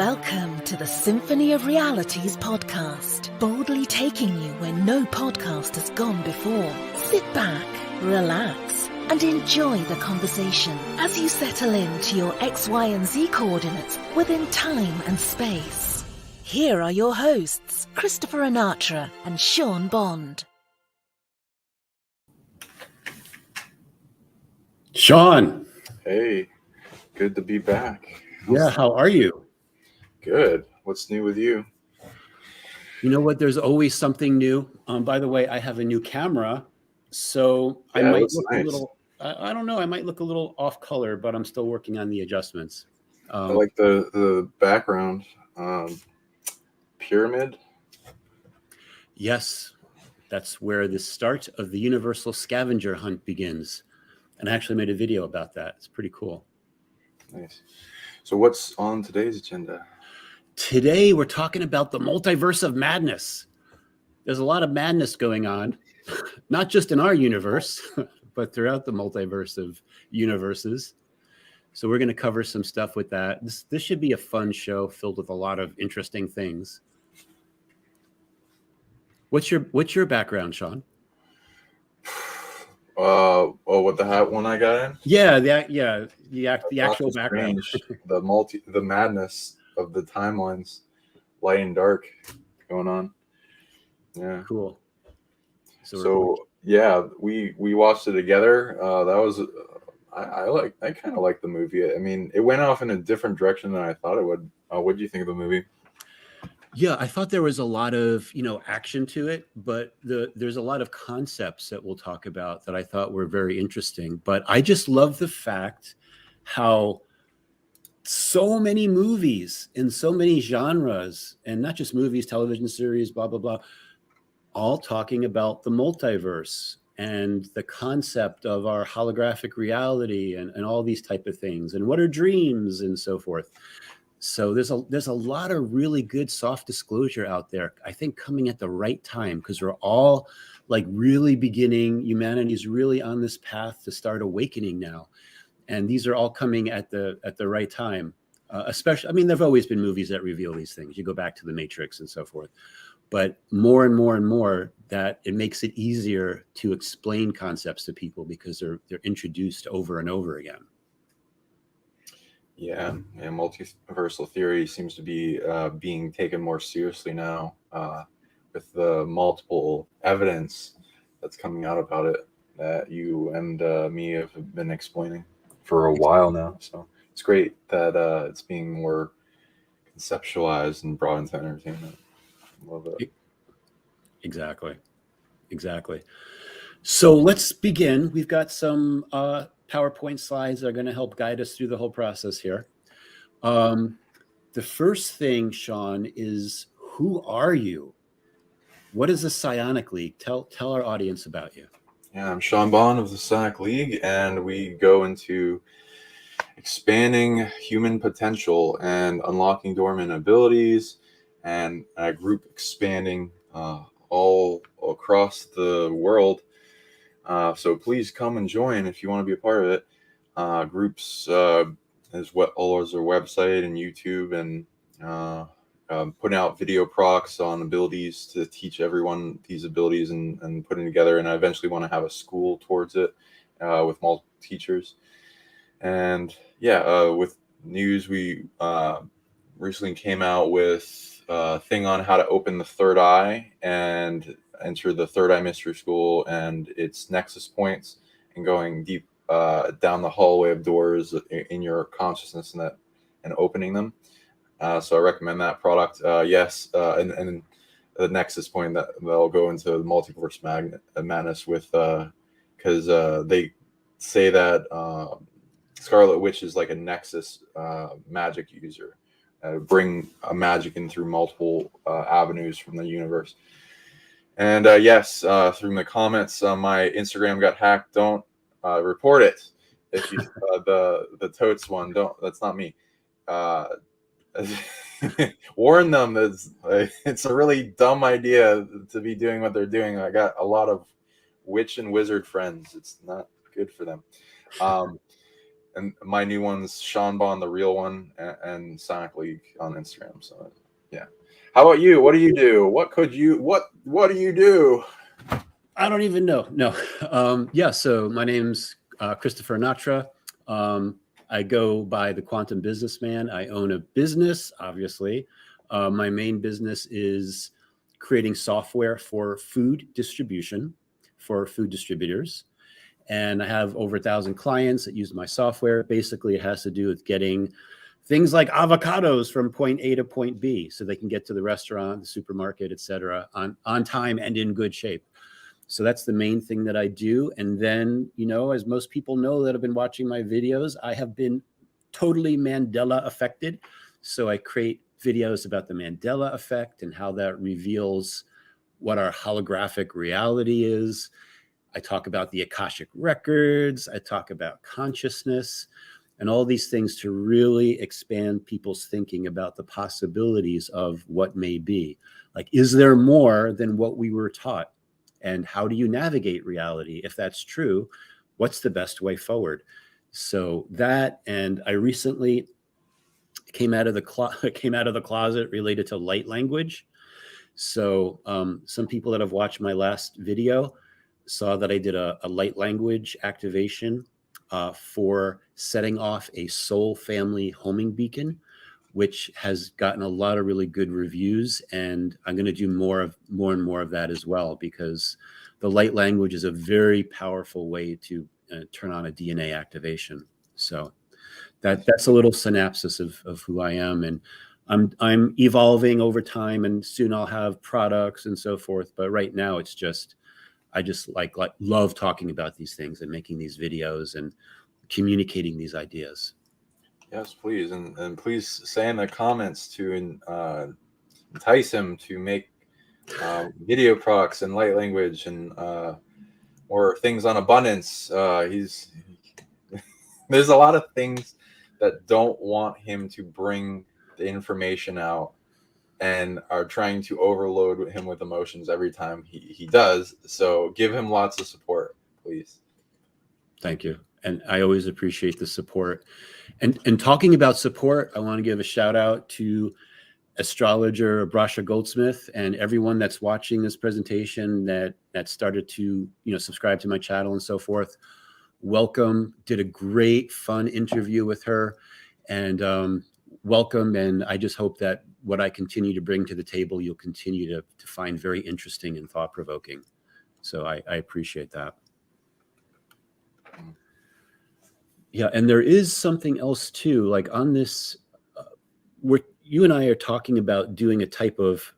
Welcome to the Symphony of Realities podcast, boldly taking you where no podcast has gone before. Sit back, relax, and enjoy the conversation as you settle into your X, Y, and Z coordinates within time and space. Here are your hosts, Christopher Anatra and Sean Bond. Sean. Hey, good to be back. Yeah, how are you? Good. What's new with you? You know what? There's always something new. By the way, I have a new camera, so I might look nice. A little. I don't know. I might look a little off color, but I'm still working on the adjustments. I like the background. Pyramid. Yes, that's where the start of the universal scavenger hunt begins. And I actually made a video about that. It's pretty cool. Nice. So what's on today's agenda? Today, we're talking about the multiverse of madness. There's a lot of madness going on, not just in our universe, but throughout the multiverse of universes. So we're going to cover some stuff with that. This should be a fun show filled with a lot of interesting things. What's your background, Sean? With the hat one I got in? Yeah, the actual background. the madness of the timelines, light and dark going on. Yeah. Cool. So yeah, we watched it together. That was I kind of like the movie. I mean, it went off in a different direction than I thought it would. What do you think of the movie? Yeah, I thought there was a lot of, action to it, but there's a lot of concepts that we'll talk about that I thought were very interesting. But I just love the fact how so many movies in so many genres, and not just movies, television series, blah, blah, blah, all talking about the multiverse and the concept of our holographic reality and all these type of things, and what are dreams and so forth. So there's a lot of really good soft disclosure out there, I think, coming at the right time, because we're all like really beginning, humanity's really on this path to start awakening now. And these are all coming at the right time. Especially, I mean, there've always been movies that reveal these things. You go back to The Matrix and so forth. But more and more and more, that it makes it easier to explain concepts to people because they're introduced over and over again. Yeah, multiversal theory seems to be being taken more seriously now with the multiple evidence that's coming out about it that you and me have been explaining for a while now. So it's great that it's being more conceptualized and brought into entertainment. Love it. Exactly. So let's begin. We've got some PowerPoint slides that are going to help guide us through the whole process here. The first thing, Sean, is who are you? What is the PsionicLeague? Tell our audience about you. Yeah, I'm Sean Bond of the PsionicLeague, and we go into expanding human potential and unlocking dormant abilities, and a group expanding all across the world. So please come and join if you want to be a part of it. Groups is what all is our website and YouTube, and putting out video procs on abilities to teach everyone these abilities and putting together. And I eventually want to have a school towards it with multiple teachers. And with news, we recently came out with a thing on how to open the third eye and enter the third eye mystery school and its nexus points, and going deep down the hallway of doors in your consciousness and opening them. So I recommend that product. And the nexus point that they'll go into the multiverse madness with, because they say that Scarlet Witch is like a nexus magic user, bring a magic in through multiple avenues from the universe. And through the comments, my Instagram got hacked. Don't report it. If you the totes one, don't. That's not me. Warn them that it's a really dumb idea to be doing what they're doing. I got a lot of witch and wizard friends. It's not good for them. and my new one's Sean Bond, the real one, and PsionicLeague on Instagram. So yeah. How about you? What do you do? What do you do? I don't even know. No. Yeah. So my name's Christopher Natra. I go by the Quantum Businessman. I own a business, obviously. My main business is creating software for food distribution for food distributors. And I have over 1,000 clients that use my software. Basically, it has to do with getting things like avocados from point A to point B so they can get to the restaurant, the supermarket, et cetera, on time and in good shape. So that's the main thing that I do. And then, you know, as most people know that have been watching my videos, I have been totally Mandela affected. So I create videos about the Mandela effect and how that reveals what our holographic reality is. I talk about the Akashic records. I talk about consciousness and all these things to really expand people's thinking about the possibilities of what may be. Like, is there more than what we were taught? And how do you navigate reality? If that's true, what's the best way forward? So that, and I recently came out of the closet related to light language. So some people that have watched my last video saw that I did a light language activation for setting off a soul family homing beacon, which has gotten a lot of really good reviews. And I'm going to do more and more of that as well, because the light language is a very powerful way to turn on a DNA activation. So that's a little synopsis of who I am. And I'm evolving over time, and soon I'll have products and so forth. But right now it's just, I just love talking about these things and making these videos and communicating these ideas. Yes, please. And please say in the comments to entice him to make video products and light language and or things on abundance. There's a lot of things that don't want him to bring the information out and are trying to overload him with emotions every time he does. So give him lots of support, please. Thank you. And I always appreciate the support. And talking about support, I want to give a shout out to astrologer Brasha Goldsmith and everyone that's watching this presentation that started to, you know, subscribe to my channel and so forth. Welcome. Did a great, fun interview with her, and welcome. And I just hope that what I continue to bring to the table, you'll continue to find very interesting and thought-provoking. So I appreciate that. Yeah, and there is something else too, like on this, you and I are talking about doing a type of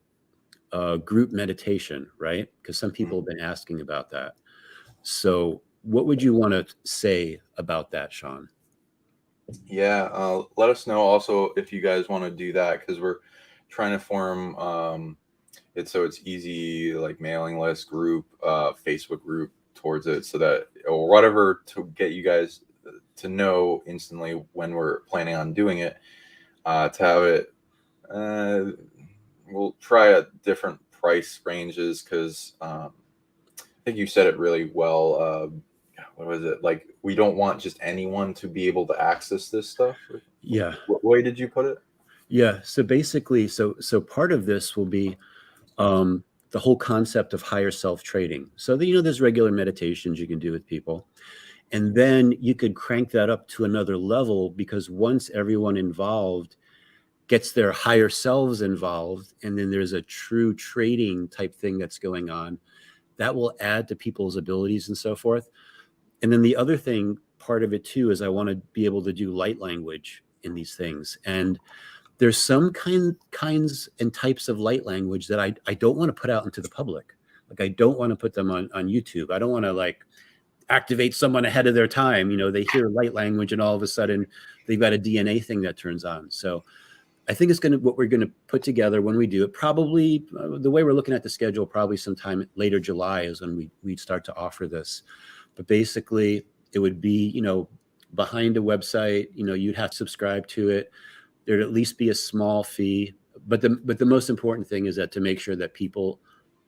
group meditation, right? Because some people have been asking about that. So what would you want to say about that, Sean? Yeah, let us know also if you guys want to do that, because we're trying to form it so it's easy, like mailing list group, Facebook group towards it, so that, or whatever, to get you guys to know instantly when we're planning on doing it, to have it. We'll try at different price ranges, because I think you said it really well. What was it? Like, we don't want just anyone to be able to access this stuff. Yeah. What way did you put it? Yeah. So basically, so part of this will be the whole concept of higher self trading. So that, you know, there's regular meditations you can do with people, and then you could crank that up to another level, because once everyone involved gets their higher selves involved, and then there's a true trading type thing that's going on, that will add to people's abilities and so forth. And then the other thing, part of it too, is I want to be able to do light language in these things. And there's some kinds and types of light language that I don't want to put out into the public. Like, I don't want to put them on YouTube. I don't want to like activate someone ahead of their time. You know, they hear light language and all of a sudden they've got a DNA thing that turns on. So I think it's what we're going to put together when we do it, probably the way we're looking at the schedule, probably sometime later July is when we'd start to offer this. But basically it would be, you know, behind a website, you know, you'd have to subscribe to it. There'd at least be a small fee. But the most important thing is that to make sure that people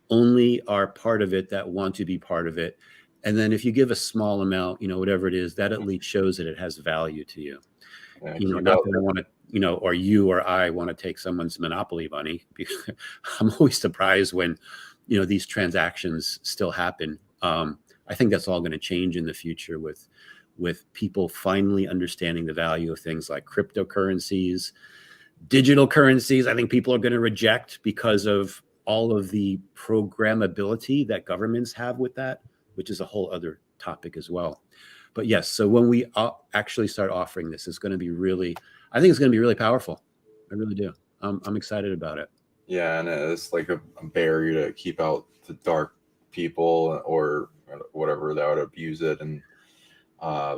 only are part of it that want to be part of it. And then if you give a small amount, whatever it is, that at least shows that it has value to you. Yeah, Not that I want to, or you or I want to take someone's monopoly money. Because I'm always surprised when, these transactions still happen. I think that's all going to change in the future with people finally understanding the value of things like cryptocurrencies, digital currencies. I think people are going to reject because of all of the programmability that governments have with that, which is a whole other topic as well. But yes, so when we actually start offering this, it's going to be I think it's going to be really powerful. I really do. I'm excited about it. Yeah, and it's like a barrier to keep out the dark people or whatever that would abuse it, and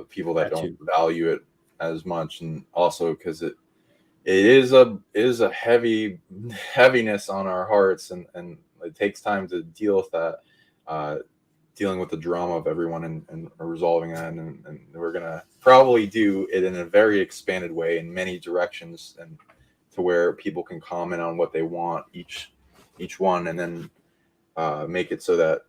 people that don't value it as much, and also because it is a heaviness on our hearts, and it takes time to deal with that, dealing with the drama of everyone and resolving that, and we're gonna probably do it in a very expanded way in many directions, and to where people can comment on what they want each one, and then make it so that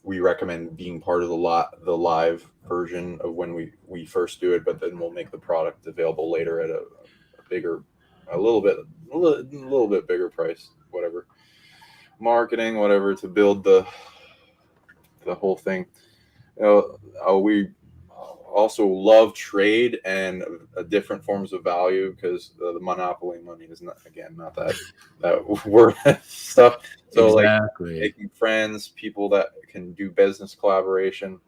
we recommend being part of the live version of when we first do it, but then we'll make the product available later at a little bit bigger price, whatever, marketing, whatever, to build the whole thing. We also love trade and different forms of value, because the monopoly money is not that worth stuff. So exactly. Like making friends, people that can do business collaboration.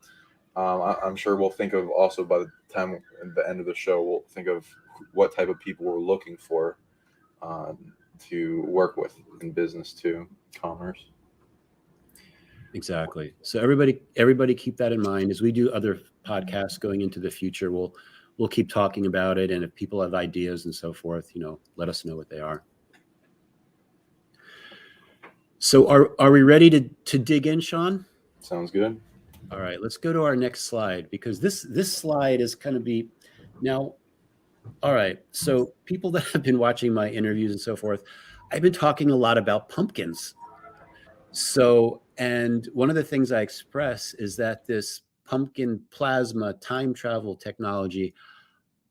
I'm sure we'll think of also, by the time at the end of the show, we'll think of what type of people we're looking for to work with in business too, commerce. Exactly. So everybody keep that in mind as we do other podcasts going into the future. We'll keep talking about it, and if people have ideas and so forth, let us know what they are. So are we ready to dig in, Sean? Sounds good. All right, let's go to our next slide, because this slide is going to be now. All right, so people that have been watching my interviews and so forth, I've been talking a lot about pumpkins. So, and one of the things I express is that this pumpkin plasma time travel technology,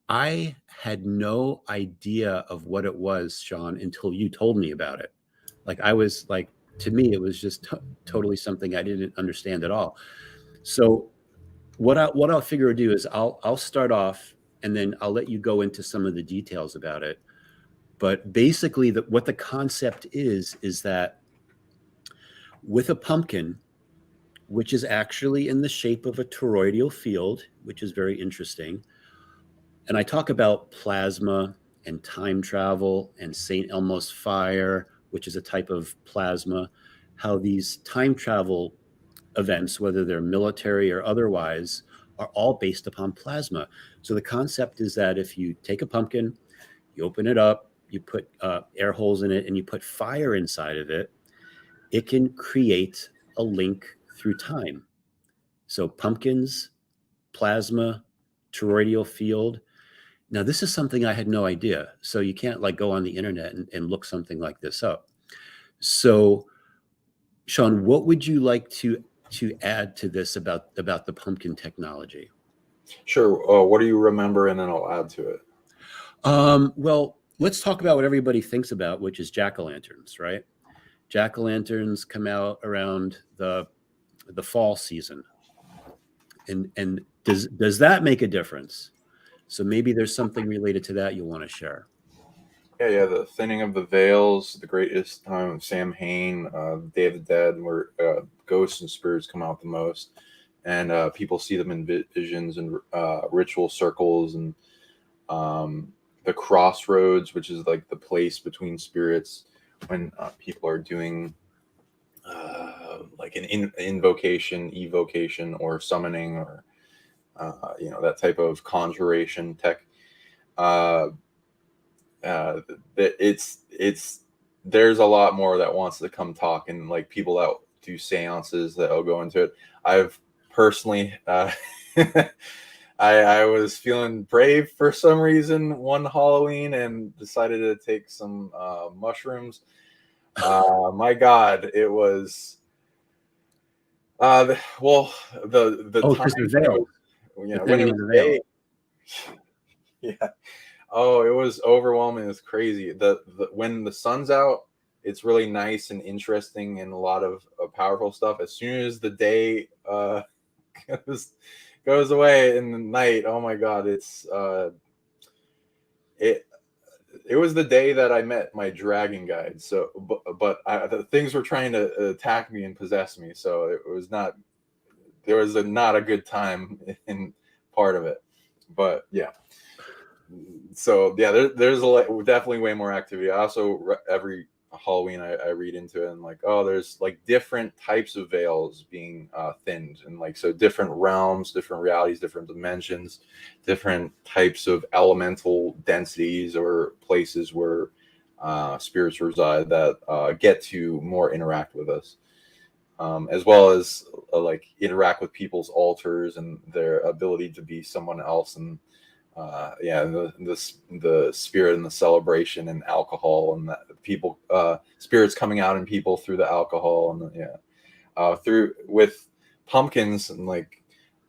I had no idea of what it was, Sean, until you told me about it. Like, I was like, to me, it was just totally something I didn't understand at all. So what I'll figure to do is I'll start off, and then I'll let you go into some of the details about it. But basically what the concept is that with a pumpkin, which is actually in the shape of a toroidal field, which is very interesting. And I talk about plasma and time travel and St. Elmo's fire, which is a type of plasma, how these time travel events, whether they're military or otherwise, are all based upon plasma. So the concept is that if you take a pumpkin, you open it up, you put air holes in it, and you put fire inside of it, it can create a link through time. So pumpkins, plasma, toroidal field. Now, this is something I had no idea. So you can't like go on the internet and look something like this up. So, Sean, what would you like to add to this about the pumpkin technology? Sure. What do you remember, and then I'll add to it. Well, let's talk about what everybody thinks about, which is jack-o'-lanterns, right? Jack-o'-lanterns come out around the fall season. And does that make a difference? So maybe there's something related to that you'll want to share. Yeah, the thinning of the veils, the greatest time of Samhain, Day of the Dead, where ghosts and spirits come out the most, and people see them in visions and ritual circles, and the crossroads, which is like the place between spirits when people are doing like an invocation, evocation, or summoning, or that type of conjuration tech. It's there's a lot more that wants to come talk, and like people that do seances that'll go into it. I've personally I was feeling brave for some reason one Halloween and decided to take some mushrooms. My God, it was Well, the Oh, time because the when it veil, was, the when it thinning was of the veil. day, yeah. Oh, it was overwhelming. It's crazy. The when the sun's out, it's really nice and interesting and a lot of powerful stuff. As soon as the day goes goes away in the night, oh my God, it it was the day that I met my dragon guide. So, but the things were trying to attack me and possess me. So it was not. There was not a good time in part of it. But yeah. So yeah, there's definitely way more activity. I also every Halloween I read into it and like, oh, there's like different types of veils being thinned, and like so different realms, different realities, different dimensions, different types of elemental densities or places where spirits reside that get to more interact with us. As well as like interact with people's altars and their ability to be someone else, and yeah, the spirit and the celebration and alcohol and that people spirits coming out in people through the alcohol and yeah, through with pumpkins, and like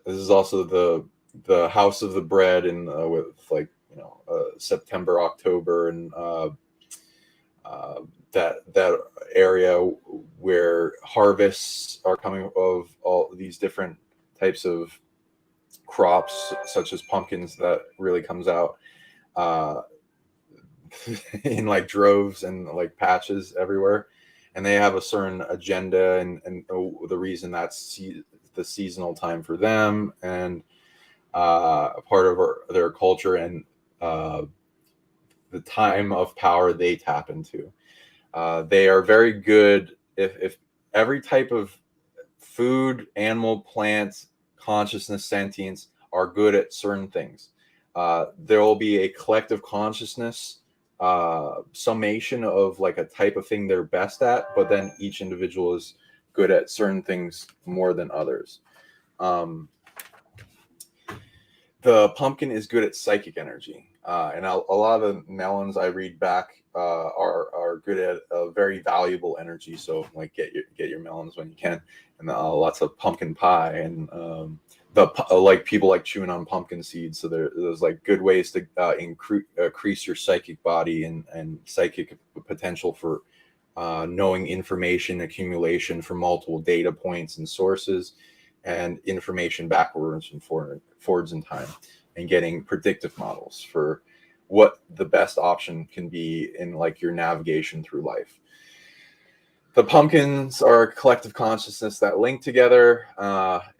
this is also the house of the bread, and with like September, October, and that area where harvests are coming of all these different types of crops such as pumpkins that really comes out uh, in like droves and like patches everywhere, and they have a certain agenda and the reason that's the seasonal time for them, and a part of their culture, and uh, the time of power they tap into. They are very good if every type of food, animal, plants, consciousness, sentience are good at certain things. There will be a collective consciousness summation of like a type of thing they're best at, but then each individual is good at certain things more than others. The pumpkin is good at psychic energy, and a lot of the melons I read back are good at a very valuable energy. So like get your melons when you can, and lots of pumpkin pie, and like people like chewing on pumpkin seeds. So there's like good ways to increase your psychic body and psychic potential for knowing information accumulation from multiple data points and sources, and information backwards and forwards in time, and getting predictive models for what the best option can be in like your navigation through life. The pumpkins are a collective consciousness that link together,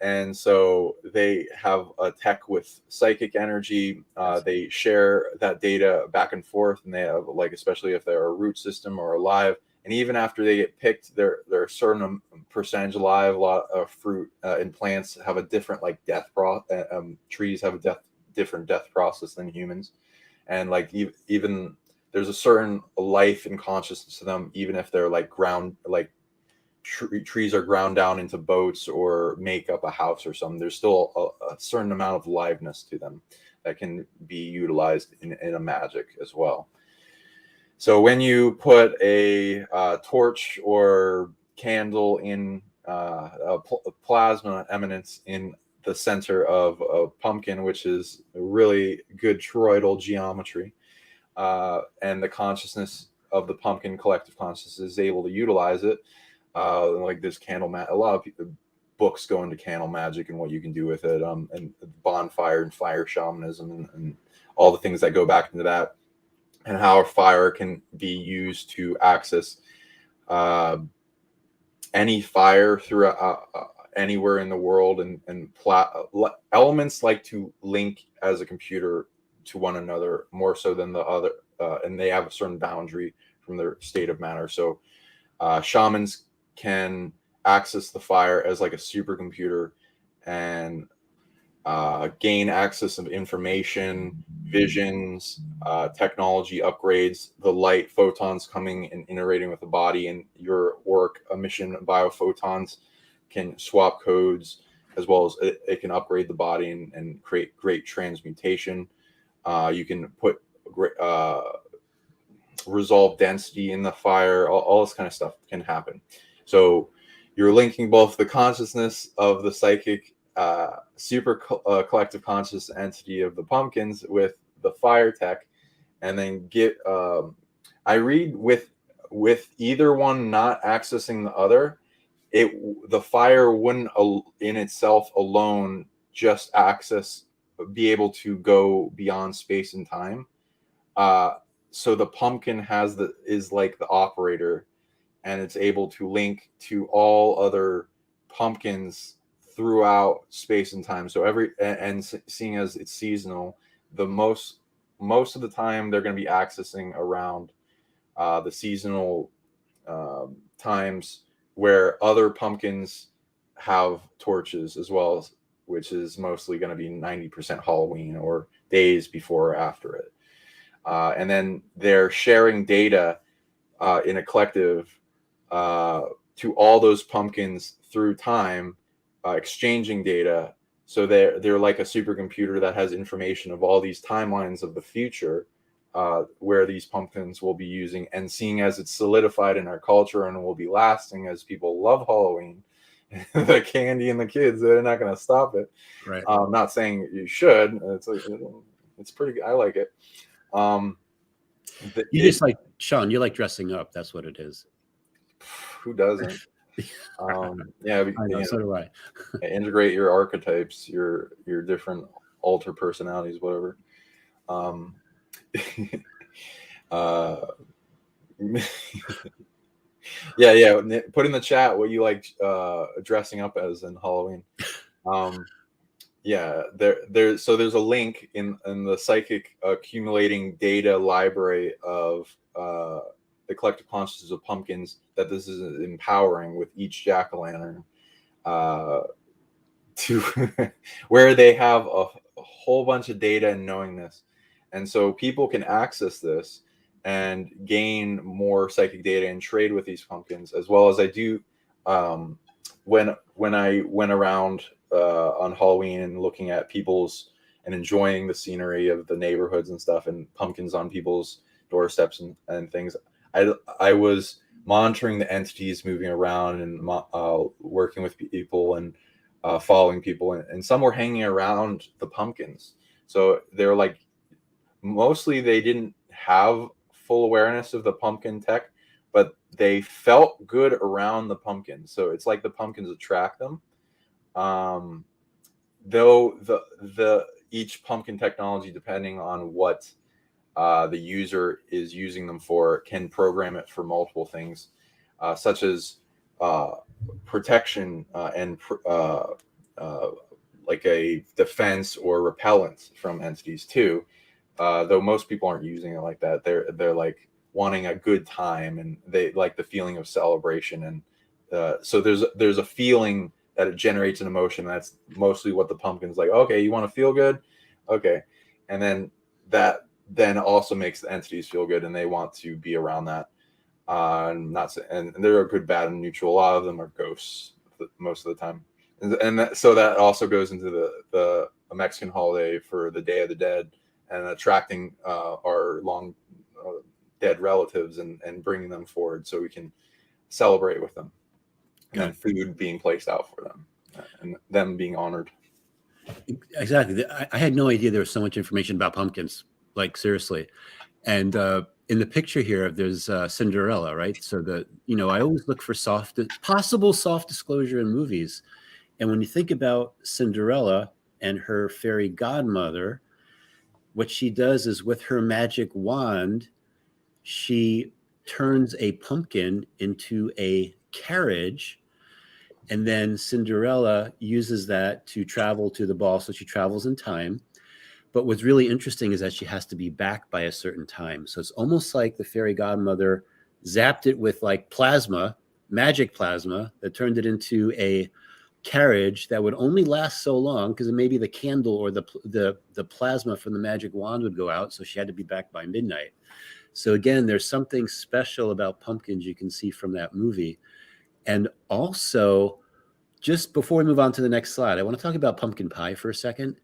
and so they have a tech with psychic energy. They share that data back and forth, and they have like, especially if they're a root system or alive, and even after they get picked, they're a certain percentage alive. A lot of fruit and plants have a different like death trees have a different death process than humans, and like even there's a certain life and consciousness to them, even if they're like ground, like trees are ground down into boats or make up a house or something. There's still a certain amount of liveness to them that can be utilized in a magic as well. So when you put a torch or candle in a plasma eminence in the center of a pumpkin, which is really good toroidal geometry, and the consciousness of the pumpkin collective consciousness is able to utilize it. Like this a lot of books go into candle magic and what you can do with it, and bonfire and fire shamanism, and all the things that go back into that, and how fire can be used to access any fire through anywhere in the world, and elements like to link as a computer to one another more so than the other, and they have a certain boundary from their state of matter. So shamans can access the fire as like a supercomputer, and gain access of information, visions, technology upgrades, the light photons coming and iterating with the body, and your work emission biophotons can swap codes, as well as it can upgrade the body and create great transmutation. You can put resolve density in the fire. All this kind of stuff can happen. So you're linking both the consciousness of the psychic collective conscious entity of the pumpkins with the fire tech, and then get I read with either one not accessing the other, the fire wouldn't in itself alone just be able to go beyond space and time. So the pumpkin is like the operator, and it's able to link to all other pumpkins throughout space and time. So seeing as it's seasonal, the most of the time they're going to be accessing around the seasonal times where other pumpkins have torches as well, which is mostly going to be 90% Halloween or days before or after it. And then they're sharing data in a collective to all those pumpkins through time, exchanging data. So they're like a supercomputer that has information of all these timelines of the future, where these pumpkins will be using, and seeing as it's solidified in our culture and will be lasting as people love Halloween, the candy and the kids, they're not going to stop it. Right. Not saying you should. It's pretty good. I like it. Just like Sean, you like dressing up. That's what it is. Who doesn't? Yeah, I know, so do I. Integrate your archetypes, your different alter personalities, whatever. Yeah. Put in the chat what you like dressing up as in Halloween. Yeah, so there's a link in the psychic accumulating data library of the collective consciousness of pumpkins that this is empowering with each jack-o'-lantern to where they have a whole bunch of data and knowingness. And so people can access this and gain more psychic data and trade with these pumpkins, as well as I do when I went around on Halloween and looking at people's and enjoying the scenery of the neighborhoods and stuff, and pumpkins on people's doorsteps and things. I was monitoring the entities moving around and working with people and following people, and some were hanging around the pumpkins. So they were like, mostly they didn't have full awareness of the pumpkin tech, but they felt good around the pumpkins. So it's like the pumpkins attract them. Though each pumpkin technology, depending on what the user is using them for, can program it for multiple things, such as protection and like a defense or repellent from entities too. Though most people aren't using it like that. They're like wanting a good time, and they like the feeling of celebration. And so there's a feeling that it generates an emotion. That's mostly what the pumpkin's like. Okay, you want to feel good? Okay. And then that also makes the entities feel good, and they want to be around that. And they're a good, bad, and neutral. A lot of them are ghosts most of the time. So that also goes into the Mexican holiday for the Day of the Dead, and attracting our long dead relatives and bringing them forward so we can celebrate with them. And food being placed out for them and them being honored. Exactly. I had no idea there was so much information about pumpkins, like seriously. And in the picture here, there's Cinderella, right? So I always look for possible soft disclosure in movies. And when you think about Cinderella and her fairy godmother, what she does is with her magic wand, she turns a pumpkin into a carriage. And then Cinderella uses that to travel to the ball. So she travels in time. But what's really interesting is that she has to be back by a certain time. So it's almost like the fairy godmother zapped it with like magic plasma, that turned it into a carriage that would only last so long, because maybe the candle or the plasma from the magic wand would go out. So she had to be back by midnight. So again, there's something special about pumpkins you can see from that movie. And also, just before we move on to the next slide, I want to talk about pumpkin pie for a second,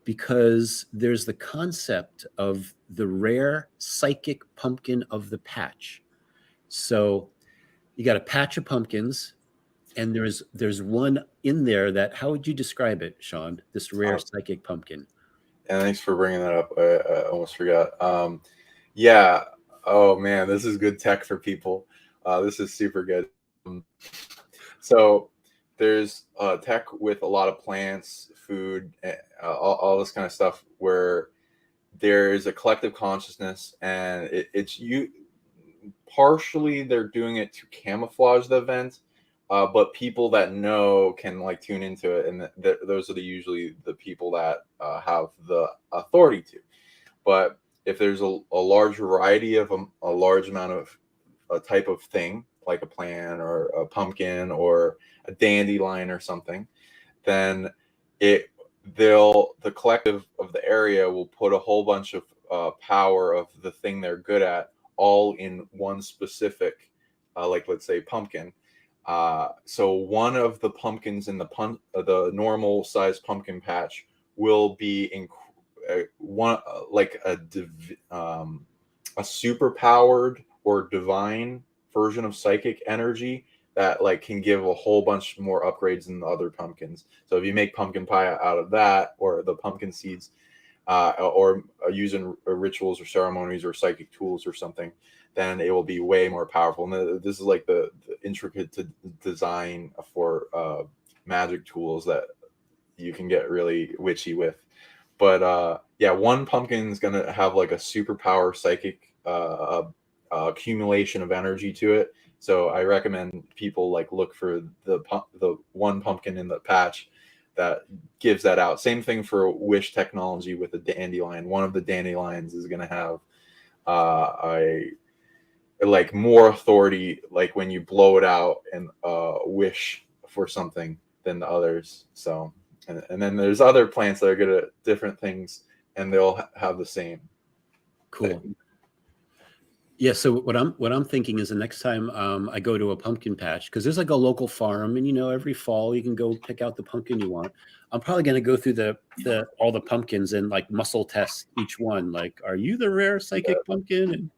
because there's the concept of the rare psychic pumpkin of the patch. So you got a patch of pumpkins, And there's one in there that, how would you describe it, Sean? This rare psychic pumpkin. And thanks for bringing that up. I almost forgot. Yeah. Oh man, this is good tech for people. This is super good. So there's tech with a lot of plants, food, all this kind of stuff where there is a collective consciousness, and it's you. Partially, they're doing it to camouflage the event, but people that know can like tune into it, and those are usually the people that have the authority to. But if there's a large variety of a large amount of a type of thing, like a plant or a pumpkin or a dandelion or something, then the collective of the area will put a whole bunch of power of the thing they're good at all in one specific, like let's say pumpkin. So one of the pumpkins in the normal size pumpkin patch will be like a super powered or divine version of psychic energy that like can give a whole bunch more upgrades than the other pumpkins. So if you make pumpkin pie out of that, or the pumpkin seeds, or using rituals or ceremonies or psychic tools or something, then it will be way more powerful. And this is like the intricate design for magic tools that you can get really witchy with. But yeah, one pumpkin is gonna have like a superpower psychic accumulation of energy to it. So I recommend people like look for the one pumpkin in the patch that gives that out. Same thing for wish technology with a dandelion. One of the dandelions is going to have a like more authority, like when you blow it out and wish for something than the others. So and then there's other plants that are good at different things, and they'll have the same. Cool. Yeah. So what I'm thinking is the next time I go to a pumpkin patch, because there's like a local farm, and every fall you can go pick out the pumpkin you want. I'm probably going to go through all the pumpkins and like muscle test each one. Like, are you the rare psychic pumpkin?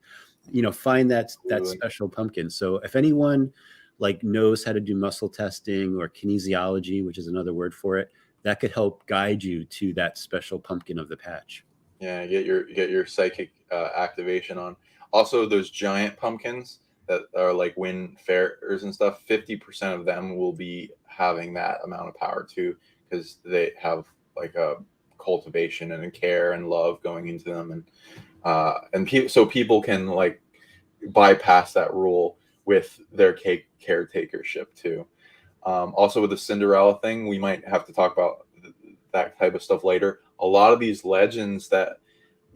And find that special pumpkin. So if anyone like knows how to do muscle testing or kinesiology, which is another word for it, that could help guide you to that special pumpkin of the patch. Yeah, get your psychic activation on. Also, those giant pumpkins that are like win fairs and stuff, 50% of them will be having that amount of power too, because they have like a cultivation and a care and love going into them, so people can like bypass that rule with their caretakership too. Also with the Cinderella thing, we might have to talk about that type of stuff later. A lot of these legends that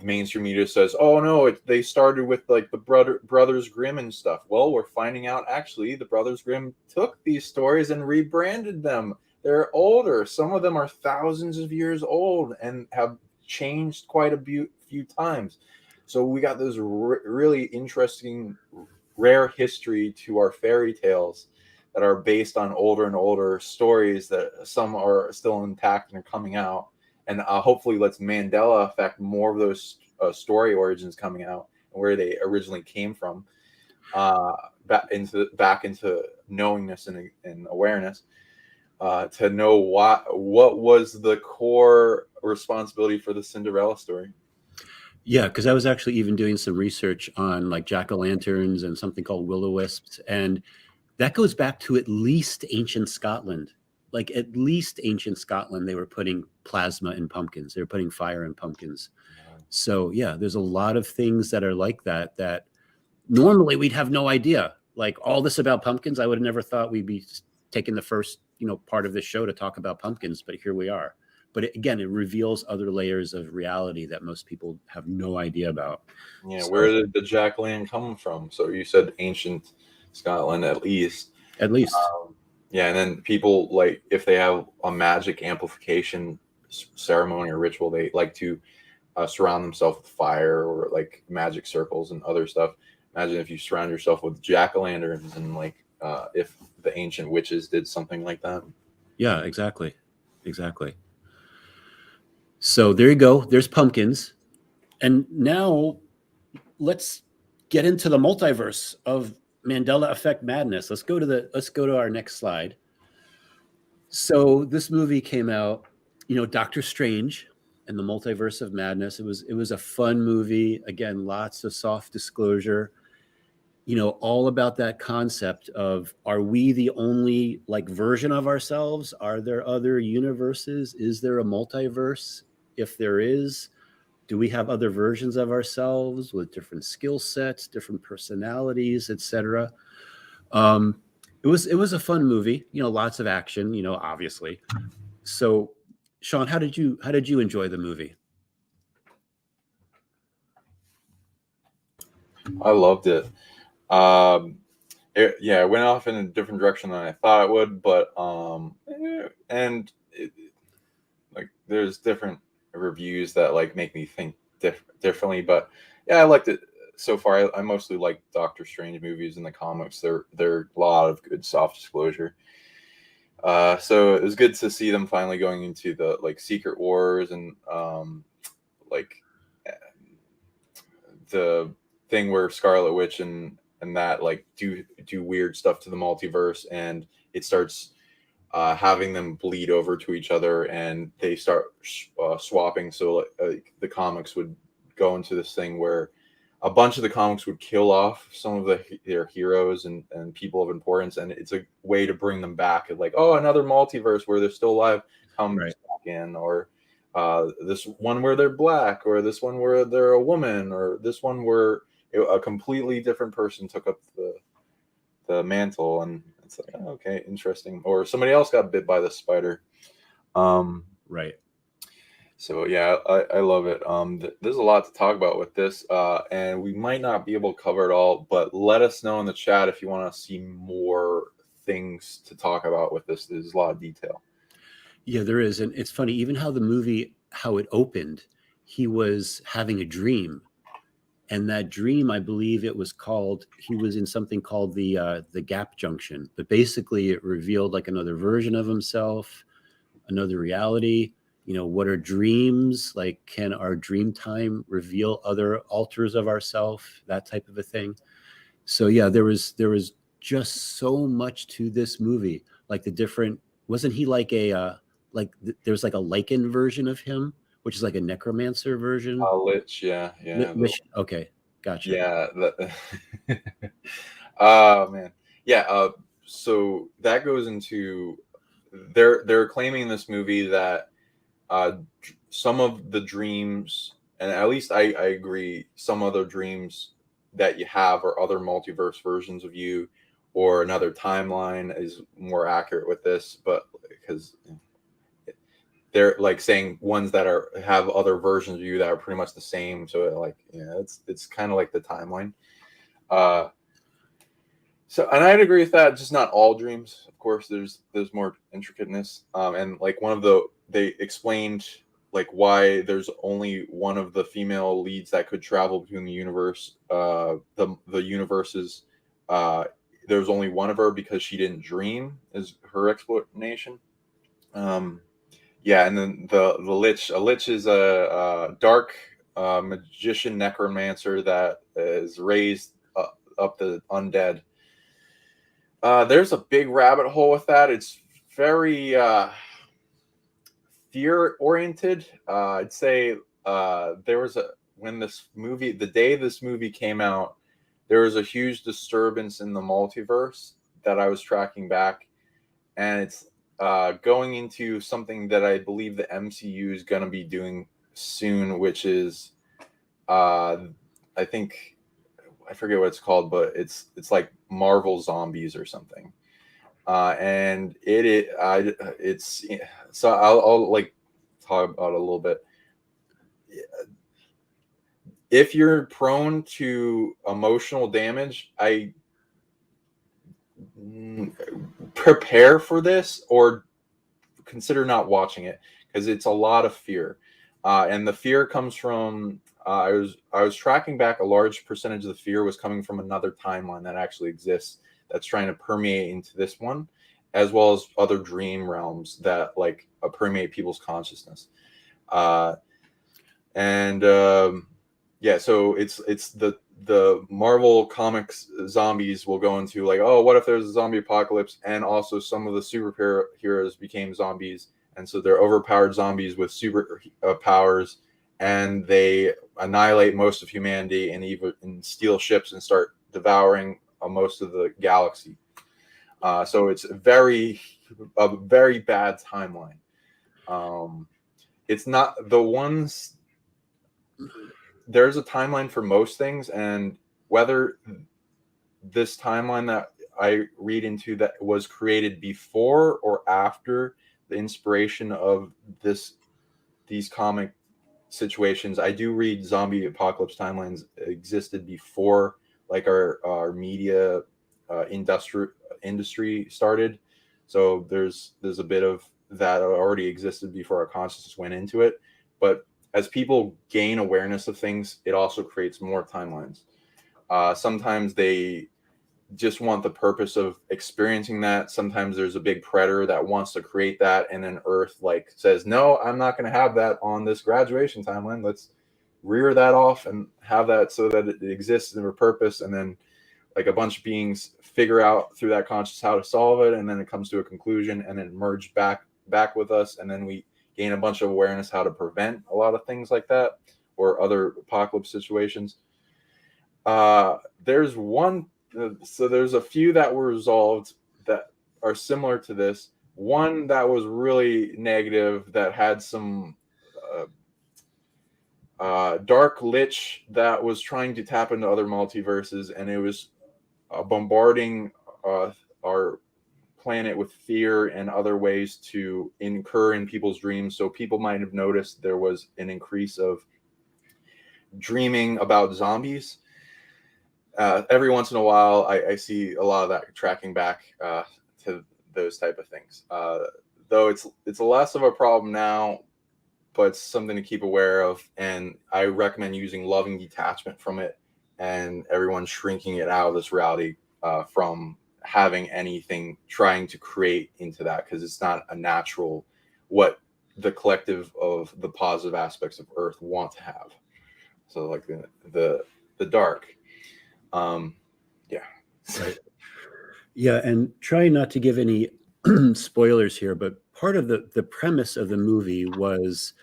mainstream media says, oh no, they started with like the Brothers Grimm and stuff. Well, we're finding out actually the Brothers Grimm took these stories and rebranded them. They're older. Some of them are thousands of years old and have changed quite a few times. So we got this really interesting, rare history to our fairy tales that are based on older and older stories that some are still intact and are coming out. And hopefully let's Mandela affect more of those story origins coming out and where they originally came from, back into knowingness and awareness, to know what was the core responsibility for the Cinderella story. Yeah, because I was actually even doing some research on like jack-o'-lanterns and something called will-o'-wisps, and that goes back to at least ancient Scotland. Like at least ancient Scotland, they were putting plasma in pumpkins. They were putting fire in pumpkins. So yeah, there's a lot of things that are like that normally we'd have no idea. Like all this about pumpkins, I would have never thought we'd be taking the first, part of the show to talk about pumpkins, but here we are. But again, it reveals other layers of reality that most people have no idea about. Yeah, so, where did the jack-o'-lantern come from? So you said ancient Scotland, at least. At least. Yeah, and then people, like, if they have a magic amplification ceremony or ritual, they like to surround themselves with fire or like magic circles and other stuff. Imagine if you surround yourself with jack-o'-lanterns and like if the ancient witches did something like that. Yeah, exactly. So there you go. There's pumpkins. And now let's get into the multiverse of Mandela Effect Madness. Let's go to our next slide. So this movie came out, Doctor Strange and the Multiverse of Madness. It was a fun movie. Again, lots of soft disclosure. All about that concept of, are we the only like version of ourselves? Are there other universes? Is there a multiverse? If there is, do we have other versions of ourselves with different skill sets, different personalities, etc.? It was a fun movie, lots of action, obviously. So, Sean, how did you enjoy the movie? I loved it. It went off in a different direction than I thought it would, but and like there's different reviews that like make me think differently, but yeah, I liked it so far. I mostly like Doctor Strange movies and the comics. They're a lot of good soft disclosure. So it was good to see them finally going into the like Secret Wars and like the thing where Scarlet Witch and that like do weird stuff to the multiverse, and it starts having them bleed over to each other, and they start swapping. So like the comics would go into this thing where a bunch of the comics would kill off some of their heroes and people of importance, and it's a way to bring them back. Like, oh, another multiverse where they're still alive comes Right. back in, or this one where they're black, or this one where they're a woman, or this one where a completely different person took up the mantle, and it's like, oh, okay, interesting. Or somebody else got bit by the spider. Right. So yeah, I love it. There's a lot to talk about with this, and we might not be able to cover it all, but let us know in the chat if you want to see more things to talk about with this. There's a lot of detail. Yeah, there is. And it's funny, even how it opened, he was having a dream. And that dream, I believe he was in something called the gap junction. But basically it revealed like another version of himself, another reality. What are dreams? Like, can our dream time reveal other alters of ourself? That type of a thing. So yeah, there was just so much to this movie. Like the different, wasn't he like there's like a Lycan version of him, which is like a necromancer version. Lich, yeah, Okay, gotcha. yeah. Oh man, yeah. So that goes into they're claiming in this movie that some of the dreams, and at least I agree, some other dreams that you have are other multiverse versions of you, or another timeline is more accurate with this, but because they're like saying ones that have other versions of you that are pretty much the same. So like, yeah, it's kind of like the timeline. So, and I'd agree with that. Just not all dreams, of course. There's more intricateness, and like they explained like why there's only one of the female leads that could travel between the universe, the universes. There's only one of her because she didn't dream, is her explanation. Yeah, and then the lich. A lich is a dark magician necromancer that is raised up the undead. There's a big rabbit hole with that. It's very fear oriented. I'd say there was the day this movie came out, there was a huge disturbance in the multiverse that I was tracking back, and it's going into something that I believe the MCU is going to be doing soon, which is I think. I forget what it's called, but it's like Marvel Zombies or something. And it's so I'll like talk about it a little bit. If you're prone to emotional damage, I prepare for this or consider not watching it, because it's a lot of fear. And the fear comes from I was tracking back, a large percentage of the fear was coming from another timeline that actually exists that's trying to permeate into this one, as well as other dream realms that like permeate people's consciousness. And yeah, so it's the Marvel comics zombies will go into like, oh, what if there's a zombie apocalypse? And also some of the superheroes became zombies. And so they're overpowered zombies with super powers, and they annihilate most of humanity and even steal ships and start devouring most of the galaxy. So it's a very bad timeline. It's not the ones. There's a timeline for most things, and whether this timeline that I read into that was created before or after the inspiration of these comic situations. I do read zombie apocalypse timelines existed before like our media industry started. So there's a bit of that already existed before our consciousness went into it. But as people gain awareness of things, it also creates more timelines. Sometimes they just want the purpose of experiencing that. Sometimes there's a big predator that wants to create that, and then Earth like says, no, I'm not going to have that on this graduation timeline. Let's rear that off and have that so that it exists in a purpose. And then like a bunch of beings figure out through that conscious how to solve it, and then it comes to a conclusion and then merge back with us, and then we gain a bunch of awareness how to prevent a lot of things like that or other apocalypse situations. There's one. So there's a few that were resolved that are similar to this. One that was really negative that had some dark lich that was trying to tap into other multiverses, and it was bombarding our planet with fear and other ways to incur in people's dreams. So people might have noticed there was an increase of dreaming about zombies. Every once in a while, I see a lot of that tracking back to those type of things. Though it's less of a problem now, but it's something to keep aware of. And I recommend using loving detachment from it, and everyone shrinking it out of this reality from having anything trying to create into that, because it's not a natural what the collective of the positive aspects of Earth want to have. So like the dark. Yeah. Right. Yeah, and try not to give any spoilers here, but part of the premise of the movie was,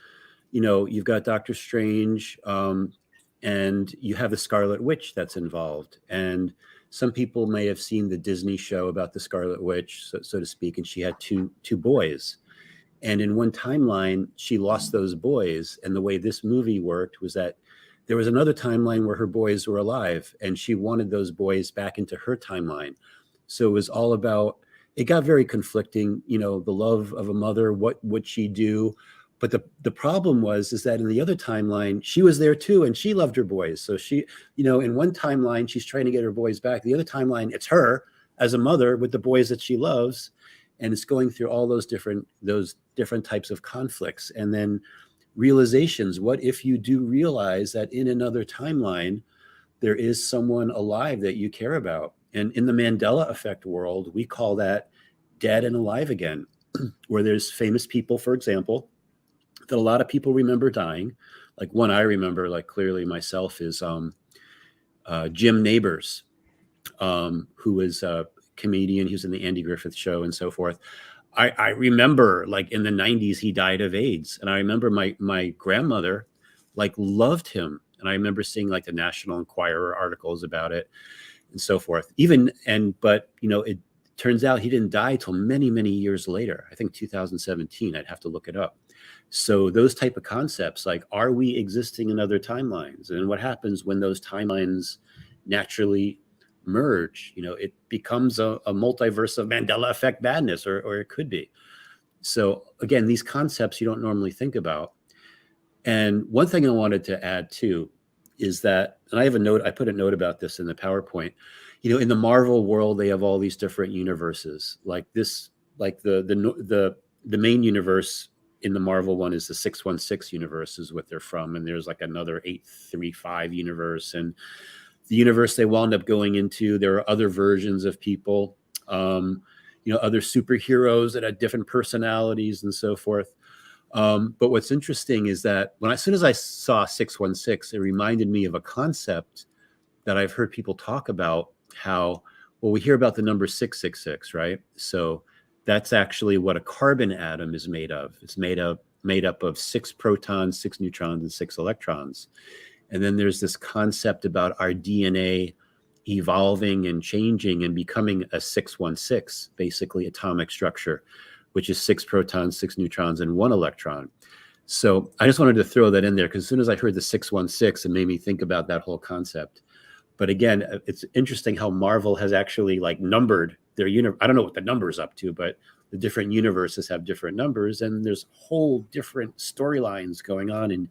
you've got Doctor Strange, and you have the Scarlet Witch that's involved. And some people may have seen the Disney show about the Scarlet Witch, so to speak, and she had two boys. And in one timeline, she lost those boys. And the way this movie worked was that there was another timeline where her boys were alive, and she wanted those boys back into her timeline. So it was all about, it got very conflicting, the love of a mother, what would she do? But the problem is that in the other timeline, she was there too, and she loved her boys. So she, in one timeline, she's trying to get her boys back. The other timeline, it's her as a mother with the boys that she loves. And it's going through all those different types of conflicts. And then realizations. What if you do realize that in another timeline, there is someone alive that you care about? And in the Mandela effect world, we call that dead and alive again, where there's famous people, for example, that a lot of people remember dying. Like one I remember, like clearly myself, is Jim Nabors, who was a comedian. He was in the Andy Griffith Show and so forth. I remember like in the 90s, he died of AIDS. And I remember my grandmother like loved him. And I remember seeing like the National Enquirer articles about it and so forth. But it turns out he didn't die till many, many years later. I think 2017, I'd have to look it up. So those type of concepts, like, are we existing in other timelines? And what happens when those timelines naturally merge? It becomes a multiverse of Mandela effect madness, or it could be. So again, these concepts you don't normally think about. And one thing I wanted to add too is that, and I have a note, I put a note about this in the PowerPoint, in the Marvel world, they have all these different universes like this, like the main universe in the Marvel one is the 616 universe is what they're from. And there's like another 835 universe, and the universe they wound up going into, there are other versions of people, other superheroes that had different personalities and so forth. But what's interesting is that as soon as I saw 616, it reminded me of a concept that I've heard people talk about how, well, we hear about the number 666, right? So that's actually what a carbon atom is made of. It's made up of 6 protons, 6 neutrons, and 6 electrons. And then there's this concept about our DNA evolving and changing and becoming a 616, basically atomic structure, which is 6 protons, 6 neutrons, and 1 electron. So I just wanted to throw that in there because as soon as I heard the 616, it made me think about that whole concept. But again, it's interesting how Marvel has actually like numbered their universe. I don't know what the number's up to, but the different universes have different numbers, and there's whole different storylines going on in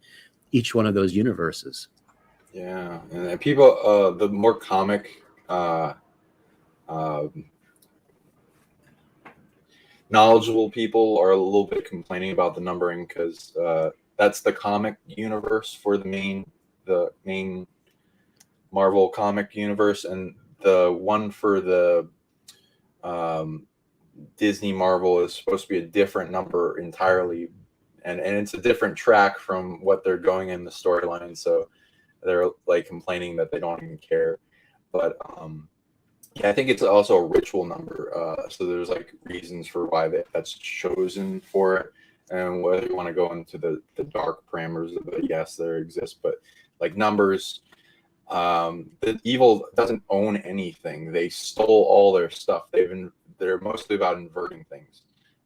each one of those universes. Yeah, and people, the more comic knowledgeable people are a little bit complaining about the numbering because that's the comic universe for the main Marvel comic universe, and the one for the Disney Marvel is supposed to be a different number entirely, and it's a different track from what they're going in the storyline. So they're like complaining that they don't even care. But yeah, I think it's also a ritual number. So there's like reasons for why that's chosen for it, and whether you want to go into the dark parameters of it, yes, there exists. But like numbers, the evil doesn't own anything. They stole all their stuff. They're mostly about inverting things,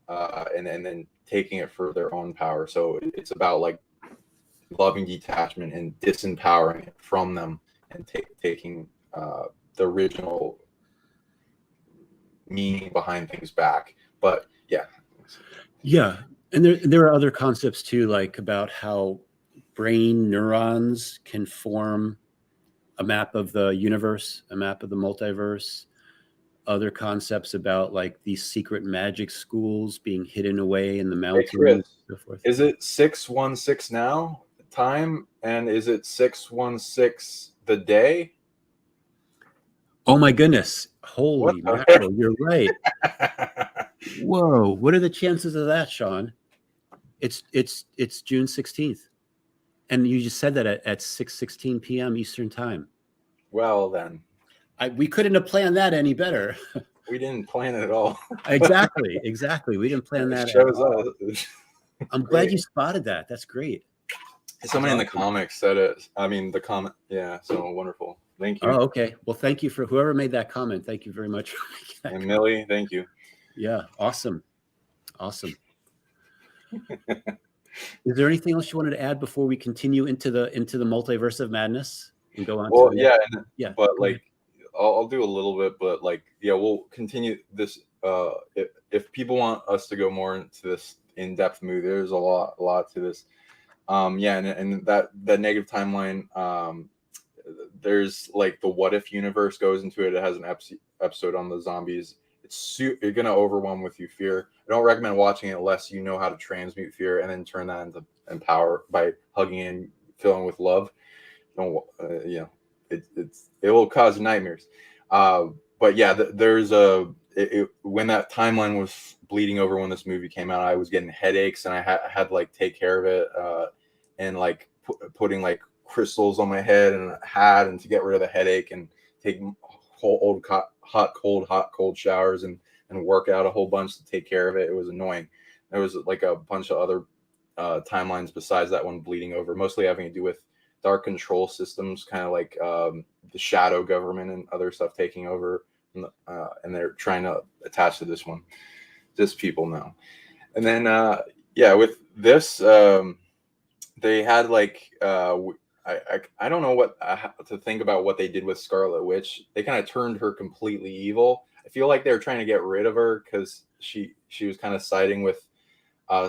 and then taking it for their own power. So it's about like loving detachment and disempowering it from them, and taking the original meaning behind things back. But yeah, and there are other concepts too, like about how brain neurons can form a map of the universe, a map of the multiverse. Other concepts about like these secret magic schools being hidden away in the mountains. Hey Chris, and so forth. Is it 616 now time, and is it 616 the day? Oh my goodness. Holy mackerel, you're right. Whoa, what are the chances of that, Sean? It's June 16th. And you just said that at 6:16 p.m. Eastern time. Well then. We couldn't have planned that any better. We didn't plan it at all. Exactly. We didn't plan that at all. I'm glad you spotted that. That's great. Somebody in the comics said it. I mean, the comment. Yeah, so wonderful. Thank you. Oh, okay. Well, thank you for whoever made that comment. Thank you very much for making that comment. Millie, thank you. Yeah, awesome. Is there anything else you wanted to add before we continue into the Multiverse of Madness and go on? Well, yeah. But like, I'll do a little bit, but like, yeah, we'll continue this. If people want us to go more into this in-depth movie, there's a lot to this. Yeah, and that negative timeline. There's like the what if universe goes into it. It has an episode on the zombies. You're gonna overwhelm with you fear. I don't recommend watching it unless you know how to transmute fear and then turn that into empower by hugging and filling with love. Don't it will cause nightmares. But yeah, there's when that timeline was bleeding over when this movie came out, I was getting headaches and I had to like take care of it, and like putting like crystals on my head and a hat and to get rid of the headache, and take hot cold showers and work out a whole bunch to take care of it. It was annoying. There was like a bunch of other timelines besides that one bleeding over, mostly having to do with dark control systems, kind of like the shadow government and other stuff taking over, and they're trying to attach to this one. Just people know. And then with this, they had like I don't know what to think about what they did with Scarlet Witch. They kind of turned her completely evil. I feel like they were trying to get rid of her because she was kind of siding with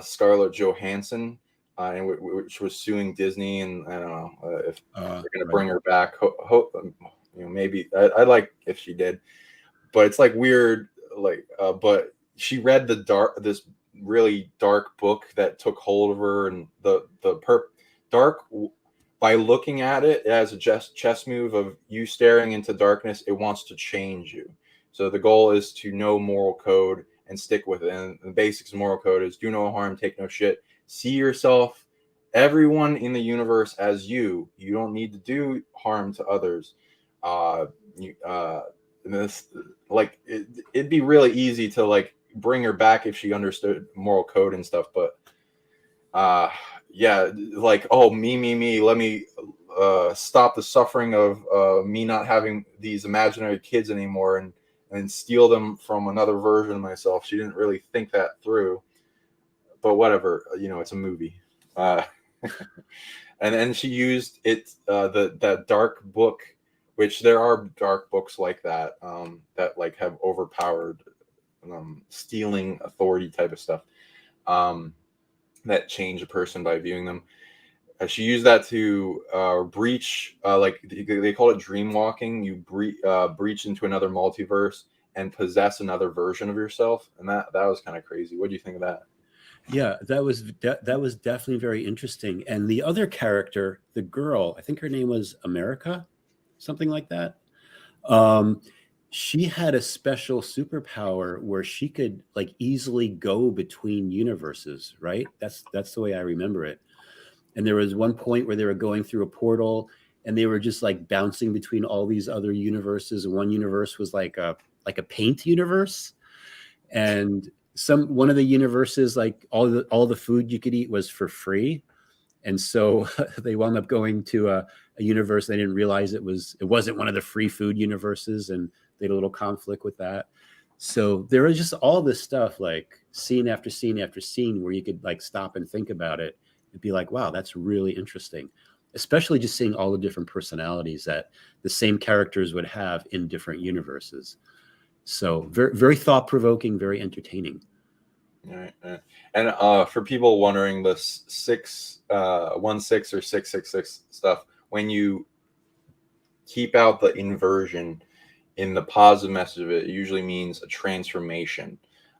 Scarlett Johansson, and which was suing Disney. And I don't know if they're going to bring her back. Maybe I'd like if she did, but it's like weird. Like, but she read this really dark book that took hold of her, and the dark. By looking at it as a chess move of you staring into darkness, it wants to change you. So the goal is to know moral code and stick with it. And the basics of moral code is do no harm, take no shit. See yourself, everyone in the universe as you. You don't need to do harm to others. And this, like, it'd be really easy to like bring her back if she understood moral code and stuff, but yeah, like, oh, me, let me stop the suffering of me not having these imaginary kids anymore, and steal them from another version of myself. She didn't really think that through, but whatever, it's a movie. And then she used it, that dark book, which there are dark books like that, that like have overpowered, stealing authority type of stuff, that change a person by viewing them. She used that to breach, like they call it dream walking. You breach into another multiverse and possess another version of yourself, and that was kind of crazy. What do you think of that? Yeah, that was definitely very interesting. And the other character, the girl, I think her name was America, something like that. She had a special superpower where she could like easily go between universes, right? That's the way I remember it. And there was one point where they were going through a portal and they were just like bouncing between all these other universes. And one universe was like a paint universe. And one of the universes, like all the food you could eat was for free. And so they wound up going to a universe. They didn't realize it wasn't one of the free food universes, and they had a little conflict with that. So there was just all this stuff, like scene after scene after scene, where you could like stop and think about it and be like, wow, that's really interesting. Especially just seeing all the different personalities that the same characters would have in different universes. So very, very thought-provoking, very entertaining. All right. And for people wondering, the 616 or 666 stuff, when you keep out the inversion in the positive message of it, it usually means a transformation.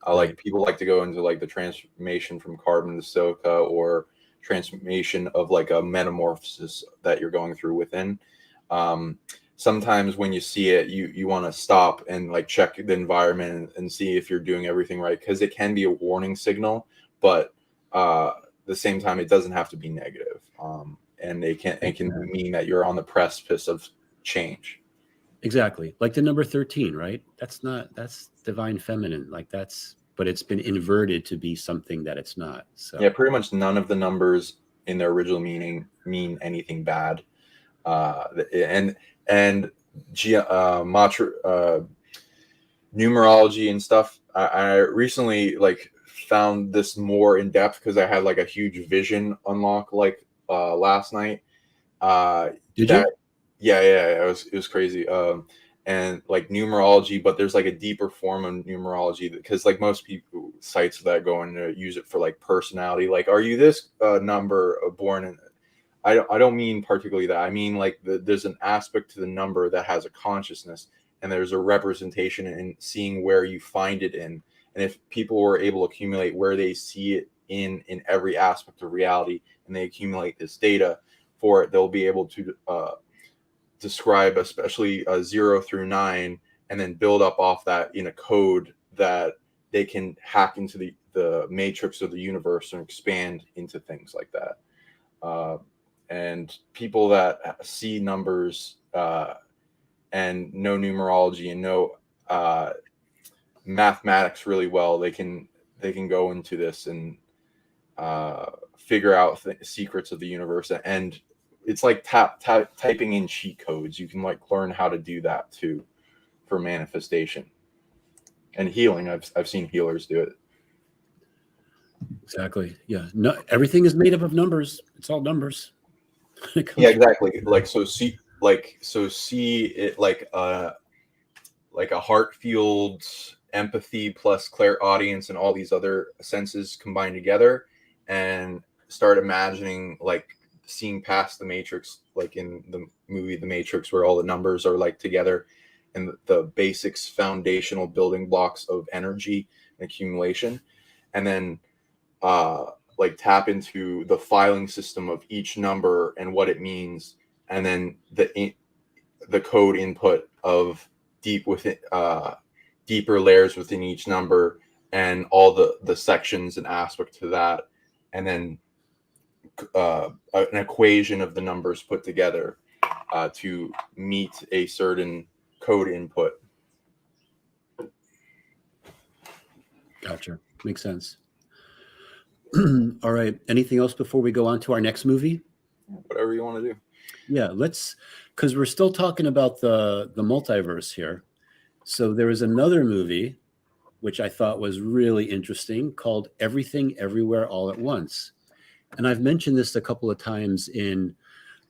Like people like to go into like the transformation from carbon to silica, or transformation of like a metamorphosis that you're going through within. Sometimes when you see it, you want to stop and like check the environment and see if you're doing everything right, because it can be a warning signal, but at the same time, it doesn't have to be negative. And it can mean that you're on the precipice of change. Exactly. Like the number 13, right? That's divine feminine. Like but it's been inverted to be something that it's not. So yeah, pretty much none of the numbers in their original meaning mean anything bad. And numerology and stuff. I recently like found this more in depth because I had like a huge vision unlock like last night. Did you? Yeah, it was crazy. And like numerology, but there's like a deeper form of numerology, because like most people sites that go in to use it for like personality, like, are you this number born in? I don't mean particularly that. I mean like there's an aspect to the number that has a consciousness, and there's a representation in seeing where you find it in. And if people were able to accumulate where they see it in every aspect of reality, and they accumulate this data for it, they'll be able to describe especially 0 through 9, and then build up off that in a code that they can hack into the matrix of the universe and expand into things like that. And people that see numbers and know numerology and know mathematics really well, they can go into this and figure out secrets of the universe. And it's like typing in cheat codes. You can like learn how to do that too for manifestation and healing. I've seen healers do it. Exactly. Yeah. No, everything is made up of numbers. It's all numbers. Yeah, exactly. Like see it like a heart field, empathy plus clairaudience and all these other senses combined together, and start imagining like seeing past the matrix, like in the movie The Matrix, where all the numbers are like together, and the basics, foundational building blocks of energy and accumulation, and then like tap into the filing system of each number and what it means, and then the code input of deeper layers within each number, and all the sections and aspect to that, and then an equation of the numbers put together, to meet a certain code input. Gotcha. Makes sense. All right. Anything else before we go on to our next movie? Whatever you want to do. Yeah, because we're still talking about the multiverse here. So there was another movie which I thought was really interesting called Everything Everywhere All at Once. And I've mentioned this a couple of times in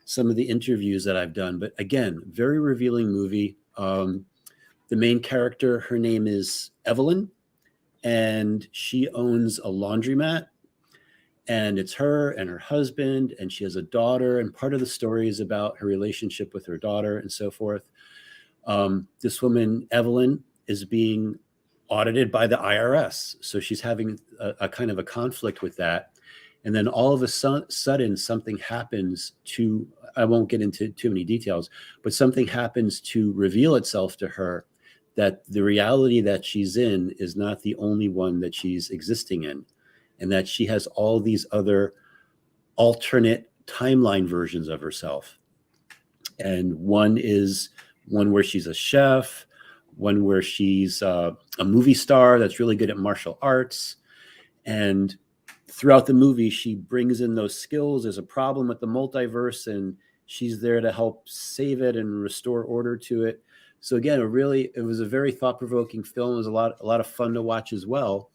some of the interviews that I've done, but again, very revealing movie. The main character, her name is Evelyn, and she owns a laundromat, and it's her and her husband, and she has a daughter, and part of the story is about her relationship with her daughter and so forth. This woman, Evelyn, is being audited by the IRS. So she's having a kind of a conflict with that. And then all of a sudden, something happens to, I won't get into too many details, but something happens to reveal itself to her that the reality that she's in is not the only one that she's existing in, and that she has all these other alternate timeline versions of herself. And one is one where she's a chef, one where she's a movie star that's really good at martial arts. And throughout the movie, she brings in those skills. There's a problem with the multiverse, and she's there to help save it and restore order to it. So again, it was a very thought-provoking film. It was a lot of fun to watch as well.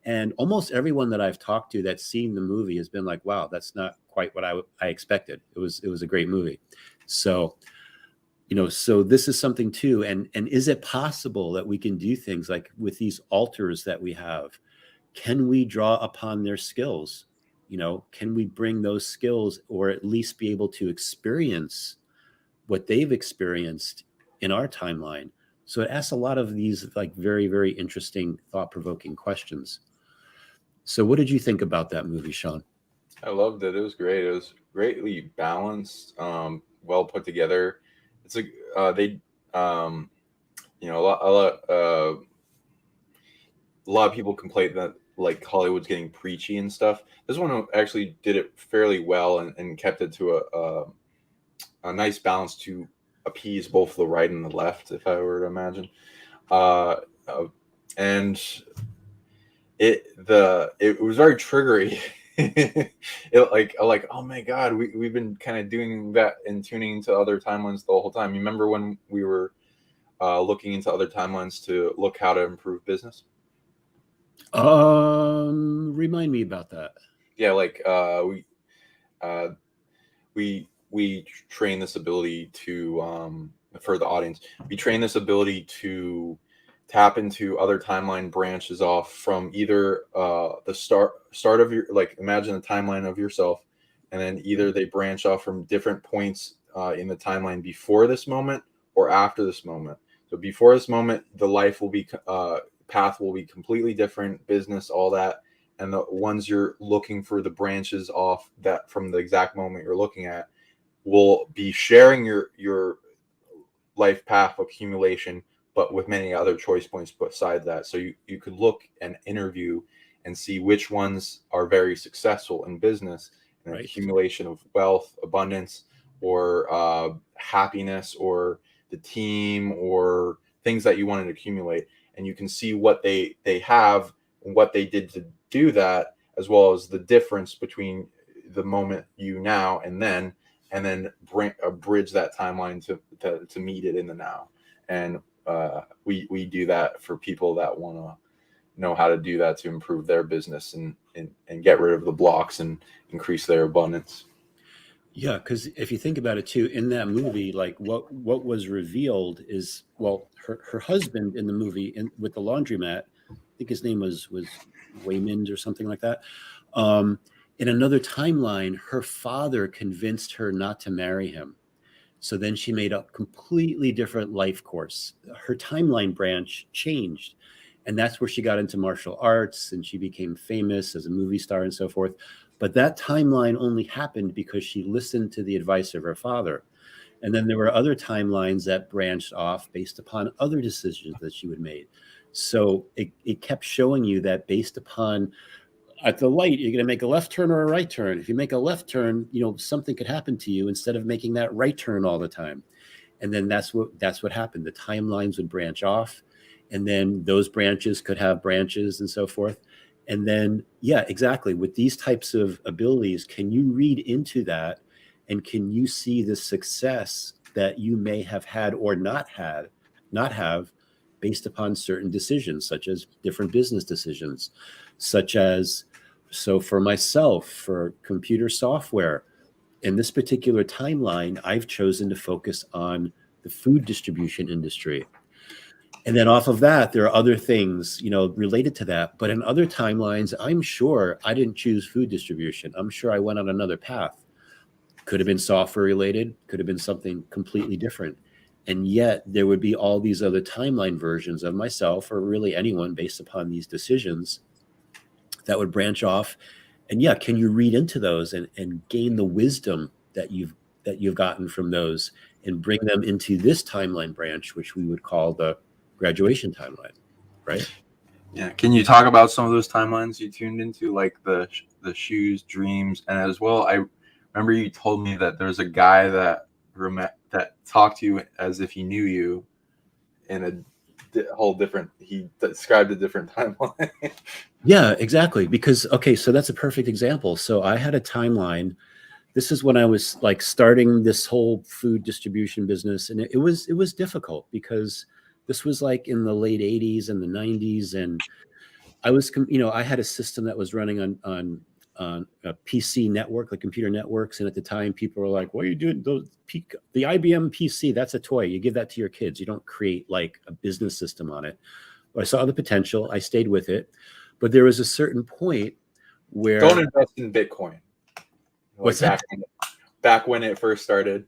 And almost everyone that I've talked to that's seen the movie has been like, wow, that's not quite what I expected. It was a great movie. So, so this is something too. And is it possible that we can do things like with these alters that we have? Can we draw upon their skills? Can we bring those skills, or at least be able to experience what they've experienced in our timeline? So it asks a lot of these like very, very interesting, thought-provoking questions. So what did you think about that movie, Sean? I loved it. It was great. It was greatly balanced, well put together. It's a lot of people complain that like Hollywood's getting preachy and stuff. This one actually did it fairly well and kept it to a nice balance to appease both the right and the left, if I were to imagine. And it was very triggery. Like oh my god, we've been kind of doing that and tuning into other timelines the whole time. You remember when we were looking into other timelines to look how to improve business? Remind me about that. Yeah, like we train this ability to for the audience. We train this ability to tap into other timeline branches off from either the start of your, like imagine the timeline of yourself, and then either they branch off from different points in the timeline before this moment or after this moment. So before this moment, the life will be path will be completely different, business, all that. And the ones you're looking for the branches off that from the exact moment you're looking at will be sharing your life path accumulation, but with many other choice points beside that. So you could look and interview and see which ones are very successful in business and right. Accumulation of wealth, abundance, or happiness, or the team, or things that you wanted to accumulate. And you can see what they have and what they did to do that, as well as the difference between the moment now and then bring a bridge that timeline to meet it in the now. And we do that for people that want to know how to do that to improve their business and get rid of the blocks and increase their abundance. Yeah, because if you think about it too, in that movie, like what was revealed is, well, her husband in the movie with the laundromat, I think his name was Waymond or something like that. In another timeline, her father convinced her not to marry him. So then she made a completely different life course. Her timeline branch changed. And that's where she got into martial arts, and she became famous as a movie star and so forth. But that timeline only happened because she listened to the advice of her father. And then there were other timelines that branched off based upon other decisions that she would make. So it kept showing you that based upon at the light, you're going to make a left turn or a right turn. If you make a left turn, something could happen to you instead of making that right turn all the time. And then that's what happened. The timelines would branch off, and then those branches could have branches and so forth. And then, yeah, exactly. With these types of abilities, can you read into that, and can you see the success that you may have had or not have based upon certain decisions, such as different business decisions, such as, so for myself, for computer software, in this particular timeline, I've chosen to focus on the food distribution industry. And then off of that, there are other things, related to that. But in other timelines, I'm sure I didn't choose food distribution. I'm sure I went on another path. Could have been software related, could have been something completely different. And yet there would be all these other timeline versions of myself, or really anyone, based upon these decisions that would branch off. And yeah, can you read into those and gain the wisdom that you've gotten from those and bring them into this timeline branch, which we would call the graduation timeline, right? Yeah. Can you talk about some of those timelines you tuned into, like the shoes, dreams, and as well, I remember you told me that there's a guy that talked to you as if he knew you in a whole different. He described a different timeline. Yeah, exactly. Because okay, so that's a perfect example. So I had a timeline. This is when I was like starting this whole food distribution business, and it was difficult because this was like in the late 80s and the 90s, and I was, I had a system that was running on a PC network, like computer networks, and at the time, people were like, "What are you doing? The IBM PC, that's a toy. You give that to your kids. You don't create like a business system on it." I saw the potential. I stayed with it, but there was a certain point where Don't invest in Bitcoin. What's that? Back when it first started.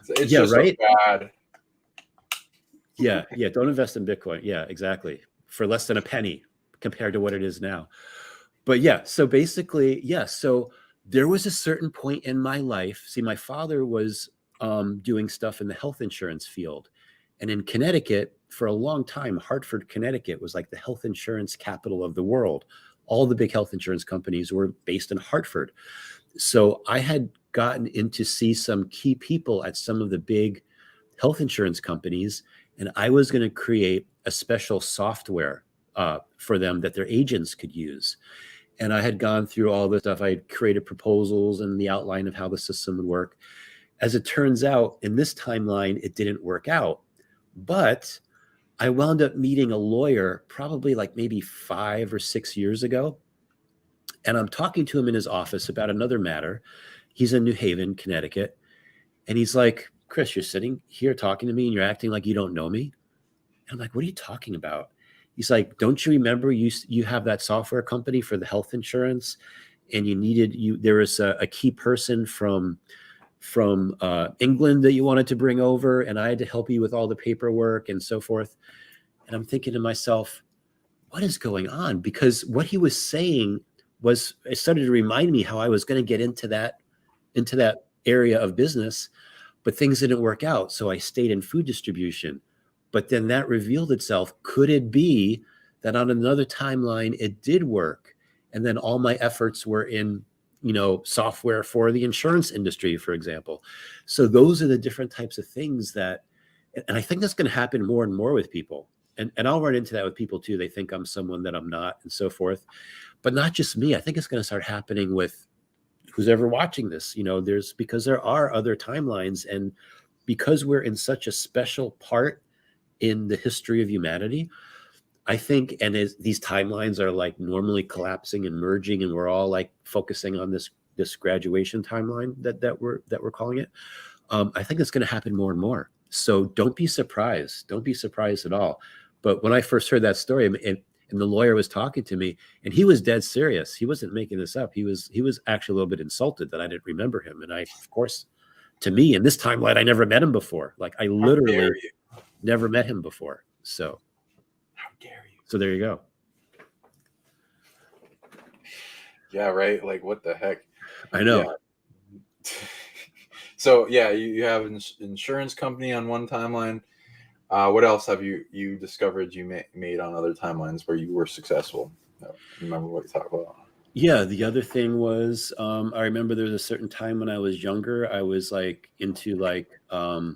It's Yeah, just right. So bad. Yeah. Don't invest in Bitcoin. Yeah, exactly. For less than a penny compared to what it is now. But yeah, so basically, yeah. So there was a certain point in my life. See, my father was doing stuff in the health insurance field. And in Connecticut, for a long time, Hartford, Connecticut was like the health insurance capital of the world. All the big health insurance companies were based in Hartford. So I had gotten in to see some key people at some of the big health insurance companies, and I was going to create a special software for them that their agents could use. And I had gone through all this stuff. I had created proposals and the outline of how the system would work. As it turns out, in this timeline, it didn't work out. But I wound up meeting a lawyer probably like maybe 5 or 6 years ago. And I'm talking to him in his office about another matter. He's in New Haven, Connecticut. And he's like, "Chris, you're sitting here talking to me and you're acting like you don't know me." And I'm like, "What are you talking about?" He's like, "Don't you remember you have that software company for the health insurance, and there was a key person from England that you wanted to bring over, and I had to help you with all the paperwork and so forth." And I'm thinking to myself, what is going on? Because what he was saying it started to remind me how I was going to get into that area of business, but things didn't work out. So I stayed in food distribution. But then that revealed itself. Could it be that on another timeline, it did work? And then all my efforts were in, software for the insurance industry, for example. So those are the different types of things and I think that's going to happen more and more with people. And I'll run into that with people too. They think I'm someone that I'm not and so forth, but not just me. I think it's going to start happening with who's ever watching this. Because there are other timelines, and because we're in such a special part in the history of humanity, I think, and as these timelines are like normally collapsing and merging, and we're all like focusing on this graduation timeline that we're calling it. I think it's going to happen more and more. So don't be surprised. Don't be surprised at all. But when I first heard that story, and the lawyer was talking to me, and he was dead serious. He wasn't making this up. He was actually a little bit insulted that I didn't remember him. And I, of course, to me in this timeline, I never met him before. Like I literally never met him before. So how dare you? So there you go. Yeah, right. Like what the heck? I know. Yeah. So yeah, you have an insurance company on one timeline. What else have you discovered you made on other timelines where you were successful? Remember what you talked about? Yeah, the other thing was, I remember there was a certain time when I was younger, I was like into like how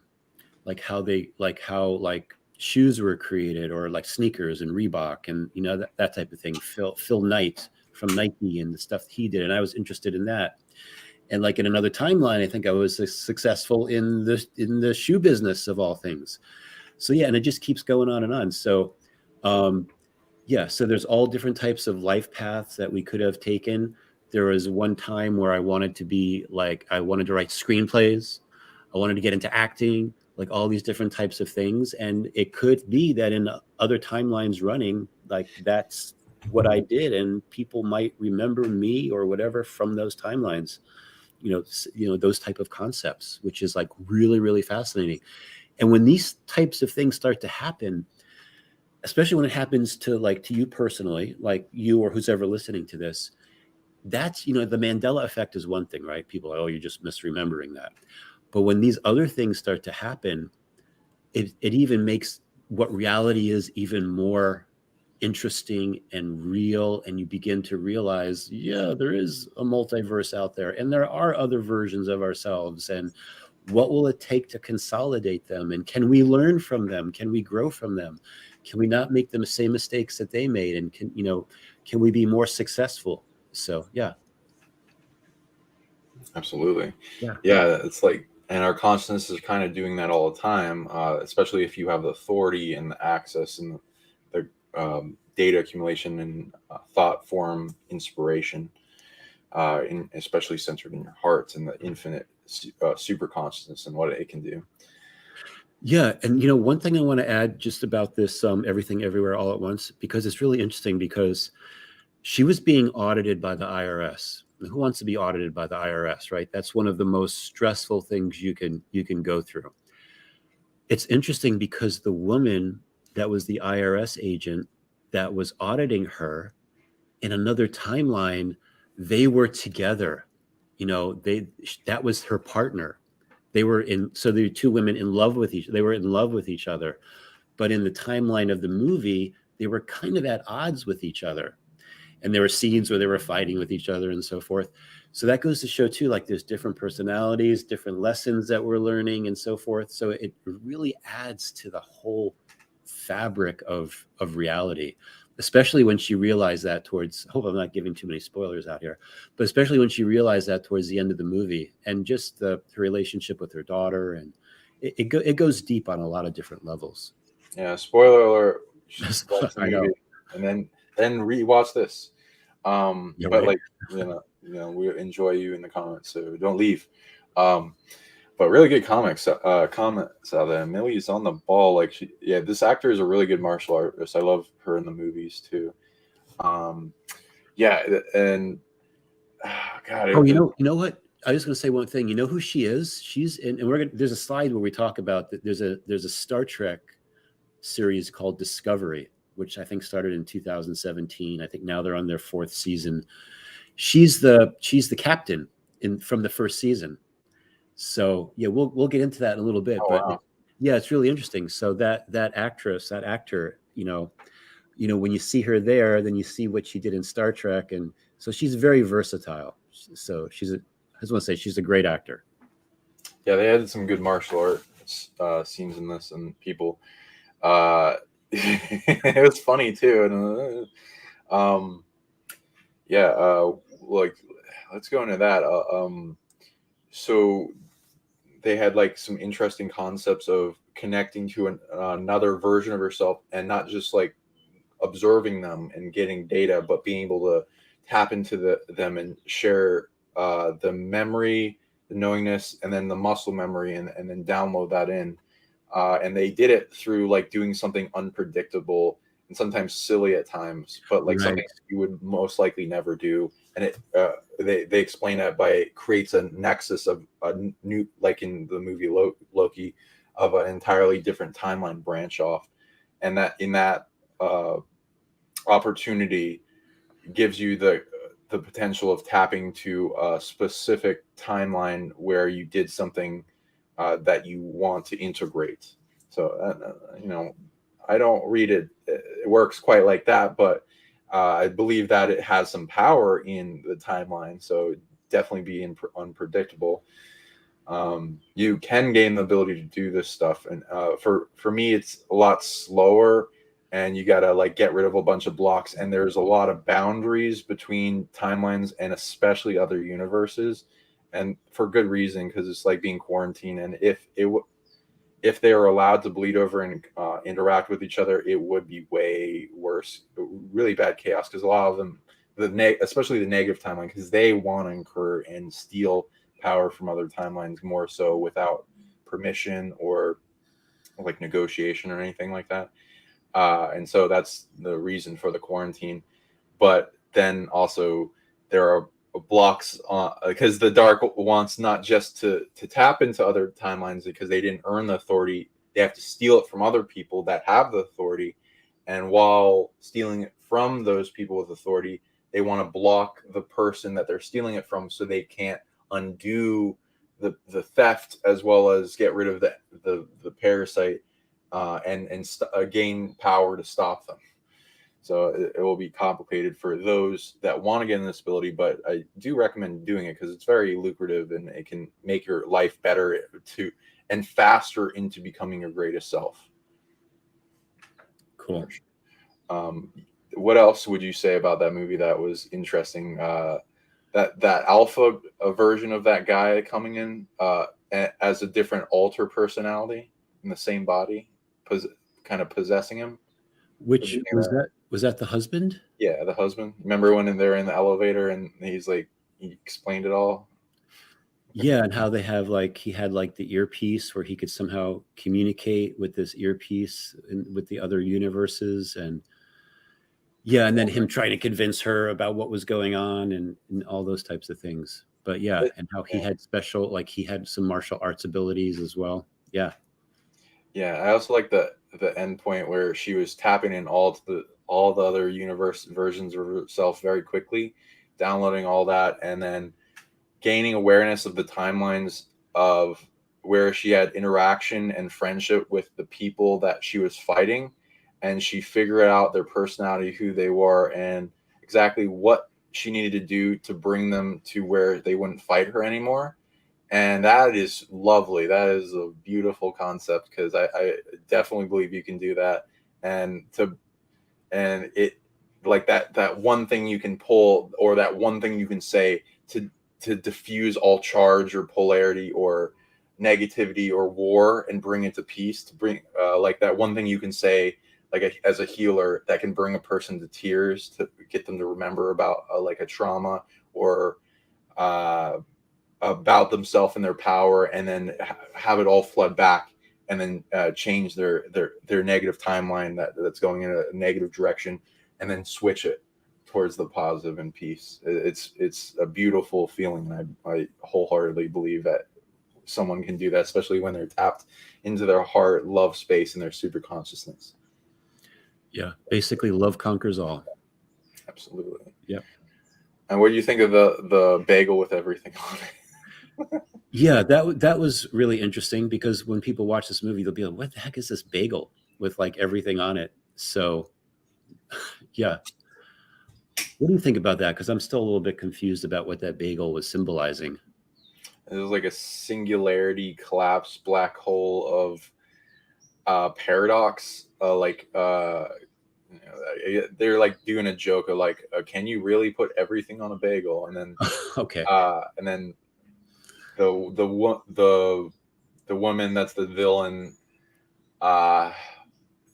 like shoes were created, or like sneakers and Reebok, and that type of thing. Phil Knight from Nike and the stuff he did, and I was interested in that. And like in another timeline, I think I was successful in the shoe business of all things. So yeah, and it just keeps going on and on. So um, yeah, so there's all different types of life paths that we could have taken. There was one time where I wanted to write screenplays. I wanted to get into acting, like all these different types of things. And it could be that in other timelines running, like that's what I did. And people might remember me or whatever from those timelines, those type of concepts, which is like really, really fascinating. And when these types of things start to happen, especially when it happens to you personally, like you or who's ever listening to this, that's, the Mandela effect is one thing, right? People are, oh, you're just misremembering that. But when these other things start to happen, it even makes what reality is even more interesting and real. And you begin to realize, yeah, there is a multiverse out there, and there are other versions of ourselves. And what will it take to consolidate them? And can we learn from them? Can we grow from them? Can we not make the same mistakes that they made? And can we be more successful? So yeah. Absolutely. Yeah. Yeah, it's like, and our consciousness is kind of doing that all the time, especially if you have the authority and the access and the data accumulation and thought form inspiration, especially centered in your heart and the infinite super consciousness and what it can do. Yeah, and one thing I want to add just about this everything everywhere all at once, because it's really interesting, because she was being audited by the IRS. Who wants to be audited by the IRS, right? That's one of the most stressful things you can go through. It's interesting because the woman that was the IRS agent that was auditing her in another timeline, they were together. That was her partner. So there were two women in love with they were in love with each other. But in the timeline of the movie, they were kind of at odds with each other. And there were scenes where they were fighting with each other and so forth. So that goes to show too, like there's different personalities, different lessons that we're learning and so forth. So it really adds to the whole fabric of reality, especially when she realized that towards, I hope I'm not giving too many spoilers out here, but especially when she realized that towards the end of the movie, and just her relationship with her daughter. And it goes deep on a lot of different levels. Yeah, spoiler alert. Watch the I know. movie and then rewatch this. You're But right. like, we enjoy you in the comments, so don't leave. But really good comments out there. Millie's on the ball. Like this actor is a really good martial artist. I love her in the movies too. Yeah, and God, Oh, you know what? I was going to say one thing. You know who she is? She's in, and there's a slide where we talk about that. There's a Star Trek series called Discovery, which I think started in 2017. I think now they're on their fourth season. She's the captain from the first season. So yeah, we'll get into that in a little bit. oh But wow. yeah, it's really interesting. So that actor, when you see her there, then you see what she did in Star Trek, and so she's very versatile. So I just want to say she's a great actor. Yeah, they added some good martial art scenes in this, and people. It was funny too, and yeah, like let's go into that. So they had like some interesting concepts of connecting to another version of yourself, and not just like observing them and getting data, but being able to tap into them and share the memory, the knowingness, and then the muscle memory, and then download that in. And they did it through like doing something unpredictable and sometimes silly at times, but like something Right. you would most likely never do. And they explain that by it creates a nexus of a new, like in the movie Loki, of an entirely different timeline branch off, and that in that uh, opportunity gives you the potential of tapping to a specific timeline where you did something that you want to integrate. So I don't read it. It works quite like that, but I believe that it has some power in the timeline, so definitely be unpredictable. You can gain the ability to do this stuff, and for me, it's a lot slower, and you gotta like get rid of a bunch of blocks, and there's a lot of boundaries between timelines and especially other universes, and for good reason, because it's like being quarantined, and if they are allowed to bleed over and interact with each other, it would be way worse, really bad chaos. Because a lot of them, especially the negative timeline, because they want to incur and steal power from other timelines more so without permission or like negotiation or anything like that. And so that's the reason for the quarantine. But then also there are blocks because the dark wants not just to tap into other timelines because they didn't earn the authority. They have to steal it from other people that have the authority. And while stealing it from those people with authority, they want to block the person that they're stealing it from so they can't undo the theft, as well as get rid of the parasite and gain power to stop them. So it will be complicated for those that want to get in this ability, but I do recommend doing it because it's very lucrative and it can make your life better and faster into becoming your greatest self. Cool. What else would you say about that movie that was interesting? That alpha version of that guy coming in as a different alter personality in the same body, kind of possessing him. Which was that the husband? Yeah, the husband. Remember when they're in the elevator and he explained it all? Yeah, and how they have he had the earpiece where he could somehow communicate with this earpiece with the other universes, and then him trying to convince her about what was going on and all those types of things. But and how he had special, he had some martial arts abilities as well. Yeah. Yeah, I also like the end point where she was tapping in all the other universe versions of herself very quickly, downloading all that, and then gaining awareness of the timelines of where she had interaction and friendship with the people that she was fighting, and she figured out their personality, who they were, and exactly what she needed to do to bring them to where they wouldn't fight her anymore. And that is lovely. That is a beautiful concept, because I definitely believe you can do that. And it like that one thing you can pull, or that one thing you can say to diffuse all charge or polarity or negativity or war and bring it to peace, to bring like that one thing you can say as a healer that can bring a person to tears, to get them to remember about like a trauma or about themselves and their power, and then have it all flood back, and then change their negative timeline that's going in a negative direction, and then switch it towards the positive and peace. It's a beautiful feeling. I wholeheartedly believe that someone can do that, especially when they're tapped into their heart, love space, and their super consciousness. Yeah, basically love conquers all. Absolutely. Yep. And what do you think of the bagel with everything on it? Yeah, that was really interesting, because when people watch this movie, they'll be like, what the heck is this bagel with everything on it? So yeah. What do you think about that? Because I'm still a little bit confused about what that bagel was symbolizing. It was like a singularity collapse black hole of paradox. They're like doing a joke of can you really put everything on a bagel? And then okay. And then the woman that's the villain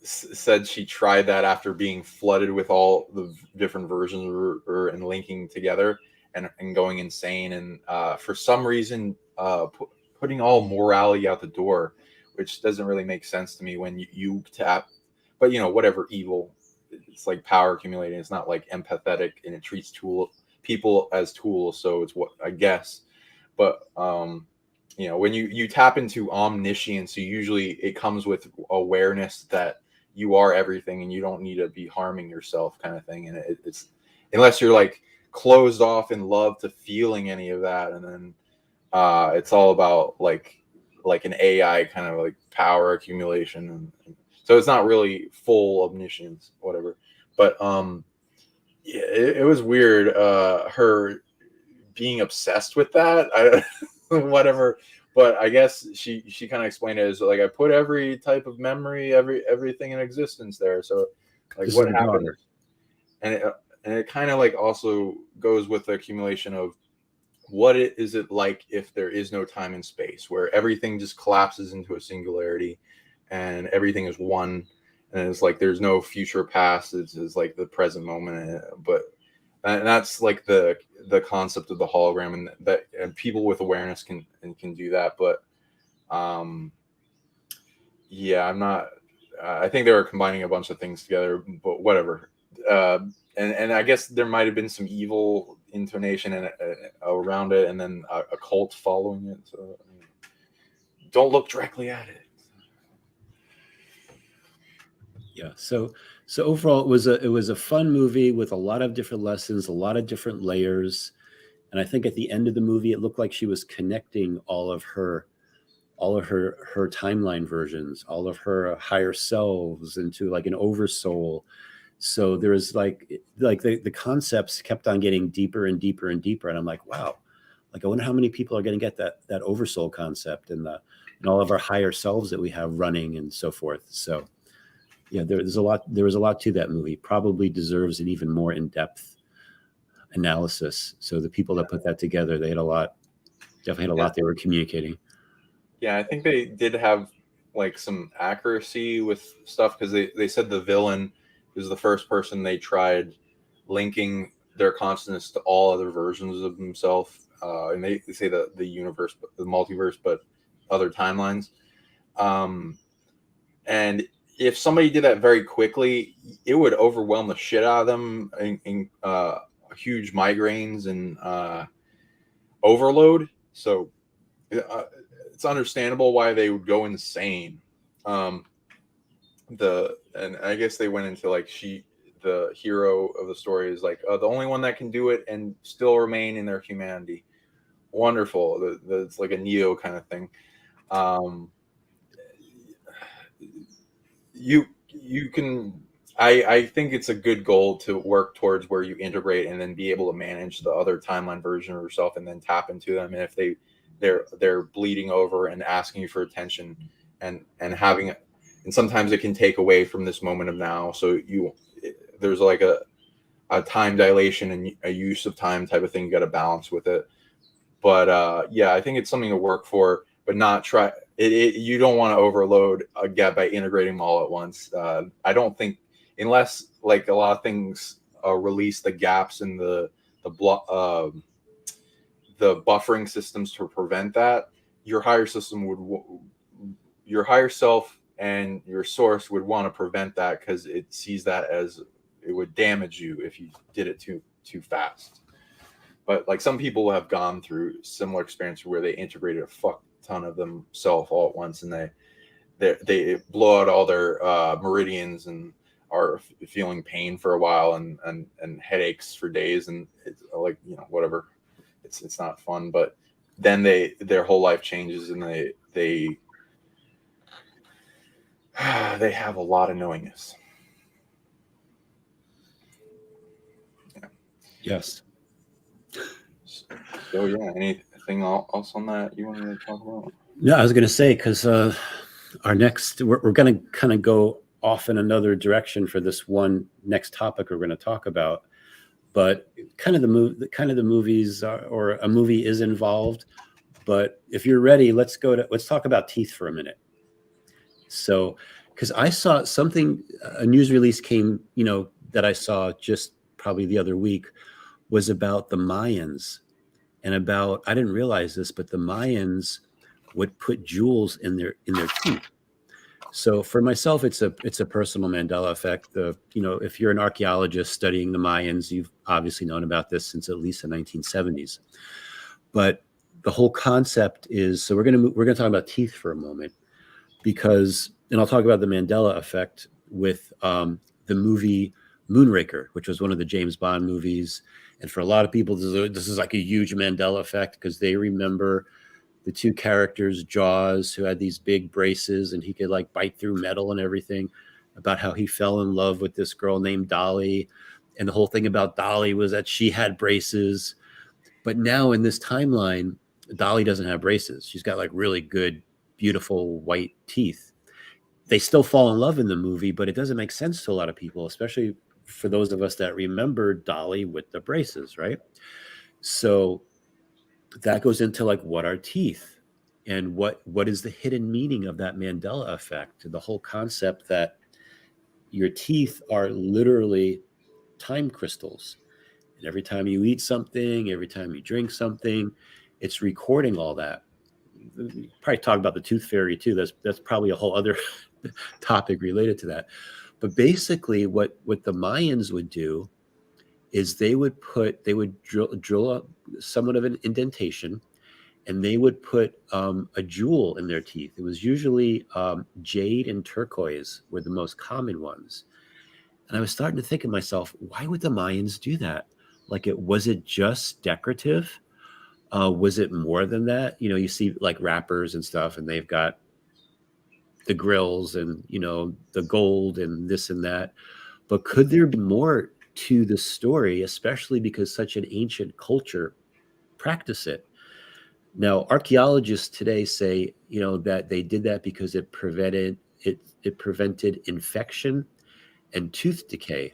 said she tried that after being flooded with all the different versions of her and linking together and going insane, and for some reason putting all morality out the door, which doesn't really make sense to me when you tap. But whatever, evil, it's like power accumulating. It's not like empathetic, and it treats people as tools. So it's what I guess. But when you tap into omniscience, usually it comes with awareness that you are everything and you don't need to be harming yourself, kind of thing. And it's unless you're closed off in love to feeling any of that, and then it's all about like an AI kind of power accumulation, and so it's not really full omniscience, whatever. But Yeah, it was weird. Her being obsessed with that, whatever. But I guess she kind of explained it as like, I put every type of memory, everything in existence there. So like This is what her happened, daughter. and it kind of like also goes with the accumulation of what is it like if there is no time and space, where everything just collapses into a singularity and everything is one, and it's like there's no future past, it's like the present moment. But and that's like the concept of the hologram, and that, and people with awareness can do that. But yeah, I'm not, I think they were combining a bunch of things together, but whatever. uh and I guess there might have been some evil intonation and around it, and then a cult following it. So I mean, don't look directly at it. Yeah. So overall, it was a fun movie with a lot of different lessons, a lot of different layers, and I think at the end of the movie, it looked like she was connecting all of her timeline versions, all of her higher selves into like an oversoul. So there was like the concepts kept on getting deeper and deeper and deeper, and I'm like, wow, like I wonder how many people are going to get that oversoul concept and all of our higher selves that we have running and so forth. So yeah, there was a lot to that movie. Probably deserves an even more in-depth analysis. So the people that put that together, they had a lot, definitely had a lot they were communicating. Yeah, I think they did have like some accuracy with stuff, because they said the villain is the first person they tried linking their consciousness to all other versions of themselves. And they say the universe, the multiverse, but other timelines. Um, and if somebody did that very quickly, it would overwhelm the shit out of them in huge migraines and overload. So it's understandable why they would go insane. Um, and I guess they went into like, the hero of the story is like, the only one that can do it and still remain in their humanity. Wonderful. It's like a Neo kind of thing. Um, you can. I think it's a good goal to work towards, where you integrate and then be able to manage the other timeline version of yourself and then tap into them. And if they're bleeding over and asking you for attention, and having it, and sometimes it can take away from this moment of now. So there's like a time dilation and a use of time type of thing. You got to balance with it. But yeah, I think it's something to work for, but not try it. You don't want to overload a gap by integrating them all at once. I don't think, unless like a lot of things release the gaps in the buffering systems to prevent that, your higher system your higher self and your source would want to prevent that, because it sees that as, it would damage you if you did it too fast. But like, some people have gone through similar experience where they integrated a fuck ton of themselves all at once, and they blow out all their meridians and are feeling pain for a while, and headaches for days, and it's like, whatever. It's not fun, but then their whole life changes, and they they have a lot of knowingness. Yeah. Yes. So yeah, anything else on that you wanted to talk about? No, I was going to say, because our next, we're going to kind of go off in another direction for this one next topic we're going to talk about. But kind of the movies or a movie is involved. But if you're ready, let's talk about teeth for a minute. So, because I saw something, a news release came, that I saw just probably the other week, was about the Mayans, and about, I didn't realize this, but the Mayans would put jewels in their teeth. So for myself, it's a personal Mandela effect. If you're an archaeologist studying the Mayans, you've obviously known about this since at least the 1970s. But the whole concept is, so we're gonna talk about teeth for a moment, because, and I'll talk about the Mandela effect with the movie Moonraker, which was one of the James Bond movies. And for a lot of people, this is like a huge Mandela effect, because they remember the two characters, Jaws, who had these big braces and he could like bite through metal and everything, about how he fell in love with this girl named Dolly. And the whole thing about Dolly was that she had braces. But now in this timeline, Dolly doesn't have braces. She's got like really good, beautiful white teeth. They still fall in love in the movie, but it doesn't make sense to a lot of people, especially for those of us that remember Dolly with the braces, right? So that goes into like, what are teeth, and what is the hidden meaning of that Mandela effect? The whole concept that your teeth are literally time crystals, and every time you eat something, every time you drink something, it's recording all that. Probably talk about the tooth fairy too. That's probably a whole other topic related to that. But basically, what the Mayans would do is they would drill up somewhat of an indentation, and they would put a jewel in their teeth. It was usually jade and turquoise were the most common ones. And I was starting to think to myself, why would the Mayans do that? Like, was it just decorative? Was it more than that? You know, you see like rappers and stuff, and they've got the grills and, you know, the gold and this and that. But could there be more to the story, especially because such an ancient culture practice it? Now, archaeologists today say, you know, that they did that because it prevented infection and tooth decay,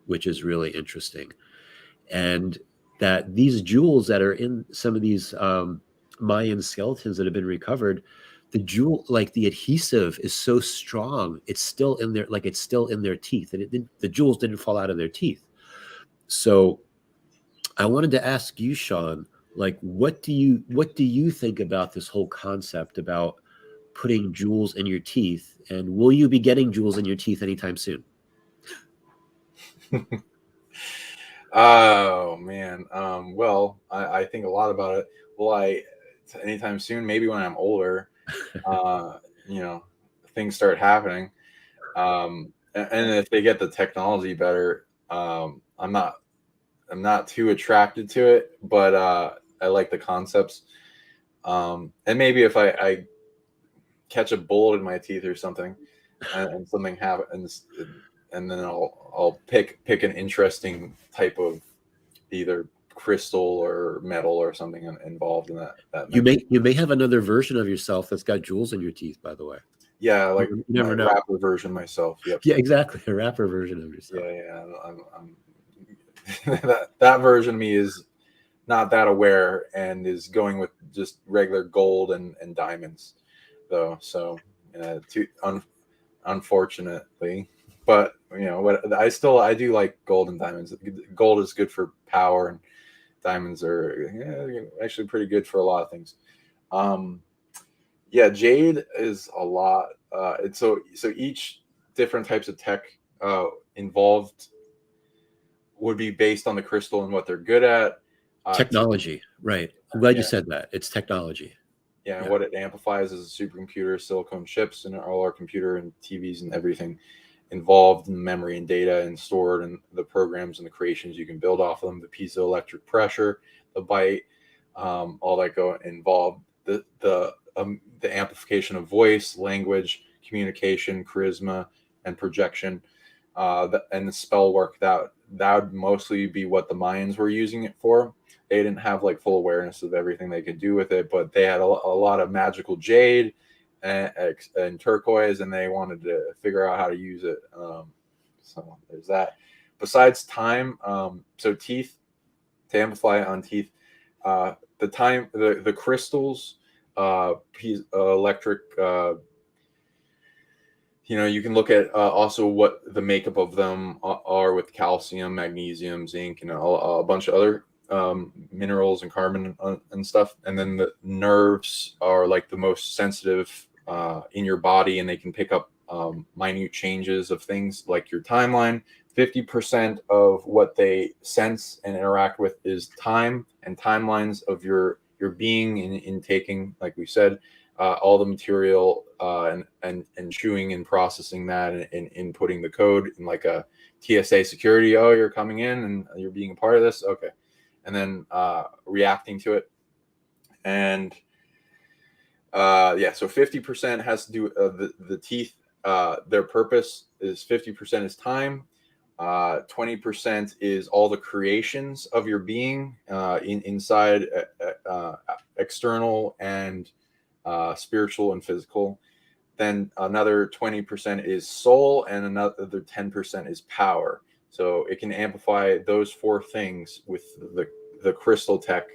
which is really interesting. And that these jewels that are in some of these Mayan skeletons that have been recovered, the jewel, like the adhesive is so strong, it's still in their, like it's still in their teeth, and the jewels didn't fall out of their teeth. So I wanted to ask you, Sean, like, what do you think about this whole concept about putting jewels in your teeth, and will you be getting jewels in your teeth anytime soon? Oh man. Well, I think a lot about it. Will I anytime soon? Maybe when I'm older. Uh, you know, things start happening. And if they get the technology better, I'm not too attracted to it, but I like the concepts. And maybe if I catch a bullet in my teeth or something, and something happens, and then I'll pick an interesting type of either crystal or metal or something involved in that You memory. may have another version of yourself that's got jewels in your teeth, by the way. Yeah, You like my never know. rapper version myself. Yep. Yeah, exactly. A rapper version of yourself. Yeah. I'm that version of me is not that aware and is going with just regular gold and diamonds, though. So, unfortunately, but you know what? I do like gold and diamonds. Gold is good for power, and diamonds are actually pretty good for a lot of things. Um, yeah, jade is a lot. It's so each different types of tech involved would be based on the crystal and what they're good at. Technology, right. I'm glad you Yeah, said that. It's technology. yeah, and Yeah. what it amplifies is a supercomputer, silicone chips, and all our computer and TVs and everything involved in memory and data and stored, and the programs and the creations you can build off of them, the piezoelectric pressure, the byte, all that go involved, the amplification of voice, language, communication, charisma, and projection, and the spell work that would mostly be what the Mayans were using it for. They didn't have like full awareness of everything they could do with it, but they had a lot of magical jade and turquoise, and they wanted to figure out how to use it. So there's that. Besides time, so teeth, to amplify on teeth, the crystals, electric. You can look at also what the makeup of them are with calcium, magnesium, zinc, and a bunch of other minerals and carbon and stuff. And then the nerves are like the most sensitive in your body, and they can pick up minute changes of things like your timeline. 50% of what they sense and interact with is time and timelines of your being in taking, like we said, all the material and chewing and processing that and inputting the code in like a TSA security. Oh, you're coming in and you're being a part of this. Okay. And then reacting to it. And so 50% has to do the teeth. Their purpose is 50% is time. 20% is all the creations of your being, inside, external and spiritual and physical. Then another 20% is soul, and another 10% is power. So it can amplify those four things with the crystal tech,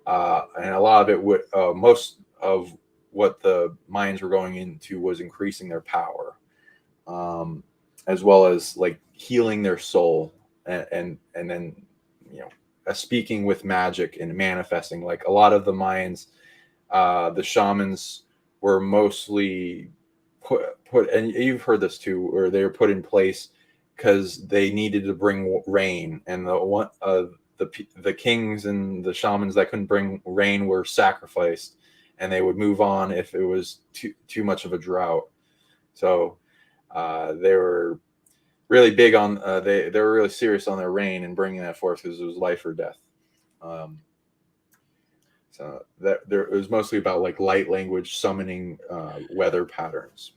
and a lot of it would, most of what the minds were going into was increasing their power, as well as like healing their soul, and then, you know, speaking with magic and manifesting. Like a lot of the minds, the shamans were mostly put, and you've heard this too, where they were put in place because they needed to bring rain, and the kings and the shamans that couldn't bring rain were sacrificed, and they would move on if it was too much of a drought. So they were really big on, they were really serious on their rain and bringing that forth, because it was life or death. So that it was mostly about like light language summoning weather patterns.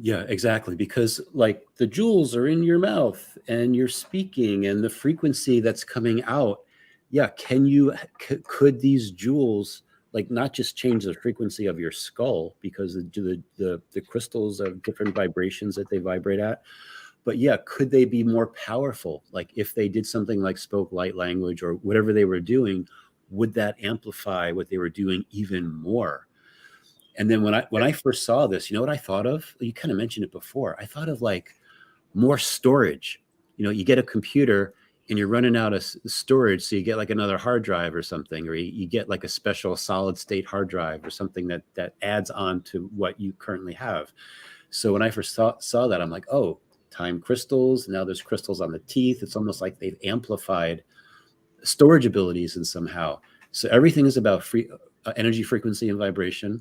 Yeah, exactly. Because like the jewels are in your mouth and you're speaking, and the frequency that's coming out. Yeah. Could these jewels like not just change the frequency of your skull, because the crystals have different vibrations that they vibrate at, but yeah, could they be more powerful? Like if they did something like spoke light language or whatever they were doing, would that amplify what they were doing even more? And then when I first saw this, you know what I thought of? You kind of mentioned it before. I thought of like more storage. You know, you get a computer and you're running out of storage, so you get like another hard drive or something, or you get like a special solid state hard drive or something that adds on to what you currently have. So when I first saw that, I'm like, oh, time crystals. Now there's crystals on the teeth. It's almost like they've amplified storage abilities and somehow. So everything is about energy, frequency, and vibration.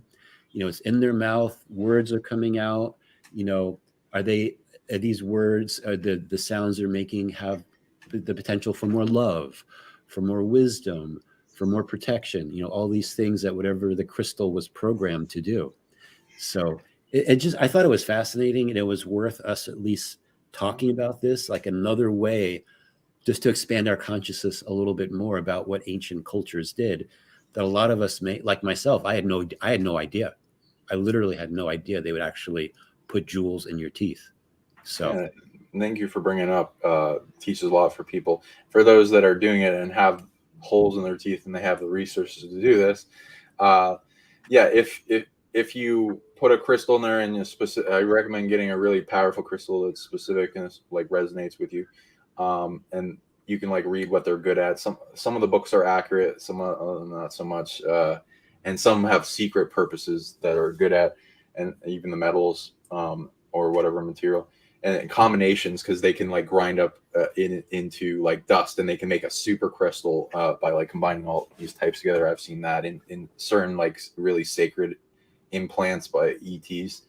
You know, it's in their mouth. Words are coming out. You know, are these words, are the sounds they're making have the potential for more love, for more wisdom, for more protection? You know, all these things that whatever the crystal was programmed to do. So it just, I thought it was fascinating, and it was worth us at least talking about this, like another way just to expand our consciousness a little bit more about what ancient cultures did, that a lot of us may, like myself, I had no idea. I literally had no idea they would actually put jewels in your teeth. So Yeah, thank you for bringing it up. Teaches a lot for people. For those that are doing it and have holes in their teeth and they have the resources to do this, yeah, if you put a crystal in there, and I recommend getting a really powerful crystal that's specific and like resonates with you, and you can like read what they're good at. Some of the books are accurate, some not so much, and some have secret purposes that are good at, and even the metals, or whatever material, and combinations, because they can like grind up into like dust, and they can make a super crystal by like combining all these types together. I've seen that in certain like really sacred implants by ETs.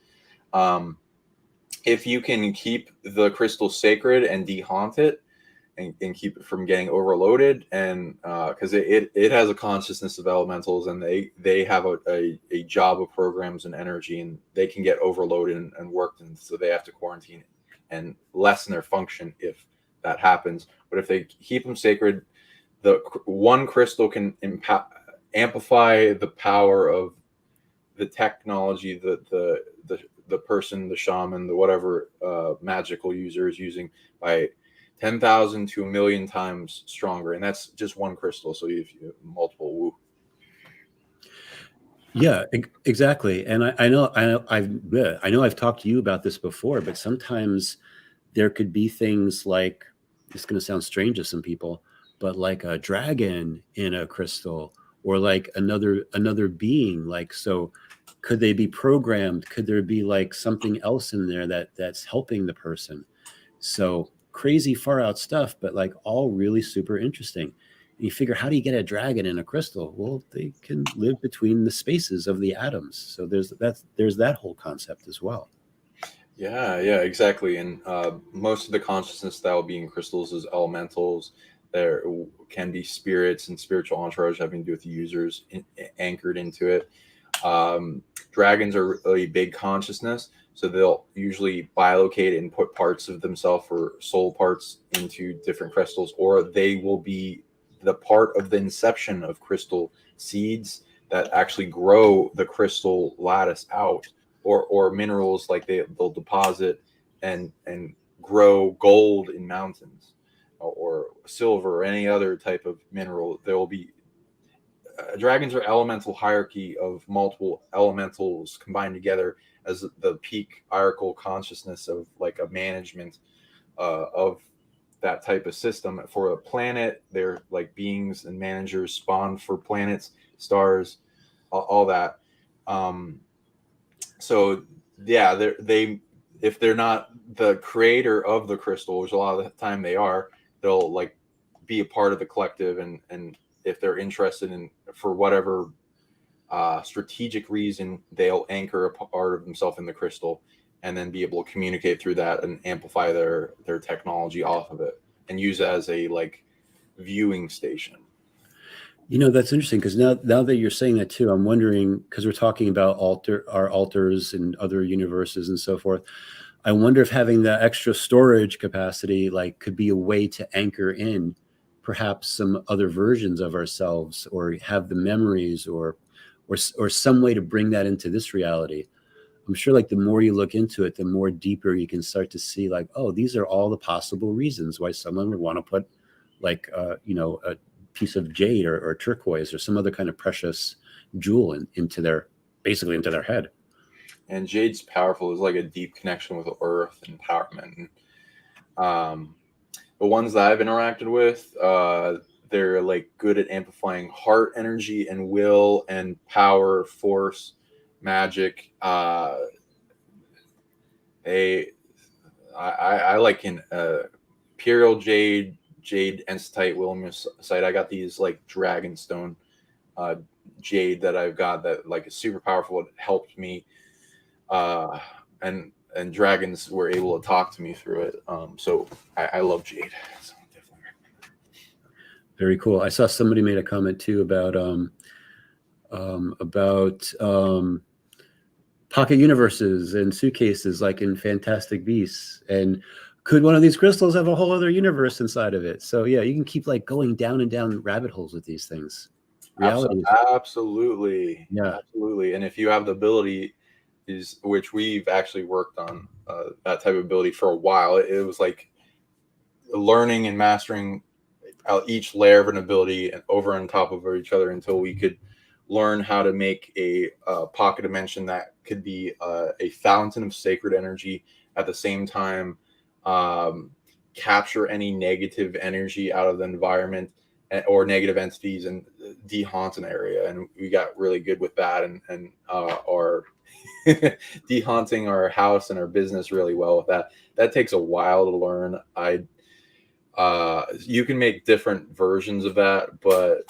If you can keep the crystal sacred and dehaunt it, and keep it from getting overloaded, and because it has a consciousness of elementals, and they have a job of programs and energy, and they can get overloaded and worked, and so they have to quarantine and lessen their function if that happens. But if they keep them sacred, the one crystal can amplify the power of the technology that the person, the shaman, the whatever magical user is using by 10,000 to 1,000,000 times stronger, and that's just one crystal. So if you have multiple, woo. yeah, exactly. And I know I've talked to you about this before, but sometimes there could be things like, it's going to sound strange to some people, but like a dragon in a crystal, or like another being. Like, so could they be programmed? Could there be like something else in there that's helping the person? So crazy far out stuff, but like all really super interesting. And you figure, how do you get a dragon in a crystal? Well, they can live between the spaces of the atoms. So there's that whole concept as well. Yeah, exactly. And most of the consciousness that will be in crystals is elementals. There can be spirits and spiritual entourage having to do with the users anchored into it. Dragons are really big consciousness. So they'll usually bilocate and put parts of themselves or soul parts into different crystals, or they will be the part of the inception of crystal seeds that actually grow the crystal lattice out, or minerals, like they'll deposit and grow gold in mountains, or silver, or any other type of mineral. There will be dragons are elemental hierarchy of multiple elementals combined together as the peak hierarchical consciousness of like a management of that type of system for a planet. They're like beings and managers spawned for planets, stars, all that. So yeah, they if they're not the creator of the crystal, which a lot of the time they are, they'll like be a part of the collective, and if they're interested in, for whatever strategic reason, they'll anchor a part of themselves in the crystal and then be able to communicate through that and amplify their technology off of it and use it as a like viewing station. You know, that's interesting, because now that you're saying that too, I'm wondering, because we're talking about our alters and other universes and so forth. I wonder if having that extra storage capacity like could be a way to anchor in perhaps some other versions of ourselves, or have the memories, or some way to bring that into this reality. I'm sure like the more you look into it, the more deeper you can start to see like, oh, these are all the possible reasons why someone would want to put like a piece of jade or turquoise or some other kind of precious jewel into their head. And jade's powerful. It's like a deep connection with the earth and empowerment. The ones that I've interacted with, they're like good at amplifying heart energy and will and power, force, magic. I like in Imperial Jade, Ensitite, Williamsite. I got these like Dragonstone Jade that I've got that like is super powerful. It helped me, and dragons were able to talk to me through it. So I love Jade. So definitely. Very cool. I saw somebody made a comment too about pocket universes and suitcases like in Fantastic Beasts, and could one of these crystals have a whole other universe inside of it? So yeah, you can keep like going down and down rabbit holes with these things. Reality Absolutely. Yeah. Absolutely. And if you have the ability, which we've actually worked on that type of ability for a while, it was like learning and mastering each layer of an ability and over on top of each other until we could learn how to make a pocket dimension that could be a fountain of sacred energy, at the same time capture any negative energy out of the environment or negative entities, and de-haunt an area. And we got really good with that, and are de-haunting our house and our business really well with that. That takes a while to learn. You can make different versions of that, but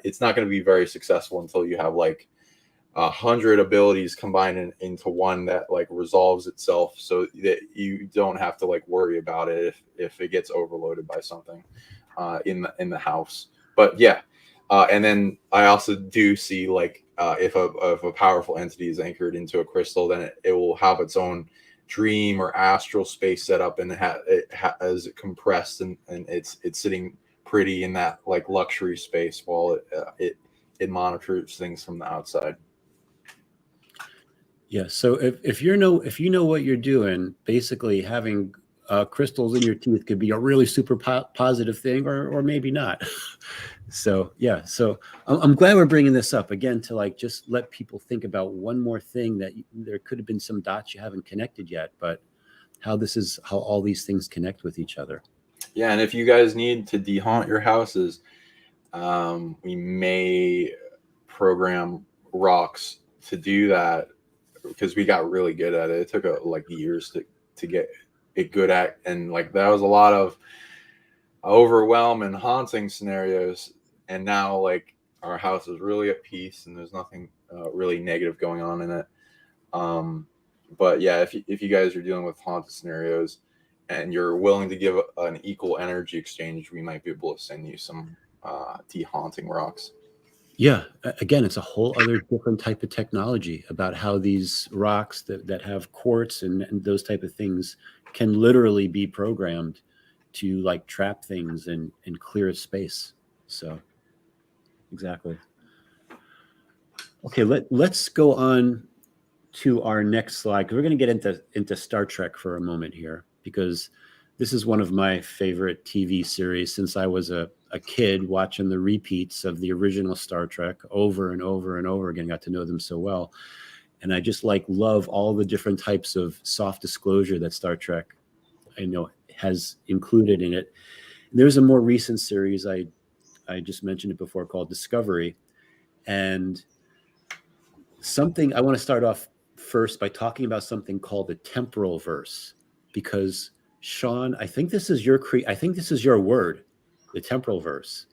it's not going to be very successful until you have like 100 abilities combined into one that like resolves itself, so that you don't have to like worry about it if it gets overloaded by something in the house. But yeah, and then I also do see like if a powerful entity is anchored into a crystal, then it will have its own dream or astral space set up, and it has it compressed, and it's sitting pretty in that like luxury space while it monitors things from the outside. Yeah. So if you know what you're doing, basically having crystals in your teeth could be a really super positive thing, or maybe not. So yeah. So I'm glad we're bringing this up again to like just let people think about one more thing, that there could have been some dots you haven't connected yet, but how all these things connect with each other. Yeah, and if you guys need to de-haunt your houses, we may program rocks to do that, because we got really good at it. It took like years to get it good at, and like that was a lot of overwhelm and haunting scenarios. And now like our house is really at peace, and there's nothing really negative going on in it. But yeah, if you guys are dealing with haunted scenarios and you're willing to give an equal energy exchange, we might be able to send you some de-haunting rocks. Yeah, again, it's a whole other different type of technology about how these rocks that have quartz and those type of things can literally be programmed to like trap things and clear space. So exactly. Okay, let's go on to our next slide, because we're going to get into Star Trek for a moment here, because this is one of my favorite TV series since I was a kid, watching the repeats of the original Star Trek over and over and over again. Got to know them so well, and I just love all the different types of soft disclosure that Star Trek, I know, has included in it. There's a more recent series, I just mentioned it before, called Discovery, and something I want to start off first by talking about something called the Temporalverse, because Sean, I think this is your word, the Temporalverse.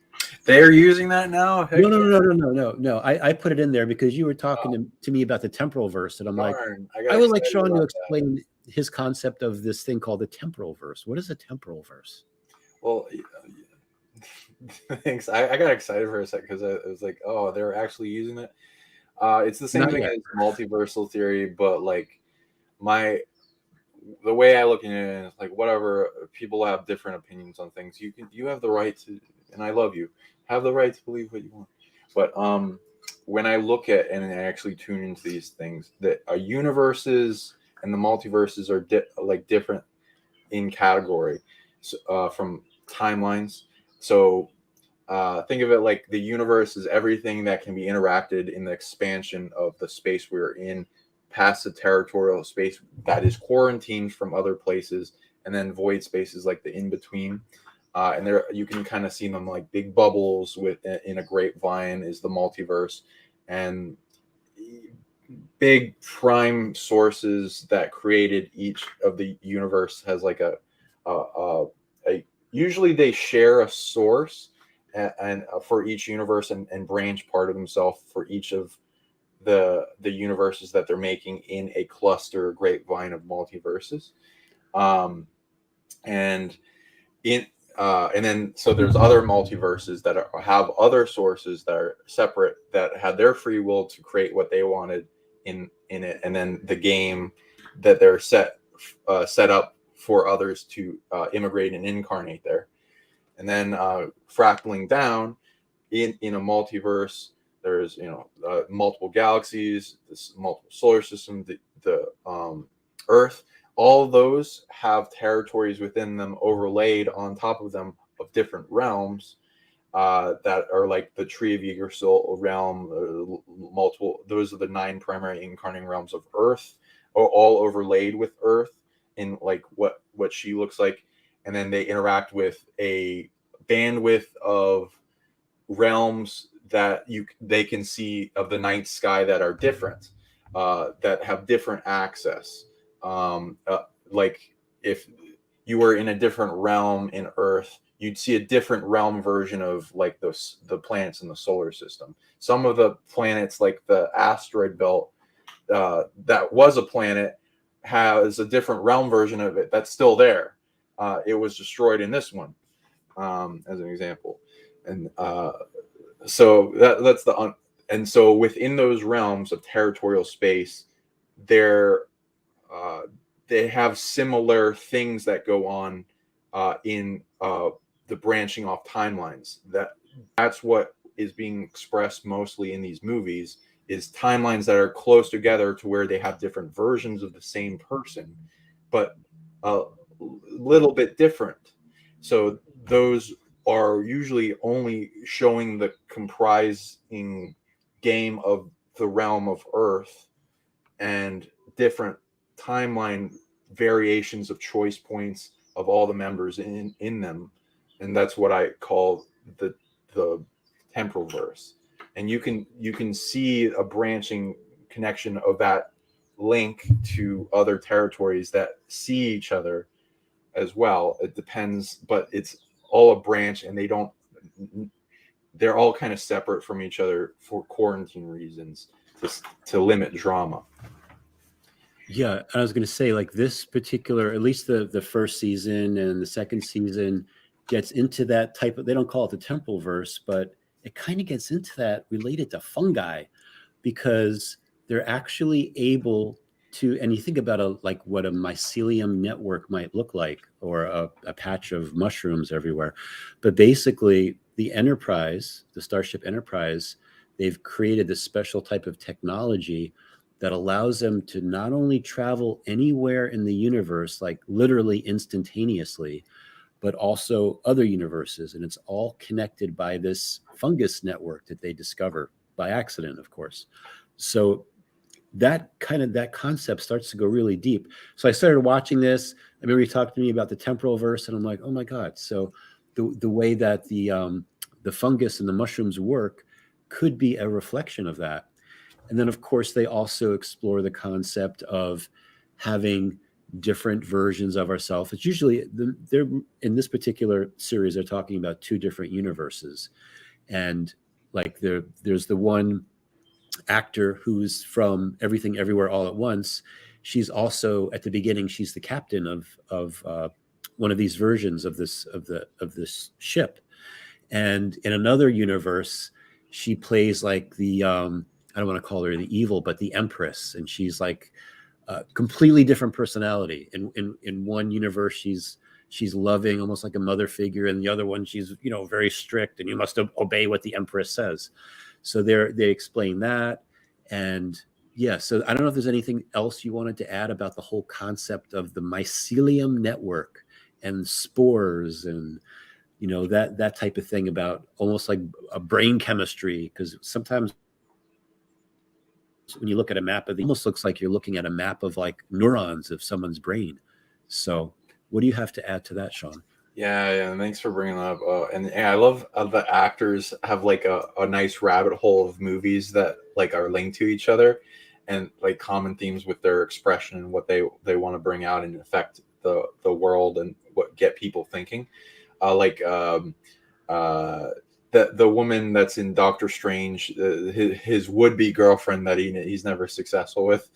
They're using that now? Heck No. I put it in there because you were talking to me about the Temporalverse, and I'm like, darn. I would like Sean to explain his concept of this thing called the Temporalverse. What is a Temporalverse? Well, thanks. I got excited for a second because I was like, oh, they're actually using it. It's the same Not thing yet. as multiversal theory, but like the way I look at it is like, whatever, people have different opinions on things. You have the right to, and I love you, have the right to believe what you want. But when I look at and I actually tune into these things, that universes and the multiverses are different in category, from timelines. So think of it like the universe is everything that can be interacted in the expansion of the space we're in, past the territorial space that is quarantined from other places, and then void spaces like the in between. And there you can kind of see them like big bubbles in a grapevine is the multiverse, and big prime sources that created each of the universe has like a usually they share a source and for each universe and branch part of themselves for each of the universes that they're making in a cluster grapevine of multiverses. And in and then so there's other multiverses that have other sources that are separate, that had their free will to create what they wanted in it, and then the game that they're set up for others to immigrate and incarnate there. And then fractaling down in a multiverse, there's multiple galaxies, this multiple solar system, the Earth. All of those have territories within them overlaid on top of them of different realms that are like the Tree of Eager Soul realm, multiple. Those are the 9 primary incarnating realms of Earth, all overlaid with Earth in like what she looks like, and then they interact with a bandwidth of realms that they can see of the night sky that are different, that have different access. Like if you were in a different realm in Earth, you'd see a different realm version of like the planets in the solar system. Some of the planets, like the asteroid belt, that was a planet, has a different realm version of it that's still there. It was destroyed in this one, as an example. And so that's and so within those realms of territorial space, they have similar things that go on in the branching off timelines. That's what is being expressed mostly in these movies, is timelines that are close together to where they have different versions of the same person, but a little bit different. So those are usually only showing the comprising game of the realm of Earth and different timeline variations of choice points of all the members in them. And that's what I call the Temporalverse. And you can see a branching connection of that link to other territories that see each other as well. It depends, but it's all a branch, and they're all kind of separate from each other for quarantine reasons, to limit drama. Yeah, I was going to say, like, this particular, at least the first season and the second season, gets into that type of, they don't call it the Temporalverse, but it kind of gets into that related to fungi, because they're actually able to, and you think about like what a mycelium network might look like, or a patch of mushrooms everywhere. But basically the Enterprise, the Starship Enterprise, they've created this special type of technology that allows them to not only travel anywhere in the universe, like literally instantaneously, but also other universes. And it's all connected by this fungus network that they discover by accident, of course. So that concept starts to go really deep. So I started watching this. I remember you talked to me about the temporal verse, and I'm like, oh my God. So the way that the fungus and the mushrooms work could be a reflection of that. And then, of course, they also explore the concept of having different versions of ourselves. It's usually, they're in this particular series, they're talking about two different universes. And like there's the one actor who's from Everything Everywhere All at Once. She's also, at the beginning, she's the captain of one of these versions of this ship. And in another universe, she plays like the I don't want to call her the evil, but the Empress, and she's like a completely different personality. In one universe, she's loving, almost like a mother figure, and the other one, she's very strict, and you must obey what the Empress says. So they explain that, and yeah. So I don't know if there's anything else you wanted to add about the whole concept of the mycelium network and spores and that type of thing, about almost like a brain chemistry, because sometimes when you look at a map it almost looks like you're looking at a map of like neurons of someone's brain. So what do you have to add to that, Sean? Yeah, thanks for bringing that up. And I love the actors have like a nice rabbit hole of movies that like are linked to each other, and like common themes with their expression and what they want to bring out and affect the world and what get people thinking. The woman that's in Doctor Strange, his would-be girlfriend that he's never successful with,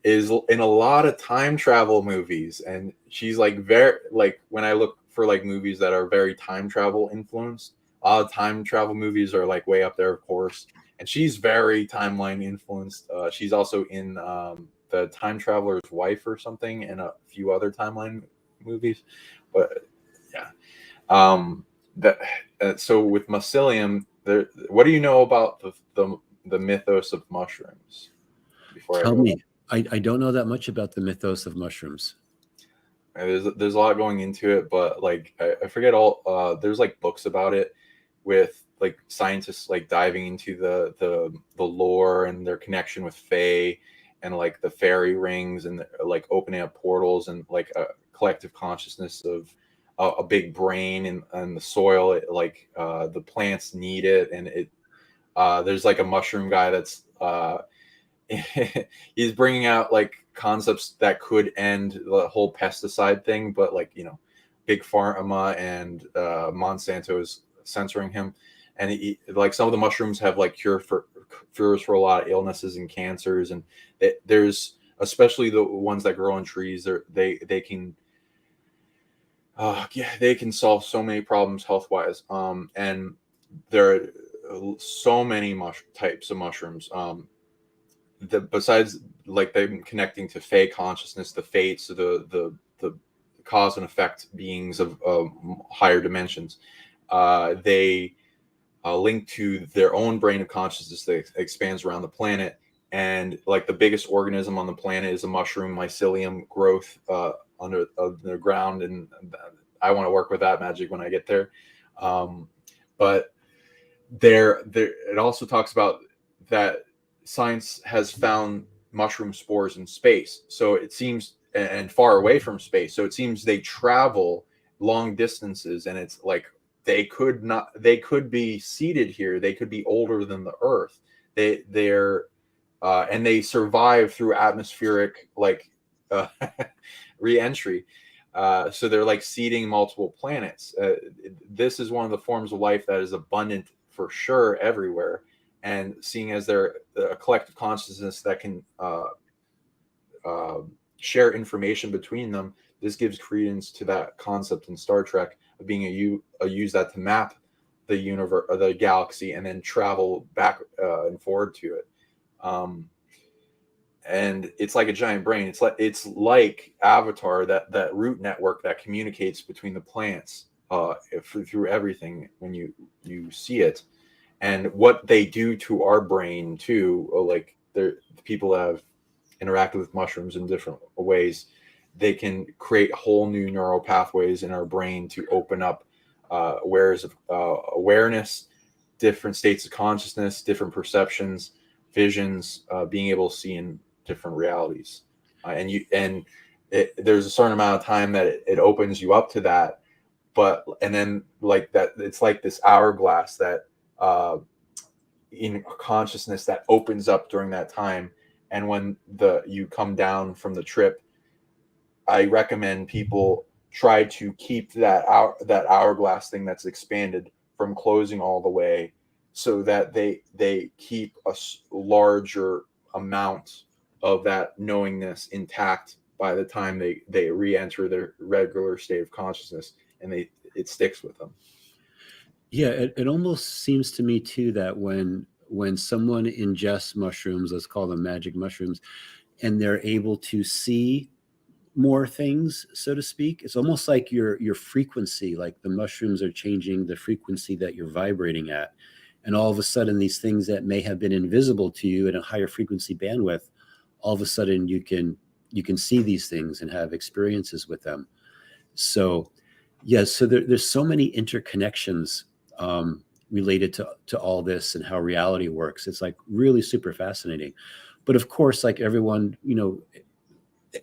is in a lot of time travel movies, and she's like very, like, when I look for like movies that are very time travel influenced, a lot of time travel movies are like way up there, of course, and she's very timeline influenced. She's also in the Time Traveler's Wife or something, and a few other timeline movies. But yeah, that so with mycelium, there, what do you know about the mythos of mushrooms? Before I Tell go, me. I don't know that much about the mythos of mushrooms. there's a lot going into it, but like I forget all. There's like books about it with like scientists like diving into the lore and their connection with Fae and like the fairy rings and like opening up portals and like a collective consciousness of a big brain and the soil. Like the plants need it, and it there's like a mushroom guy that's he's bringing out like concepts that could end the whole pesticide thing, but like big pharma and Monsanto is censoring him, and like some of the mushrooms have like cures for a lot of illnesses and cancers, and there's especially the ones that grow on trees. They can they can solve so many problems health wise, and there are so many types of mushrooms. Besides like them connecting to Fey consciousness, the fates, the cause and effect beings of higher dimensions, they link to their own brain of consciousness that expands around the planet. And like the biggest organism on the planet is a mushroom mycelium growth under the ground, and I want to work with that magic when I get there. But there it also talks about that science has found mushroom spores in space, so it seems, and far away from space, so it seems they travel long distances, and it's like they could be seated here, they could be older than the earth. They're and they survive through atmospheric like re-entry, so they're like seeding multiple planets. This is one of the forms of life that is abundant for sure everywhere, and seeing as they're a collective consciousness that can share information between them, this gives credence to that concept in Star Trek of being use that to map the universe or the galaxy and then travel back and forward to it. And it's like a giant brain. It's like Avatar, that root network that communicates between the plants through everything when you see it. And what they do to our brain too, like people have interacted with mushrooms in different ways. They can create whole new neural pathways in our brain to open up awareness, different states of consciousness, different perceptions, visions, being able to see in different realities. There's a certain amount of time that it opens you up to that. And then like that, it's like this hourglass that in consciousness that opens up during that time. And when you come down from the trip, I recommend people try to keep that hourglass thing that's expanded from closing all the way, so that they keep a larger amount of that knowingness intact by the time they re-enter their regular state of consciousness, and it sticks with them. Yeah, it almost seems to me too that when someone ingests mushrooms, let's call them magic mushrooms, and they're able to see more things, so to speak, it's almost like your frequency, like the mushrooms are changing the frequency that you're vibrating at. And all of a sudden, these things that may have been invisible to you at a higher frequency bandwidth, all of a sudden you can see these things and have experiences with them. So yes, so there's so many interconnections related to all this and how reality works. It's like really super fascinating. But of course, like everyone,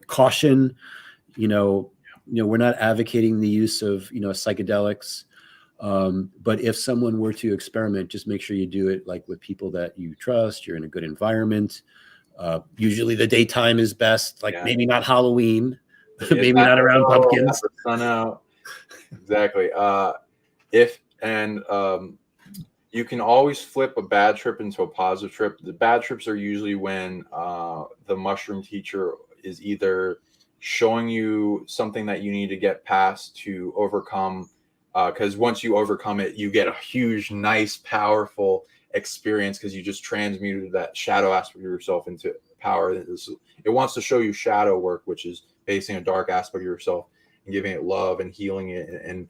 caution, we're not advocating the use of, psychedelics. But if someone were to experiment, just make sure you do it like with people that you trust, you're in a good environment. Usually the daytime is best, like maybe not Halloween, maybe not around pumpkins. The sun out. Exactly. You can always flip a bad trip into a positive trip. The bad trips are usually when the mushroom teacher is either showing you something that you need to get past to overcome, because once you overcome it, you get a huge, nice, powerful experience because you just transmuted that shadow aspect of yourself into power. It wants to show you shadow work, which is facing a dark aspect of yourself and giving it love and healing it and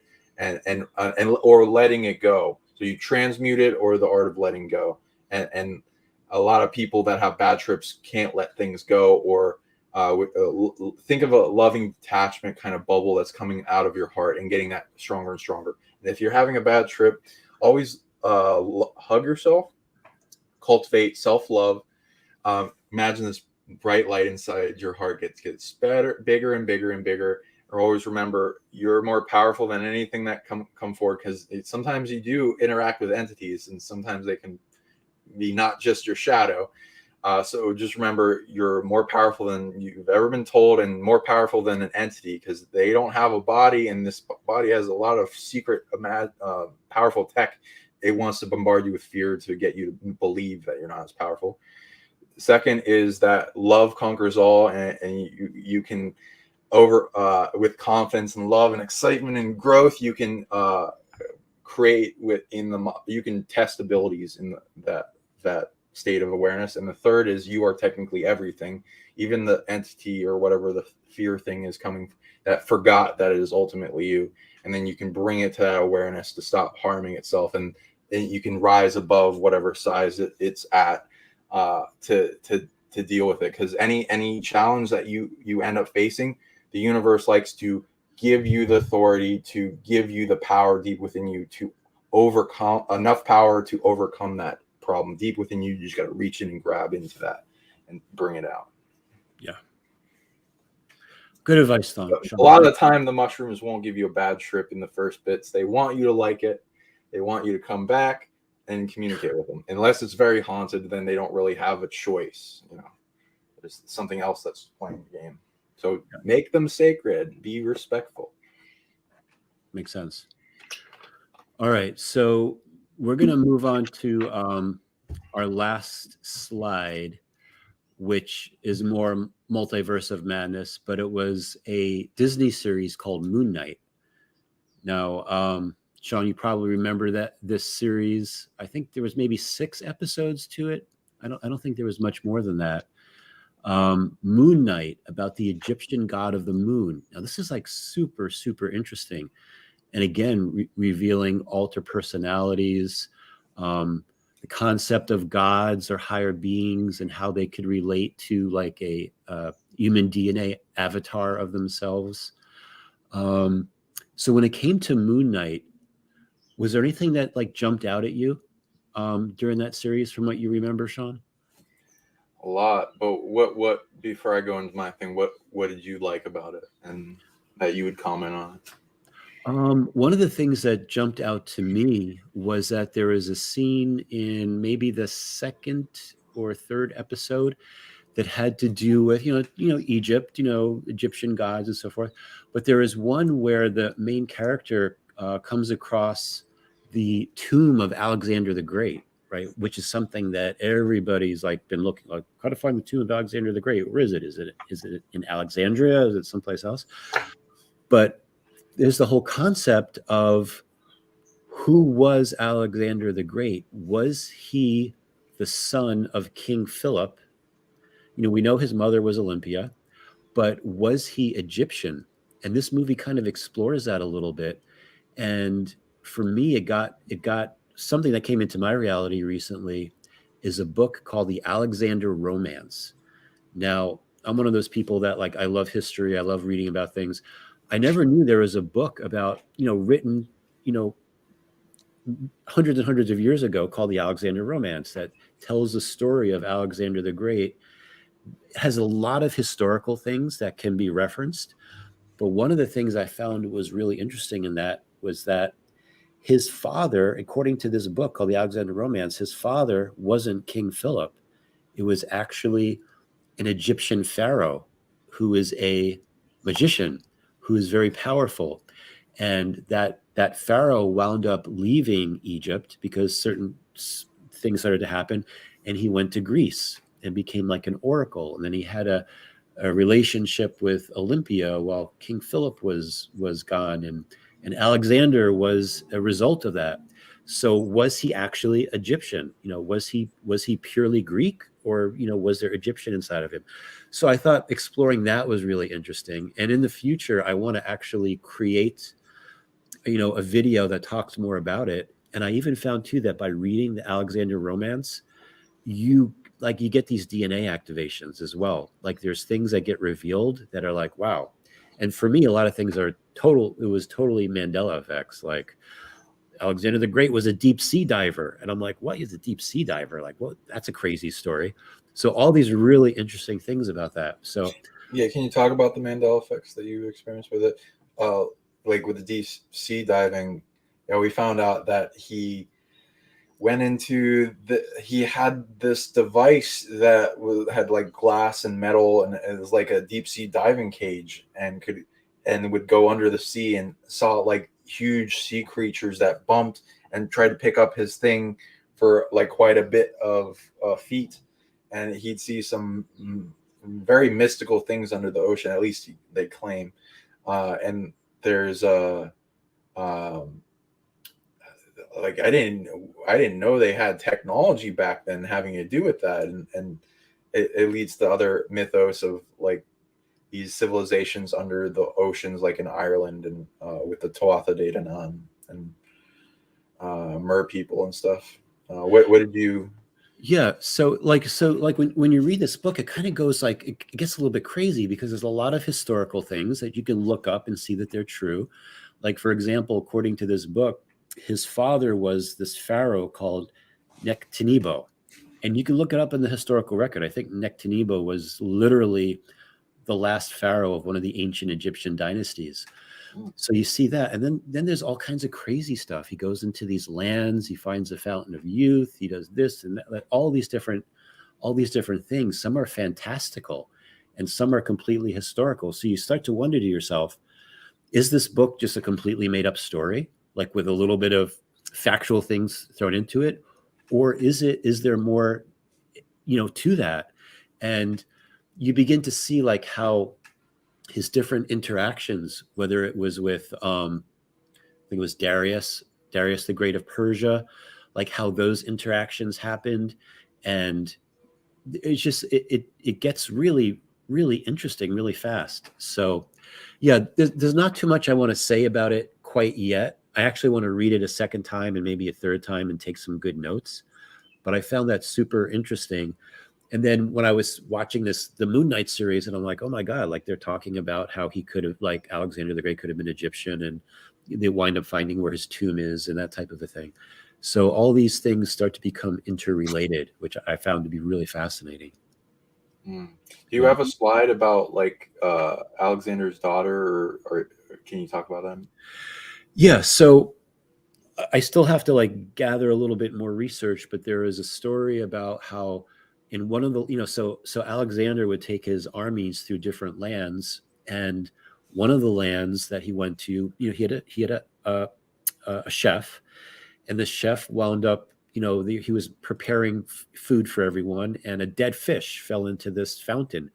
or letting it go. So you transmute it, or the art of letting go. And a lot of people that have bad trips can't let things go, or think of a loving detachment kind of bubble that's coming out of your heart and getting that stronger and stronger. And if you're having a bad trip, always hug yourself, cultivate self-love. Imagine this bright light inside your heart gets better, bigger and bigger and bigger. Or always remember, you're more powerful than anything that come forward, because sometimes you do interact with entities, and sometimes they can be not just your shadow. So just remember, you're more powerful than you've ever been told, and more powerful than an entity, because they don't have a body, and this body has a lot of secret, powerful tech. It wants to bombard you with fear to get you to believe that you're not as powerful. Second is that love conquers all, and you can with confidence and love and excitement and growth, you can create you can test abilities in that state of awareness. And the third is you are technically everything, even the entity or whatever the fear thing is coming that forgot that it is ultimately you. And then you can bring it to that awareness to stop harming itself, and you can rise above whatever size it's at to deal with it. Because any challenge that you end up facing, the universe likes to give you the authority, to give you the power deep within you to overcome, enough power to overcome that problem deep within you. You just got to reach in and grab into that and bring it out. Yeah. Good advice, Sean. A lot of the time, the mushrooms won't give you a bad trip in the first bits. They want you to like it. They want you to come back and communicate with them. Unless it's very haunted, then they don't really have a choice. There's something else that's playing the game. So make them sacred. Be respectful. Makes sense. All right. So we're going to move on to our last slide, which is more Multiverse of Madness, but it was a Disney series called Moon Knight. Now, Sean, you probably remember that this series, I think there was maybe 6 episodes to it. I don't think there was much more than that. Moon Knight, about the Egyptian god of the moon. Now, this is like super, super interesting. And again, revealing alter personalities, the concept of gods or higher beings and how they could relate to like a human DNA avatar of themselves. So when it came to Moon Knight, was there anything that like jumped out at you during that series from what you remember, Sean? A lot. But what before I go into my thing, what did you like about it and that you would comment on it? One of the things that jumped out to me was that there is a scene in maybe the 2nd or 3rd episode that had to do with, Egypt, Egyptian gods and so forth. But there is one where the main character comes across the tomb of Alexander the Great, right? Which is something that everybody's like been looking like, how to find the tomb of Alexander the Great. Where is it? Is it in Alexandria? Is it someplace else? But there's the whole concept of who was Alexander the Great? Was he the son of King Philip? We know his mother was Olympia, but was he Egyptian? And this movie kind of explores that a little bit. And for me, it got something that came into my reality recently is a book called The Alexander Romance. Now, I'm one of those people that like, I love history. I love reading about things. I never knew there was a book about, written, hundreds and hundreds of years ago called The Alexander Romance that tells the story of Alexander the Great. It has a lot of historical things that can be referenced. But one of the things I found was really interesting in that was that his father, according to this book called The Alexander Romance, his father wasn't King Philip. It was actually an Egyptian pharaoh who is a magician, who is very powerful. And that pharaoh wound up leaving Egypt because certain things started to happen. And he went to Greece and became like an oracle. And then he had a relationship with Olympia while King Philip was gone. And Alexander was a result of that. So was he actually Egyptian? Was he purely Greek, or was there Egyptian inside of him? So I thought exploring that was really interesting. And in the future, I want to actually create, a video that talks more about it. And I even found too that by reading the Alexander Romance, you get these DNA activations as well. Like there's things that get revealed that are like, wow. And for me, a lot of things it was totally Mandela effects. Like Alexander the Great was a deep sea diver. And I'm like, what is a deep sea diver? Like, well, that's a crazy story. So all these really interesting things about that. So yeah, can you talk about the Mandela effects that you experienced with it? Like with the deep sea diving, we found out that he went into he had this device that had like glass and metal, and it was like a deep sea diving cage, and would go under the sea and saw like huge sea creatures that bumped and tried to pick up his thing for like quite a bit of feet, and he'd see some very mystical things under the ocean, at least they claim. And there's like I didn't know they had technology back then having to do with that, and it leads to other mythos of like these civilizations under the oceans, like in Ireland and with the Tuatha De Danann and Mer people and stuff. What did you? Yeah. So when you read this book, it kind of goes like, it gets a little bit crazy because there's a lot of historical things that you can look up and see that they're true. Like, for example, according to this book, his father was this pharaoh called Nectanebo. And you can look it up in the historical record. I think Nectanebo was literally the last pharaoh of one of the ancient Egyptian dynasties. So you see that. And then there's all kinds of crazy stuff. He goes into these lands, he finds the fountain of youth, he does this and that, all these different things. Some are fantastical and some are completely historical. So you start to wonder to yourself, is this book just a completely made up story, like with a little bit of factual things thrown into it? Or is there more, to that? And you begin to see like how his different interactions, whether it was with, I think it was Darius, Darius the Great of Persia, like how those interactions happened. And it's just, it gets really, really interesting really fast. So yeah, there's not too much I want to say about it quite yet. I actually want to read it a second time and maybe a third time and take some good notes. But I found that super interesting. And then when I was watching the Moon Knight series, and I'm like, oh my God, like they're talking about how he could have, like Alexander the Great could have been Egyptian, and they wind up finding where his tomb is and that type of a thing. So all these things start to become interrelated, which I found to be really fascinating. Do you have a slide about like Alexander's daughter, or can you talk about them? Yeah. So I still have to like gather a little bit more research, but there is a story about how in one of the, so Alexander would take his armies through different lands, and one of the lands that he went to, he had a chef, and the chef wound up, he was preparing food for everyone, and a dead fish fell into this fountain,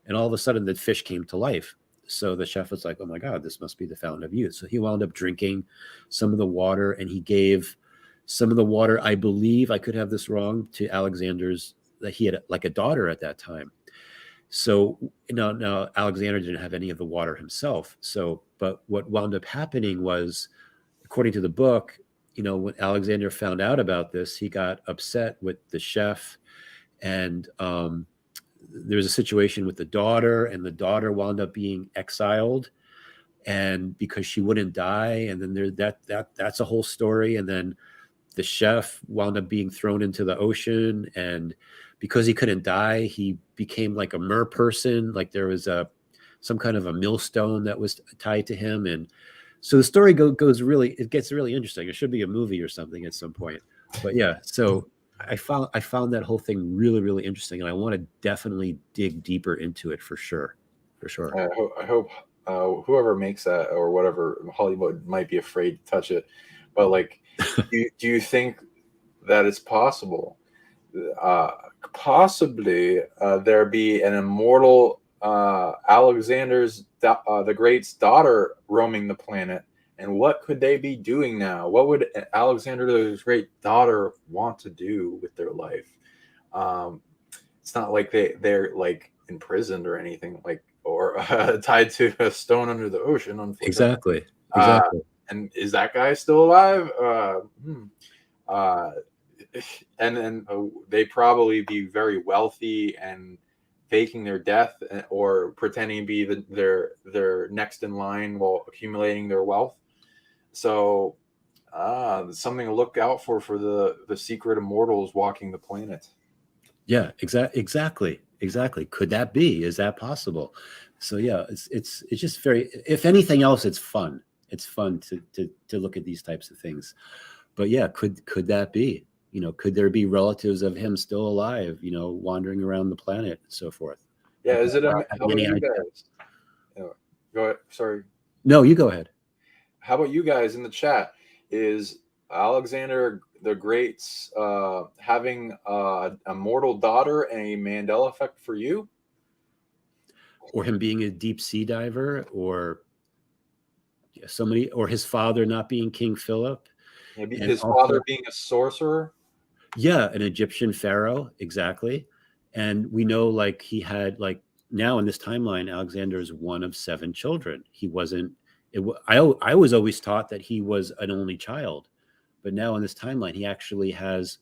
and all of a sudden the fish came to life. So the chef was like, oh my God, this must be the fountain of youth. So he wound up drinking some of the water, and he gave some of the water, I believe, I could have this wrong, to Alexander's, that he had like a daughter at that time. So now Alexander didn't have any of the water himself. So, but what wound up happening was, according to the book, when Alexander found out about this, he got upset with the chef, and there was a situation with the daughter, and the daughter wound up being exiled, and because she wouldn't die, and then that's a whole story. And then the chef wound up being thrown into the ocean, and because he couldn't die, he became like a mer person. Like there was some kind of a millstone that was tied to him, and so the story goes really, it gets really interesting. It should be a movie or something at some point. But yeah, so I found that whole thing really, really interesting, and I want to definitely dig deeper into it for sure. I hope whoever makes that or whatever Hollywood might be afraid to touch it, but like, do you think that it's possible, possibly there be an immortal Alexander's the Great's daughter roaming the planet, and what could they be doing now? What would Alexander the Great daughter want to do with their life? It's not like they're like imprisoned or anything, like, or tied to a stone under the ocean. Unfortunately, Exactly. And is that guy still alive? And then they probably be very wealthy and faking their death, or pretending to be their next in line while accumulating their wealth. So something to look out for the secret immortals walking the planet. Yeah, exactly. Could that be? Is that possible? So yeah, it's just very, if anything else, it's fun. It's fun to look at these types of things. But yeah, could that be? Could there be relatives of him still alive, wandering around the planet and so forth? Yeah, is it How how about you guys? Go ahead. Sorry. No, you go ahead. How about you guys in the chat? Is Alexander the Great's having a mortal daughter and a Mandela effect for you? Or him being a deep sea diver, or somebody, or his father not being King Philip. Maybe his father being a sorcerer? Yeah, an Egyptian pharaoh, exactly. And we know, like, he had, like, now in this timeline, Alexander is one of 7 children. He wasn't, I was always taught that he was an only child, but now in this timeline, he actually has,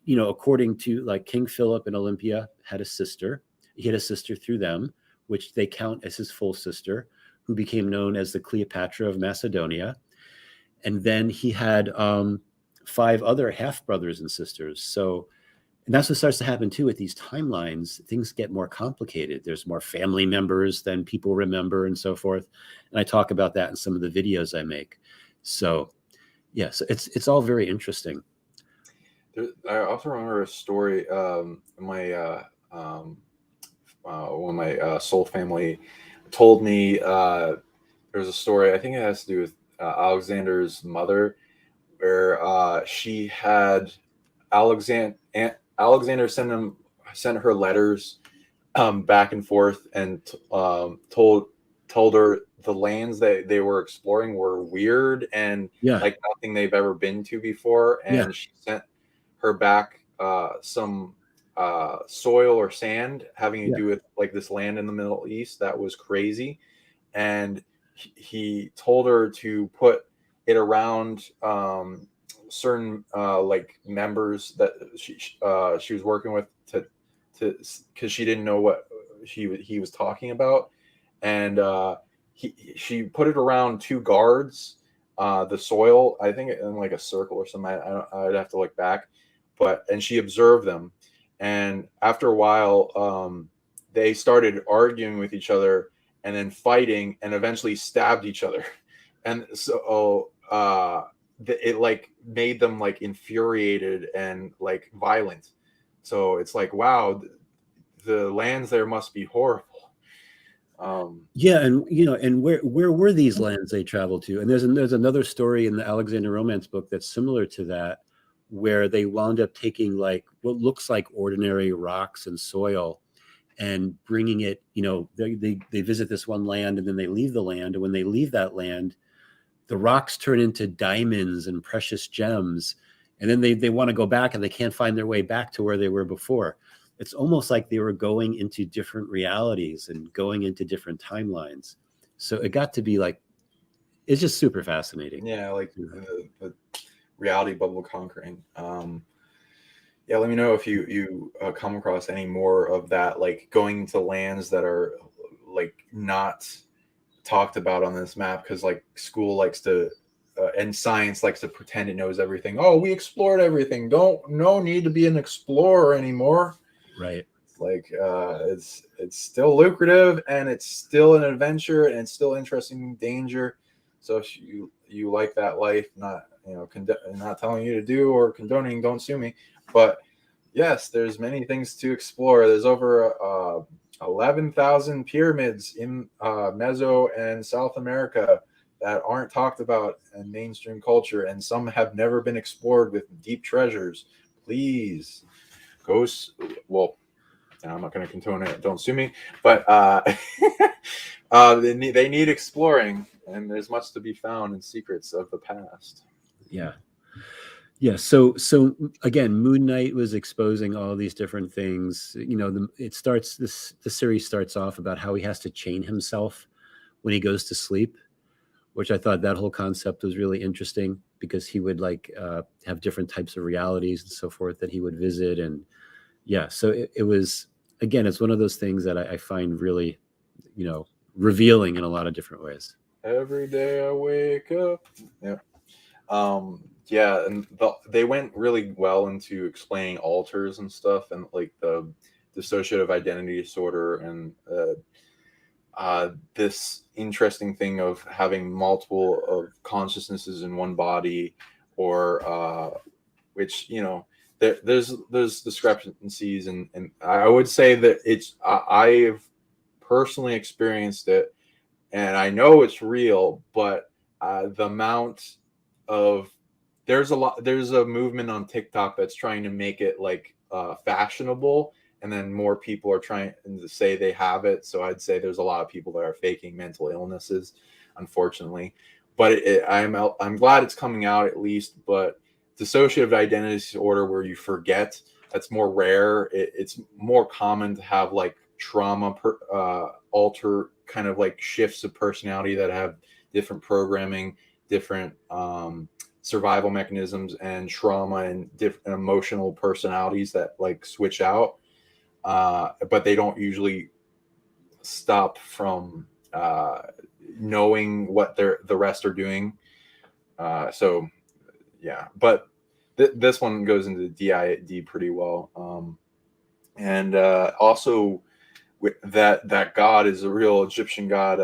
according to, like, King Philip and Olympia had a sister. He had a sister through them, which they count as his full sister, who became known as the Cleopatra of Macedonia. And then he had 5 other half brothers and sisters. So, and that's what starts to happen too with these timelines. Things get more complicated. There's more family members than people remember, and so forth. And I talk about that in some of the videos I make. So, yes, it's all very interesting. I also remember a story. My when my soul family told me, there's a story. I think it has to do with Alexander's mother, where she had Alexander sent her letters back and forth, and told her the lands that they were exploring were weird and Yeah. like nothing they've ever been to before. Yeah. And she sent her back some soil or sand having to Yeah. do with like this land in the Middle East that was crazy. And he told her to put it around certain like members that she was working with to because she didn't know what he was talking about. And she put it around two guards, the soil, I think in like a circle or something. I'd have to look back, and she observed them. And after a while, they started arguing with each other and then fighting and eventually stabbed each other. And so it like made them like infuriated and like violent. So it's like, wow, the lands there must be horrible. Yeah, and and where were these lands they traveled to? And there's another story in the Alexander Romance book that's similar to that, where they wound up taking like what looks like ordinary rocks and soil and bringing it. They visit this one land and then they leave the land, and when they leave that land, the rocks turn into diamonds and precious gems, and then they want to go back and they can't find their way back to where they were before. It's almost like they were going into different realities and going into different timelines. So it got to be like, it's just super fascinating. Yeah, like the reality bubble conquering. Yeah, let me know if you come across any more of that, like going to lands that are like not talked about on this map, because like school likes to and science likes to pretend it knows everything. Oh, we explored everything. No need to be an explorer anymore. Right. Like it's still lucrative and it's still an adventure and it's still interesting danger. So if you like that life, not not telling you to do or condoning, don't sue me. But yes, there's many things to explore. There's over 11,000 pyramids in Meso and South America that aren't talked about in mainstream culture, and some have never been explored with deep treasures. Please go. Well, I'm not going to condone it. Don't sue me. But they need exploring, and there's much to be found in secrets of the past. Yeah. Yeah. So again, Moon Knight was exposing all these different things. The series starts off about how he has to chain himself when he goes to sleep, which I thought that whole concept was really interesting, because he would like have different types of realities and so forth that he would visit. And yeah, so it was, again, it's one of those things that I find really, revealing in a lot of different ways. Every day I wake up. Yeah. Yeah, and they went really well into explaining alters and stuff, and like the dissociative identity disorder, and this interesting thing of having multiple of consciousnesses in one body, or which there's discrepancies, and I would say that I've personally experienced it, and I know it's real, but the amount of there's a movement on TikTok that's trying to make it like fashionable, and then more people are trying to say they have it. So I'd say there's a lot of people that are faking mental illnesses, unfortunately. But I'm glad it's coming out at least. But dissociative identity disorder, where you forget, that's more rare. It's more common to have like trauma alter kind of like shifts of personality that have different programming, different survival mechanisms, and trauma and different emotional personalities that like switch out, but they don't usually stop from knowing what the rest are doing. So yeah, but this one goes into DID pretty well, and also that god is a real Egyptian god,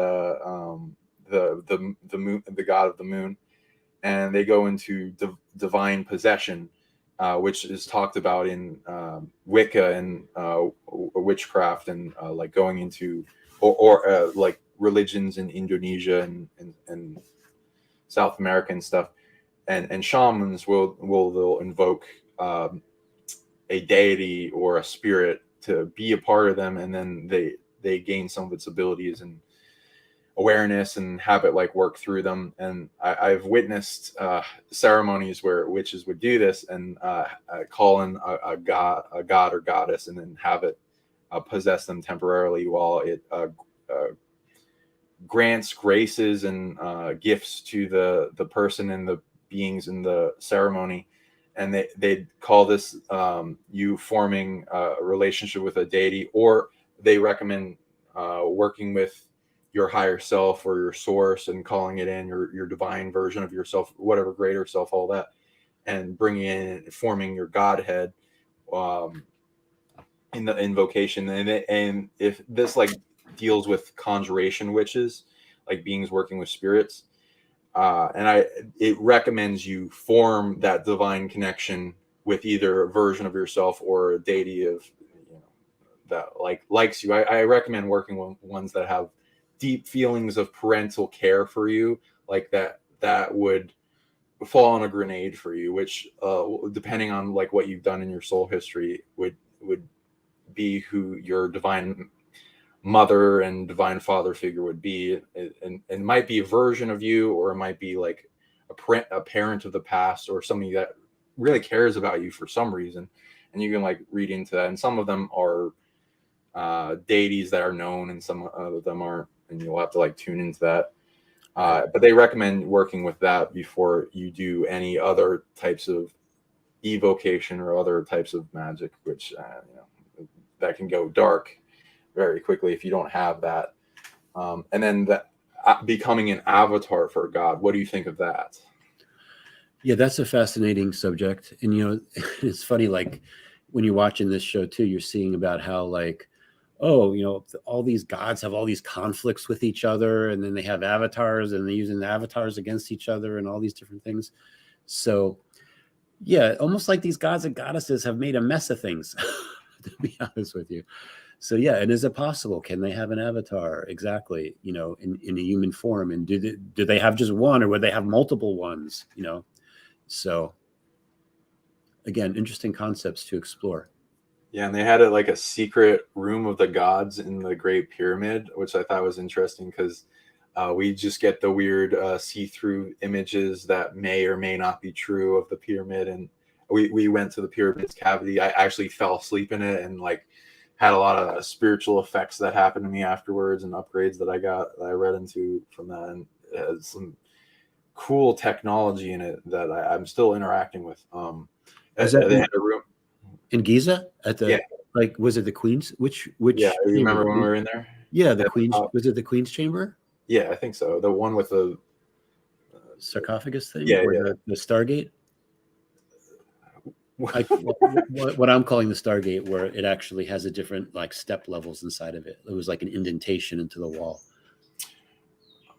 the moon, the god of the moon. And they go into divine possession, which is talked about in Wicca and witchcraft, and like going into or like religions in Indonesia and South America and stuff. And shamans they'll invoke a deity or a spirit to be a part of them, and then they gain some of its abilities. And awareness and have it like work through them. And I've witnessed ceremonies where witches would do this and call in a god or goddess, and then have it possess them temporarily while it grants graces and gifts to the person and the beings in the ceremony. And they call this you forming a relationship with a deity, or they recommend working with your higher self or your source and calling it in your divine version of yourself, whatever, greater self, all that, and bringing in, forming your godhead in the invocation. And if this like deals with conjuration witches, like beings working with spirits, it recommends you form that divine connection with either a version of yourself or a deity of, that likes you. I recommend working with ones that have deep feelings of parental care for you, like that would fall on a grenade for you, which depending on like what you've done in your soul history would be who your divine mother and divine father figure would be. And it might be a version of you, or it might be like a parent of the past, or somebody that really cares about you for some reason, and you can like read into that. And some of them are deities that are known, and some of them aren't, and you'll have to like tune into that. But they recommend working with that before you do any other types of evocation or other types of magic, which that can go dark very quickly if you don't have that. And then that becoming an avatar for God. What do you think of that? Yeah, that's a fascinating subject. And it's funny, like when you're watching this show too, you're seeing about how like, all these gods have all these conflicts with each other, and then they have avatars, and they're using the avatars against each other and all these different things. So yeah, almost like these gods and goddesses have made a mess of things, to be honest with you. So yeah, and is it possible? Can they have an avatar? Exactly, in a human form? And do they have just one, or would they have multiple ones? So again, interesting concepts to explore. Yeah, and they had like a secret room of the gods in the Great Pyramid, which I thought was interesting because we just get the weird see-through images that may or may not be true of the pyramid. And we went to the pyramid's cavity. I actually fell asleep in it and like had a lot of spiritual effects that happened to me afterwards, and upgrades that I read into from that, and it has some cool technology in it that I'm still interacting with. Is that they had a room in Giza at the like, was it the Queen's? Which yeah, you remember when we were in there? Yeah, the Queen's. Was it the Queen's chamber? Yeah, I think so. The one with the sarcophagus thing, yeah, or yeah. the Stargate. What I'm calling the Stargate, where it actually has a different like step levels inside of it. It was like an indentation into the wall.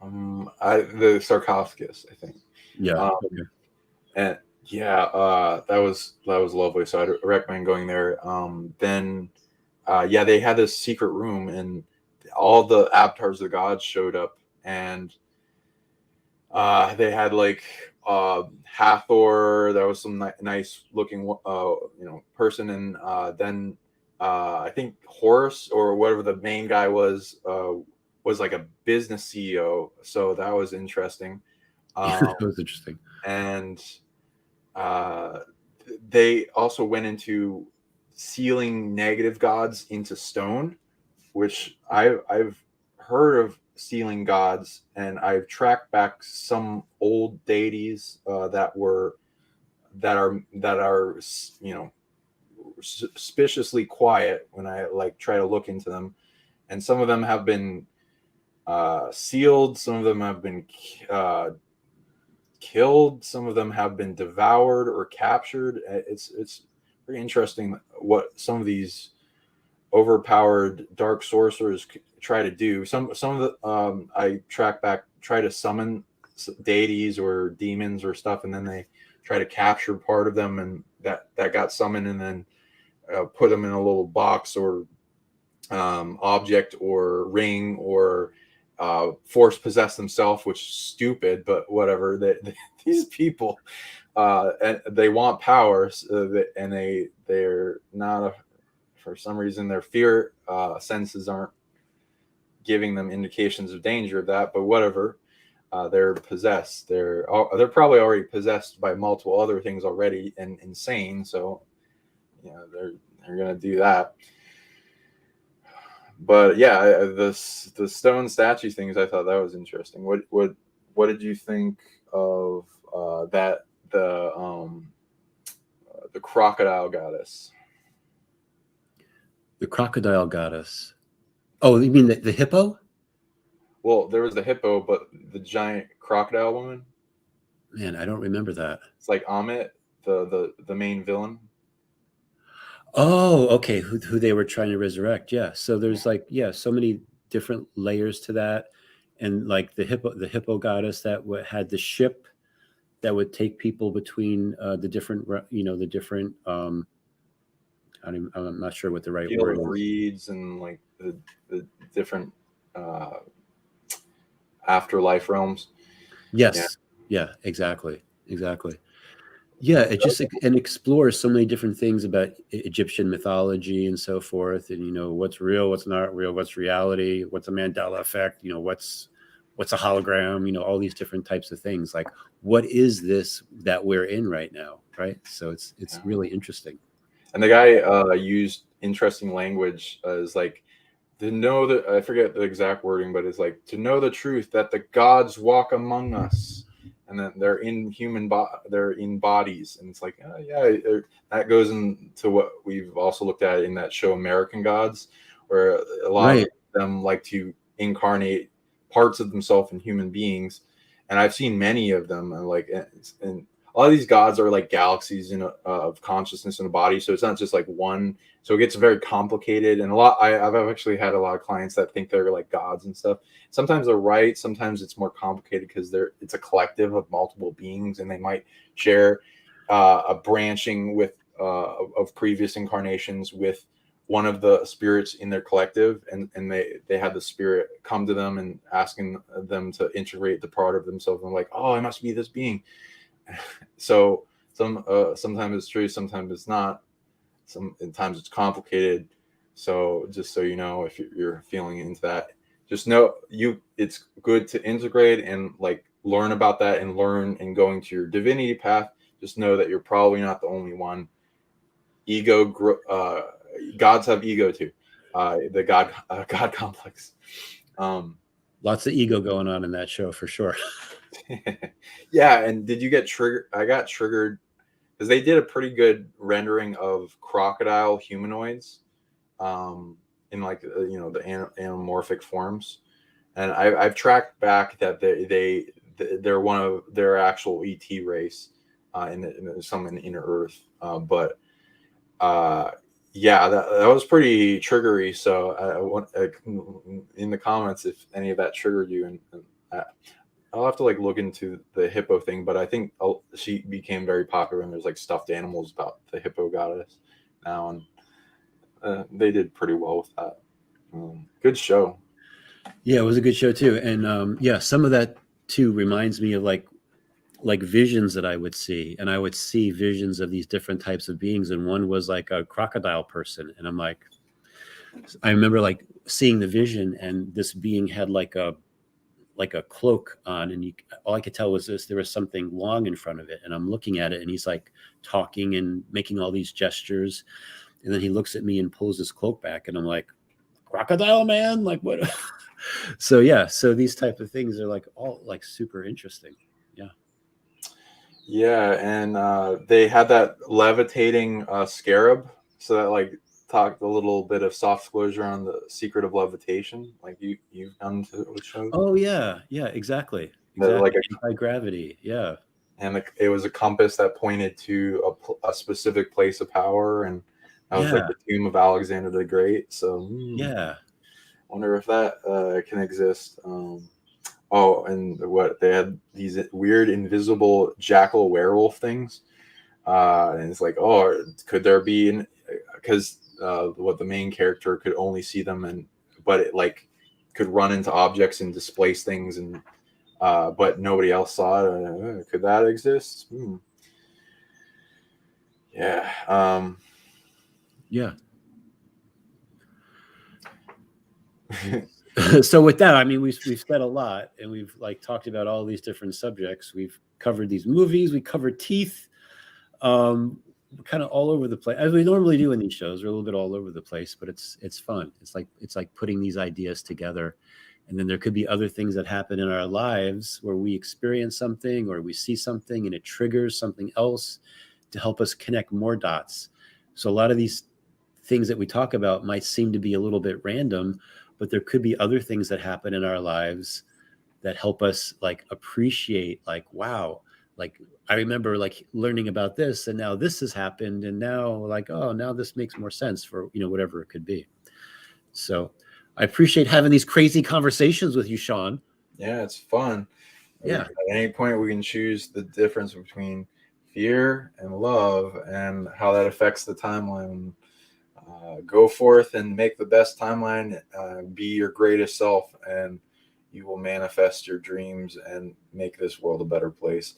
The sarcophagus, I think. Yeah. And yeah, that was lovely. So I'd recommend going there. Then they had this secret room, and all the avatars of the gods showed up, and they had like Hathor. There was some nice looking person, and then I think Horus, or whatever the main guy was like a business CEO. So that was interesting. That was interesting. And they also went into sealing negative gods into stone, which I've heard of sealing gods, and I've tracked back some old deities that are suspiciously quiet when I like try to look into them, and some of them have been sealed, some of them have been killed, some of them have been devoured or captured. It's very interesting what some of these overpowered dark sorcerers try to do. Some of the I track back, try to summon deities or demons or stuff, and then they try to capture part of them, and that got summoned, and then put them in a little box or object or ring, or force possess themselves, which is stupid, but whatever. These people and they want power, and they're not for some reason their fear senses giving them indications of danger of that, but whatever. They're possessed. They're probably already possessed by multiple other things already and insane. So, they're gonna do that. But yeah, the stone statue things, I thought that was interesting. What did you think of that the crocodile goddess? The crocodile goddess. Oh, you mean the hippo? Well, there was the hippo, but the giant crocodile woman. Man, I don't remember that. It's like Amit, the main villain. Oh, okay. Who they were trying to resurrect? Yeah. So there's so many different layers to that, and like the hippo goddess that had the ship that would take people between the different I'm not sure what the right word is. Reeds and like the different afterlife realms. Yes. Yeah. Exactly. Yeah, it just explores so many different things about Egyptian mythology and so forth, and what's real, what's not real, what's reality, what's a Mandela effect, what's a hologram, all these different types of things. Like, what is this that we're in right now, right? So it's really interesting. And the guy used interesting language as like to know that, I forget the exact wording, but it's like to know the truth that the gods walk among us. And then they're in they're in bodies, and it's like, that goes into what we've also looked at in that show American Gods, where a lot of them like to incarnate parts of themselves in human beings, and I've seen many of them, and a lot of these gods are like galaxies of consciousness in a body, so it's not just like one. So it gets very complicated, and I've actually had a lot of clients that think they're like gods and stuff. Sometimes they're right, sometimes it's more complicated because it's a collective of multiple beings, and they might share a branching with of previous incarnations with one of the spirits in their collective, and they had the spirit come to them and asking them to integrate the part of themselves, and like, oh, I must be this being. So sometimes it's true, sometimes it's not. Sometimes it's complicated. So just so you know, if you're feeling into that, just know it's good to integrate and like learn about that and learn and going to your divinity path. Just know that you're probably not the only one. Gods have ego too. The God complex. Lots of ego going on in that show for sure. Yeah, and did you get triggered? I got triggered because they did a pretty good rendering of crocodile humanoids, in like the anamorphic forms, and I've tracked back that they're one of their actual ET race, in some in Inner Earth, but yeah, that was pretty triggery. So I want in the comments if any of that triggered you, and I'll have to like look into the hippo thing, but I think she became very popular, and there's like stuffed animals about the hippo goddess now, and they did pretty well with that. Good show. Yeah, it was a good show too, and some of that too reminds me of like visions that I would see, and I would see visions of these different types of beings, and one was like a crocodile person, and I remember like seeing the vision, and this being had like a cloak on, and all I could tell was there was something long in front of it, and I'm looking at it, and he's like talking and making all these gestures, and then he looks at me and pulls his cloak back, and I'm like, crocodile man, like what? So these type of things are like all like super interesting. Yeah, and they had that levitating scarab, so that like talked a little bit of soft closure on the secret of levitation, like you've done with shows. Oh yeah, exactly. Like anti-gravity, yeah. And it was a compass that pointed to a specific place of power, and that was like the tomb of Alexander the Great. So wonder if that can exist. Oh, and what they had these weird invisible jackal werewolf things, and it's like, oh, could there be? Because what the main character could only see them, but it like could run into objects and displace things, and but nobody else saw it. Could that exist? Yeah. Yeah. So with that, I mean, we've said a lot, and we've like talked about all these different subjects. We've covered these movies, we covered teeth, we're kind of all over the place, as we normally do in these shows. We're a little bit all over the place, but it's fun. It's like putting these ideas together, and then there could be other things that happen in our lives where we experience something or we see something and it triggers something else to help us connect more dots. So a lot of these things that we talk about might seem to be a little bit random, but there could be other things that happen in our lives that help us like appreciate, like, wow, like I remember like learning about this and now this has happened, and now like, oh, now this makes more sense for, you know, whatever it could be. So I appreciate having these crazy conversations with you, Sean. Yeah, it's fun. Yeah. At any point, we can choose the difference between fear and love and how that affects the timeline. Go forth and make the best timeline. Be your greatest self, and you will manifest your dreams and make this world a better place.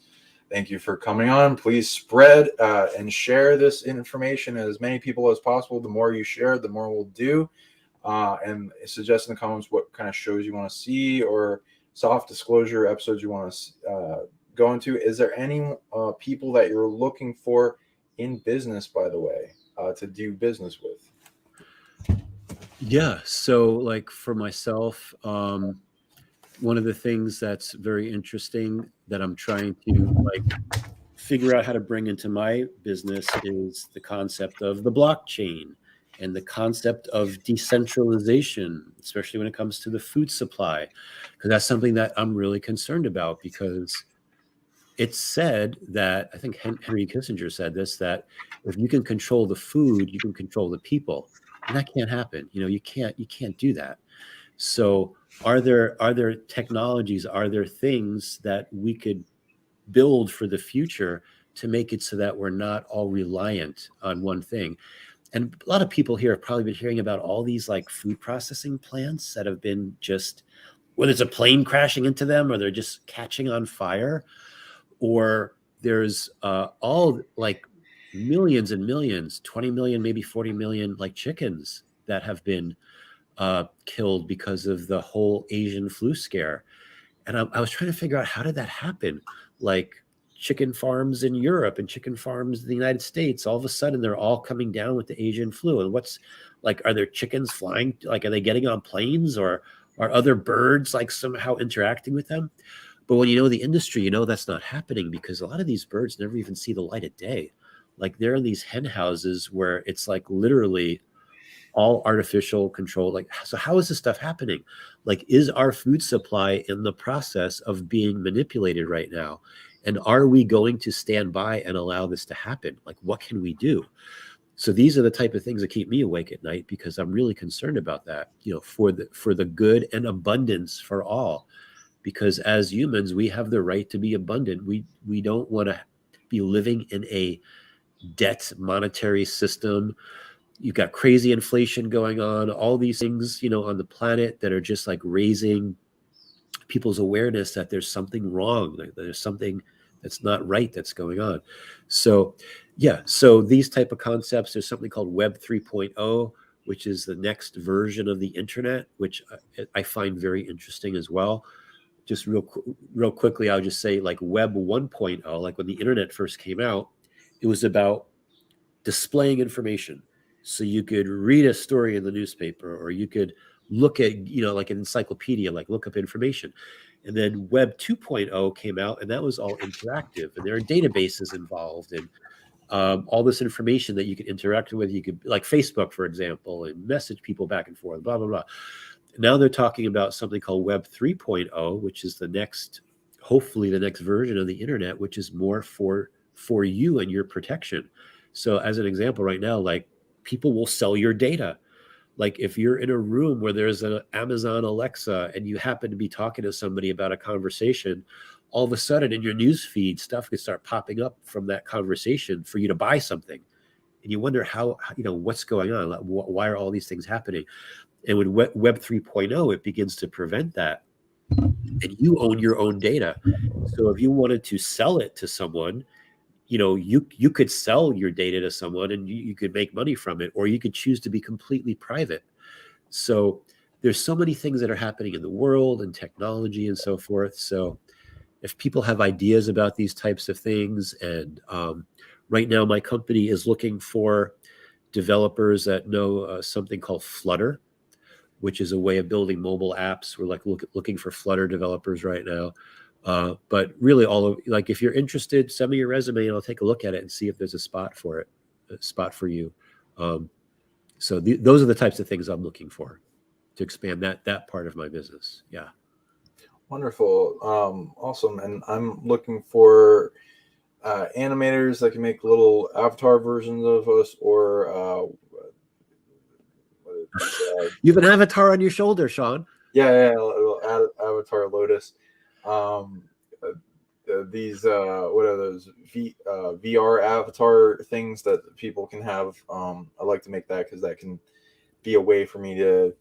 Thank you for coming on. Please spread and share this information as many people as possible. The more you share, the more we'll do. And suggest in the comments what kind of shows you want to see or soft disclosure episodes you want to go into. Is there any people that you're looking for in business, by the way, to do business with? Yeah. So like for myself, one of the things that's very interesting that I'm trying to like figure out how to bring into my business is the concept of the blockchain and the concept of decentralization, especially when it comes to the food supply, because that's something that I'm really concerned about. Because it's said that, I think Henry Kissinger said this, that if you can control the food, you can control the people, and that can't happen. You know, you can't do that. So are there technologies, are there things that we could build for the future to make it so that we're not all reliant on one thing? And a lot of people here have probably been hearing about all these like food processing plants that have been just, whether it's a plane crashing into them or they're just catching on fire, or there's all like millions and millions, 20 million, maybe 40 million like chickens that have been killed because of the whole Asian flu scare. And I was trying to figure out, how did that happen? Like chicken farms in Europe and chicken farms in the United States, all of a sudden they're all coming down with the Asian flu. And what's like, are there chickens flying? Like, are they getting on planes, or are other birds like somehow interacting with them? But when you know the industry, you know that's not happening, because a lot of these birds never even see the light of day. Like they're in these hen houses where it's like literally all artificial control. Like, so how is this stuff happening? Like, is our food supply in the process of being manipulated right now? And are we going to stand by and allow this to happen? Like, what can we do? So these are the type of things that keep me awake at night, because I'm really concerned about that, you know, for the good and abundance for all. Because as humans, we have the right to be abundant. We don't want to be living in a debt monetary system. You've got crazy inflation going on, all these things, you know, on the planet that are just like raising people's awareness that there's something wrong, that there's something that's not right that's going on. So yeah, so these type of concepts, there's something called Web 3.0, which is the next version of the internet, which I find very interesting as well. Just real quickly, I'll just say, like Web 1.0, like when the internet first came out, it was about displaying information. So you could read a story in the newspaper, or you could look at, you know, like an encyclopedia, like look up information. And then Web 2.0 came out, and that was all interactive, and there are databases involved, and all this information that you could interact with. You could, like Facebook, for example, and message people back and forth, blah, blah, blah. Now they're talking about something called Web 3.0, which is the next, hopefully the next version of the internet, which is more for you and your protection. So as an example right now, like people will sell your data. Like if you're in a room where there's an Amazon Alexa and you happen to be talking to somebody about a conversation, all of a sudden in your news feed, stuff could start popping up from that conversation for you to buy something. And you wonder how, you know, what's going on? Why are all these things happening? And with Web 3.0, it begins to prevent that. And you own your own data. So if you wanted to sell it to someone, you know, you could sell your data to someone and you could make money from it, or you could choose to be completely private. So there's so many things that are happening in the world and technology and so forth. So if people have ideas about these types of things, and right now my company is looking for developers that know something called Flutter, which is a way of building mobile apps. We're like looking for Flutter developers right now. But really, like, if you're interested, send me your resume and I'll take a look at it and see if there's a spot for you. So those are the types of things I'm looking for to expand that part of my business. Yeah. Wonderful. Awesome. And I'm looking for animators that can make little avatar versions of us, or you have an avatar on your shoulder, Sean. Yeah, little avatar Lotus. These what are those VR avatar things that people can have? I like to make that because that can be a way for me to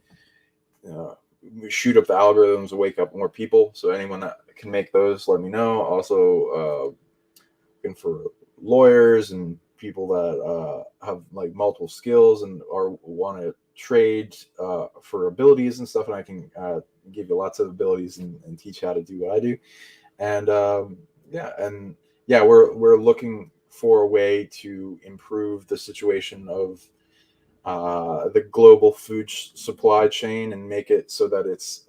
shoot up the algorithms, wake up more people. So anyone that can make those, let me know. Also, looking for lawyers and people that have like multiple skills and want to trade for abilities and stuff, and I can give you lots of abilities and teach you how to do what I do. And we're looking for a way to improve the situation of the global food supply chain and make it so that it's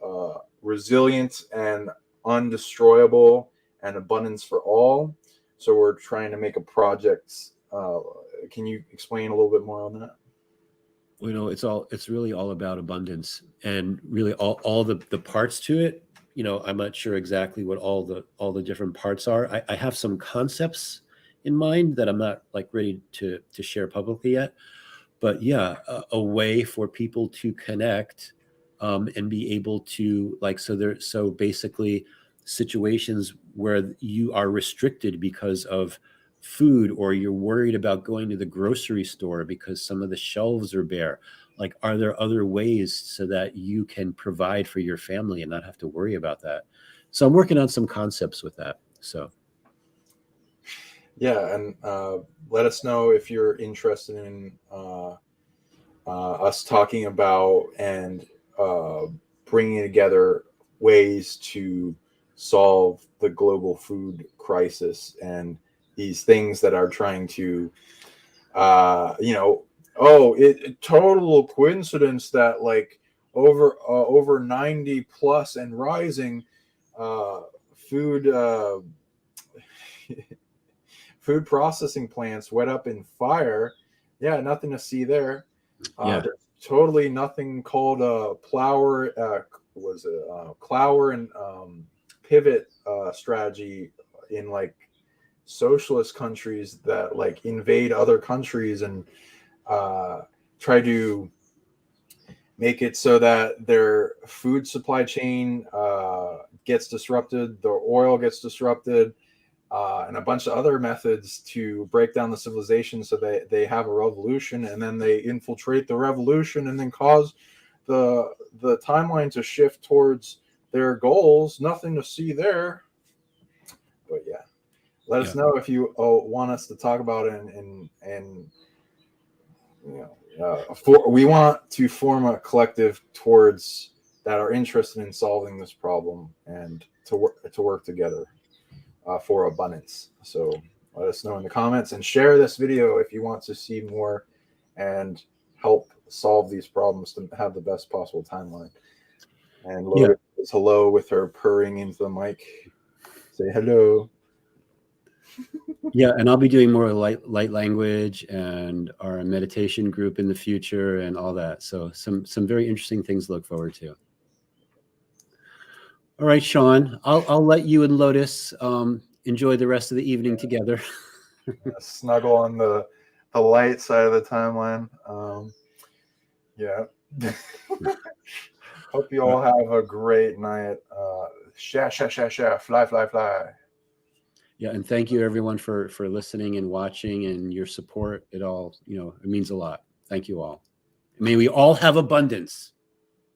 resilient and undestroyable and abundance for all. So we're trying to make a project. Can you explain a little bit more on that? It's really all about abundance, and really all the parts to it. I'm not sure exactly what all the different parts are. I have some concepts in mind that I'm not like ready to share publicly yet. But yeah, a way for people to connect and be able to, like, so basically situations where you are restricted because of food, or you're worried about going to the grocery store because some of the shelves are bare. Like, are there other ways so that you can provide for your family and not have to worry about that? So I'm working on some concepts with that. So yeah, and let us know if you're interested in us talking about and bringing together ways to solve the global food crisis and these things that are trying to, total coincidence that like over 90 plus and rising food food processing plants went up in fire. Yeah, nothing to see there. yeah, There's totally nothing called a plower. Clower and pivot strategy in like socialist countries that like invade other countries and try to make it so that their food supply chain gets disrupted, their oil gets disrupted, and a bunch of other methods to break down the civilization so they have a revolution, and then they infiltrate the revolution and then cause the timeline to shift towards their goals. Nothing to see there. But yeah, let us know if you want us to talk about it, and we want to form a collective towards that are interested in solving this problem and to work together for abundance. So let us know in the comments and share this video if you want to see more and help solve these problems to have the best possible timeline. And Lotus is hello with her purring into the mic. Say hello. Yeah, and I'll be doing more light language and our meditation group in the future and all that. So some very interesting things to look forward to. All right, Sean, I'll let you and Lotus enjoy the rest of the evening together. Snuggle on the light side of the timeline. Yeah. Hope you all have a great night. Fly. Yeah, and thank you everyone for listening and watching and your support. It all, it means a lot. Thank you all. May we all have abundance.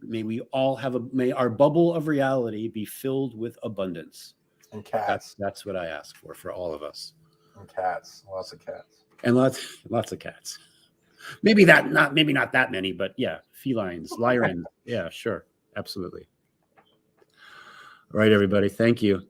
May our bubble of reality be filled with abundance. And cats. That's what I ask for all of us. And cats. Lots of cats. And lots of cats. Maybe not that many, but yeah, felines, lyran. Yeah, sure, absolutely. All right, everybody. Thank you.